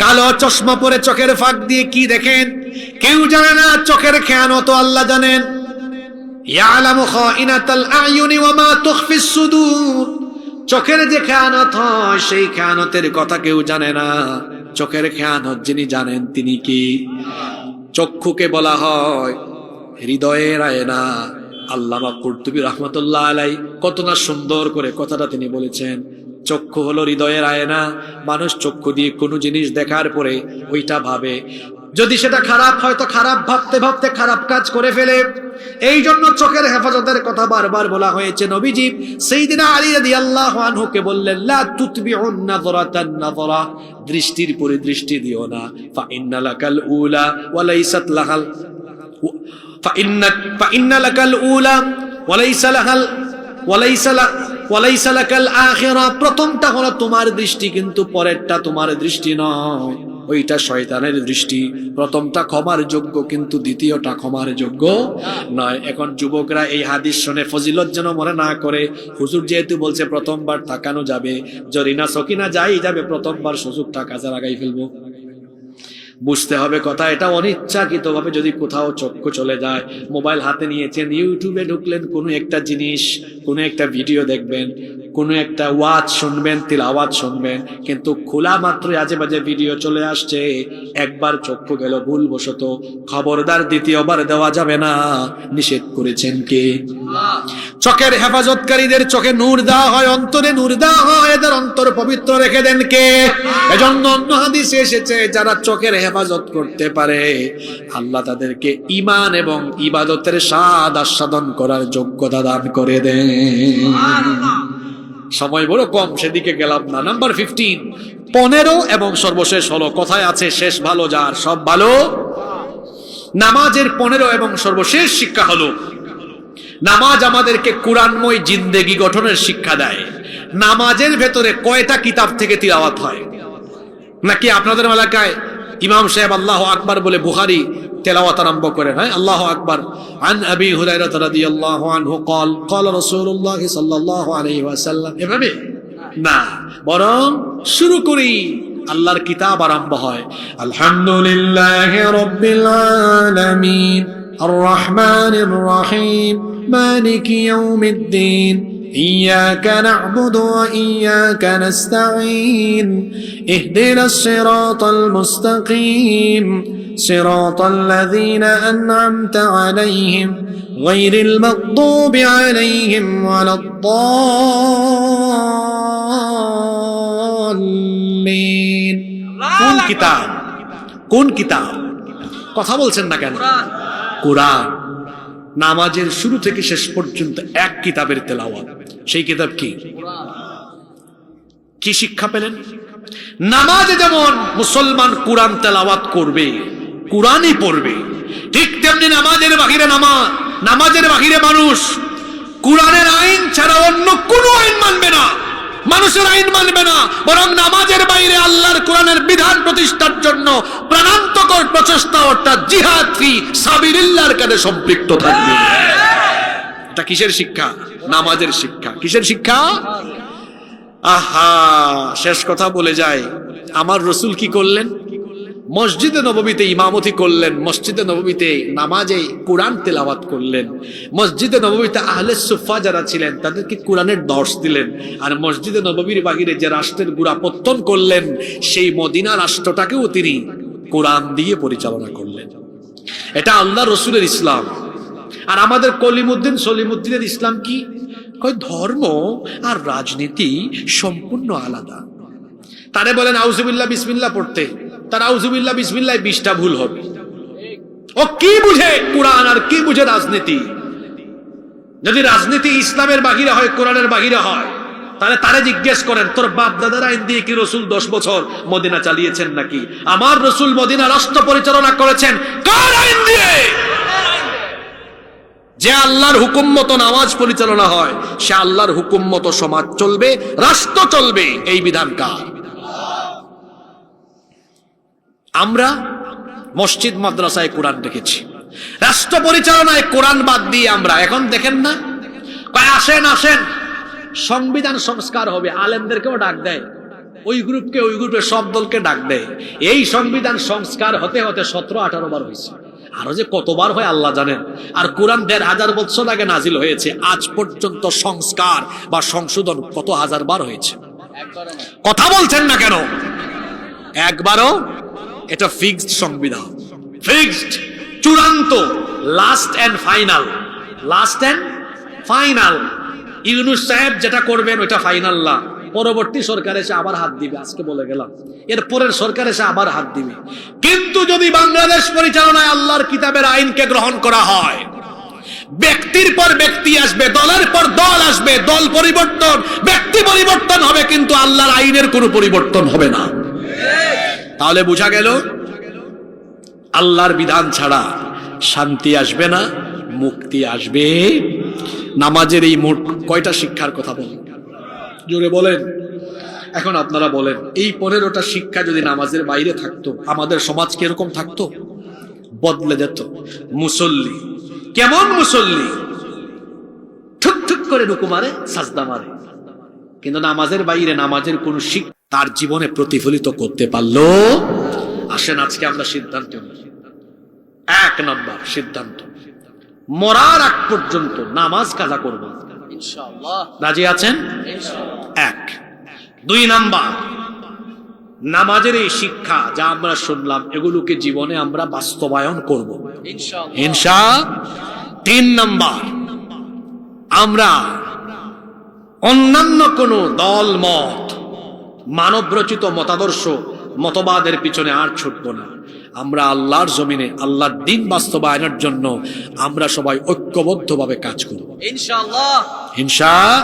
কালো চশমা পরে চোখের ফাঁক দিয়ে কি দেখেন কেউ জানে না, চোখের খেয়ানত আল্লাহ জানেন। ইয়ালামু খাইনাতাল আয়ুনি ওয়া মা তুখফিস সুদূর। চোখের যে খেয়ানত হয়, সেই খেয়ানতের কথা কেউ জানে না। চোখের খেয়ানত যিনি জানেন তিনি কি? চক্ষুকে বলা হয় হৃদয়ের আয়না। আল্লামা কুরতুবী রাহমাতুল্লাহ আলাইহি কত না সুন্দর করে কথাটা তিনি বলেছেন। চক্ষু হলো হৃদয়ের আয়না। মানুষ চক্ষু দিয়ে কোনো জিনিস দেখার পরে ওইটা ভাবে, যদি সেটা খারাপ হয় তো খারাপ ভাবতে ভাবতে খারাপ কাজ করে ফেলে। এই জন্য চোখের হেফাজতের কথা বারবার বলা হয়েছে। নবীজি সাইয়্যিদিনা আলী রাদিয়াল্লাহু আনহুকে বললেন, লা তুতবিউন নাযরাতান নাযরা, দৃষ্টির পরে দৃষ্টি দিও না। ফা ইন্নালাকাল উলা ওয়া লাইসাত লাহাল ফাইন্না লাকাল উলা ওয়ালাইসা লাহাল ওয়ালাইসা লাকাল আখিরা। প্রথমটা হলো তোমার দৃষ্টি, কিন্তু পরেরটা তোমার দৃষ্টি নয়, ওইটা শয়তানের দৃষ্টি। প্রথমটা ক্ষমার যোগ্য, কিন্তু দ্বিতীয়টা ক্ষমার যোগ্য নয়। এখন যুবকরা এই হাদিস শুনে ফজিলত যেন মনে না করে, হুজুর যেহেতু বলছে প্রথমবার তাকানো যাবে, জরিনা সকিনা যাই যাবে, প্রথমবার সুযোগটা কাজে লাগাই ফেলবো। বুঝতে হবে কথা, এটা অনিচ্ছাকৃতভাবে যদি কোথাও চক্ষু চলে যায়, মোবাইল হাতে নিয়েছেন, ইউটিউবে ঢুকলেন, কোনো একটা জিনিস, কোনো একটা ভিডিও দেখবেন, কোনো একটা ওয়াজ শুনবেন, তিলাওয়াত শুনবেন, কিন্তু খোলা মাত্রই আজে বাজে ভিডিও চলে আসছে, একবার চক্ষু গেল ভুলবশত, খবরদার দ্বিতীয়বার দেওয়া যাবে না। নিষেধ করেছেন কে? চোখের হেফাজতকারীদের চোখে নূর দেওয়া হয়, অন্তরে নূর দেওয়া হয়, এদের অন্তর পবিত্র রেখে দেন কে? এজন্য অন্য হাদিসে এসেছে, যারা চোখের হেফাজত করতে পারে আল্লাহ তাদেরকে ঈমান এবং ইবাদতের স্বাদ আস্বাদন করার যোগ্যতা দান করে দেন। সময় বড় কম, সেদিকে গেলাম না। নাম্বার 15, 15 এবং সর্বশেষ হলো, কথায় আছে শেষ ভালো যার সব ভালো। নামাজের 15 এবং সর্বশেষ শিক্ষা হলো, নামাজ আমাদেরকে কোরআনময় জিন্দেগি গঠনের শিক্ষা দেয়। নামাজের ভেতরে কয়টা কিতাব থেকে তিলাওয়াত হয়? নাকি আপনাদের এলাকায় ইমাম সাহেব আল্লাহু আকবার বলে বুখারী তেলাওয়াত আরম্ভ করেন? হ্যাঁ, আল্লাহু আকবার। আন আবি হুরায়রা রাদিয়াল্লাহু আনহু قال قال রাসূলুল্লাহ সাল্লাল্লাহু আলাইহি ওয়াসাল্লাম, এভাবে না, বরং শুরু করি, আল্লাহর কিতাব আরম্ভ হয়, আলহামদুলিল্লাহি রাব্বিল আলামিন আর রহমানির রহিম মালিকি ইয়াউমিদ্দিন إياك نعبد وإياك نستعين اهدنا الصراط المستقيم صراط الذين أنعمت عليهم غير المغضوب عليهم ولا الضالين। কোন কিতাব? কোন কিতাব? কথা বলছেন না কেন? কোরআন। নামাজের শুরু থেকে শেষ পর্যন্ত এক কিতাবের তেলাওয়াত। সেই কিতাব কি? কি শিক্ষা পেলেন? নামাজে যেমন মুসলমান কোরআন তেলাওয়াত করবে, কোরআনই পড়বে, ঠিক তেমনি নামাজের বাহিরে নামাজের বাহিরে মানুষ কোরআনের আইন ছাড়া অন্য কোনো আইন মানবে না, মানুষের আইন মানবে না, বরং নামাজের বাইরে আল্লাহর কোরআনের বিধান প্রতিষ্ঠার জন্য প্রাণান্তকর প্রচেষ্টা, অর্থাৎ জিহাদ ফি সাবিলিল্লাহর কাজে সম্পৃক্ত থাকবে। এটা কিসের শিক্ষা? নামাজের শিক্ষা। কিসের শিক্ষা? আহা, শেষ কথা বলে যায়, আমার রাসূল কি করলেন? মসজিদে নববীতে ইমামতি করলেন, মসজিদে নববীতে নামাজে কোরআন তেলাওয়াত করলেন, মসজিদে নববীতে আহলে সুফা যারা ছিলেন তাদেরকে কোরআনের দর্শ দিলেন, আর মসজিদে নববীর বাহিরে যে রাষ্ট্রের গোড়াপত্তন করলেন, সেই মদিনা রাষ্ট্রটাকেও তিনি কোরআন দিয়ে পরিচালনা করলেন। এটা আল্লাহ রসুলের ইসলাম। আর আমাদের কলিমুদ্দিন সলিমুদ্দিনের ইসলাম কি? কয় ধর্ম আর রাজনীতি সম্পূর্ণ আলাদা। তারে বলেন আউযুবিল্লাহ বিসমিল্লাহ পড়তে, তার আউযুবিল্লাহ বিসমিল্লাহ 20টা ভুল হবে। ও কি বুঝে কোরআন আর কি বুঝে রাজনীতি? যদি রাজনীতি ইসলামের বাহিরে হয়, কোরআনের বাহিরে হয়, তাহলে তারে জিজ্ঞেস করেন, তোর বাপ দাদার আইন দিয়ে কি রসুল 10 বছর মদিনা চালিয়েছেন নাকি? আমার রসুল মদিনা রাষ্ট্র পরিচালনা করেছেন কার আইন দিয়ে? যে আল্লাহর হুকুম মতো নামাজ পরিচালনা হয়, সে আল্লাহর হুকুম মতো সমাজ চলবে, রাষ্ট্র চলবে, এই বিধান কার? আমরা মসজিদ মাদ্রাসায় কোরআন রেখেছি, রাষ্ট্র পরিচালনায় কোরআন বাদ দিয়ে আমরা এখন দেখেন না, কয় আসেন আসেন সংবিধান সংস্কার হবে, আলেমদেরকেও ডাক দেয়, ওই গ্রুপকে ওই গ্রুপের সব দলকে ডাক দেয়। এই সংবিধান সংস্কার হতে হতে 17-18 বার হয়েছে, আরো যে কতবার হয় আল্লাহ জানেন। আর কোরআন 1500 বছর আগে নাজিল হয়েছে, আজ পর্যন্ত সংস্কার বা সংশোধন কত হাজার বার হয়েছে? কথা বলছেন না কেন? একবারও? এটা ফিক্সড সংবিধান, ফিক্সড, চূড়ান্ত, last and final, last and final. Yunus সাহেব যেটা করবেন ওইটা ফাইনাল না, পরবর্তী সরকার এসে আবার হাত দিবে, আজকে বলে গেলাম, এর পরের সরকার এসে আবার হাত দিবে। কিন্তু যদি বাংলাদেশ পরিচালনায় আল্লাহর কিতাবের আইনকে গ্রহণ করা হয়, ব্যক্তির পর ব্যক্তি আসবে, দলের পর দল আসবে, দল পরিবর্তন, ব্যক্তি পরিবর্তন হবে, কিন্তু আল্লাহর আইনের কোনো পরিবর্তন হবে না। তাহলে বোঝা গেল আল্লাহর বিধান ছাড়া শান্তি আসবে না, মুক্তি আসবে। নামাজের এই মোট কয়টা শিক্ষার কথা বলেন, জোরে বলেন। এখন আপনারা বলেন, এই 15টা শিক্ষা যদি নামাজের বাইরে থাকতো, আমাদের সমাজ কিরকম থাকতো? বদলে যেত। মুসল্লি কেমন মুসল্লি? ঠুক ঠুক করে রুকু মারে, সাজদা মারে, কিন্তু নামাজের বাইরে নামাজের কোন শিক্ষা তার জীবনে প্রতিফলিত করতে পারলো? আসেন আজকে আমরা সিদ্ধান্ত নিই। 1 নম্বর সিদ্ধান্ত, মরার আগ পর্যন্ত নামাজ কাজা করব ইনশাআল্লাহ। রাজি আছেন? ইনশাআল্লাহ। 1। 2 নাম্বার, নামাজের এই শিক্ষা যা আমরা শুনলাম এগুলোকে জীবনে আমরা বাস্তবায়ন করব ইনশাআল্লাহ, ইনশাআল্লাহ। 3 নাম্বার, আমরা অন্যান্য কোন দল মত, মানব রচিত মতাদর্শ মতবাদের পিছনে আর ছুটবো না। আমরা আল্লাহর জমিনে আল্লাহর দ্বীন বাস্তবায়নের জন্য আমরা সবাই ঐক্যবদ্ধভাবে কাজ করব ইনশাআল্লাহ, ইনশাআল্লাহ।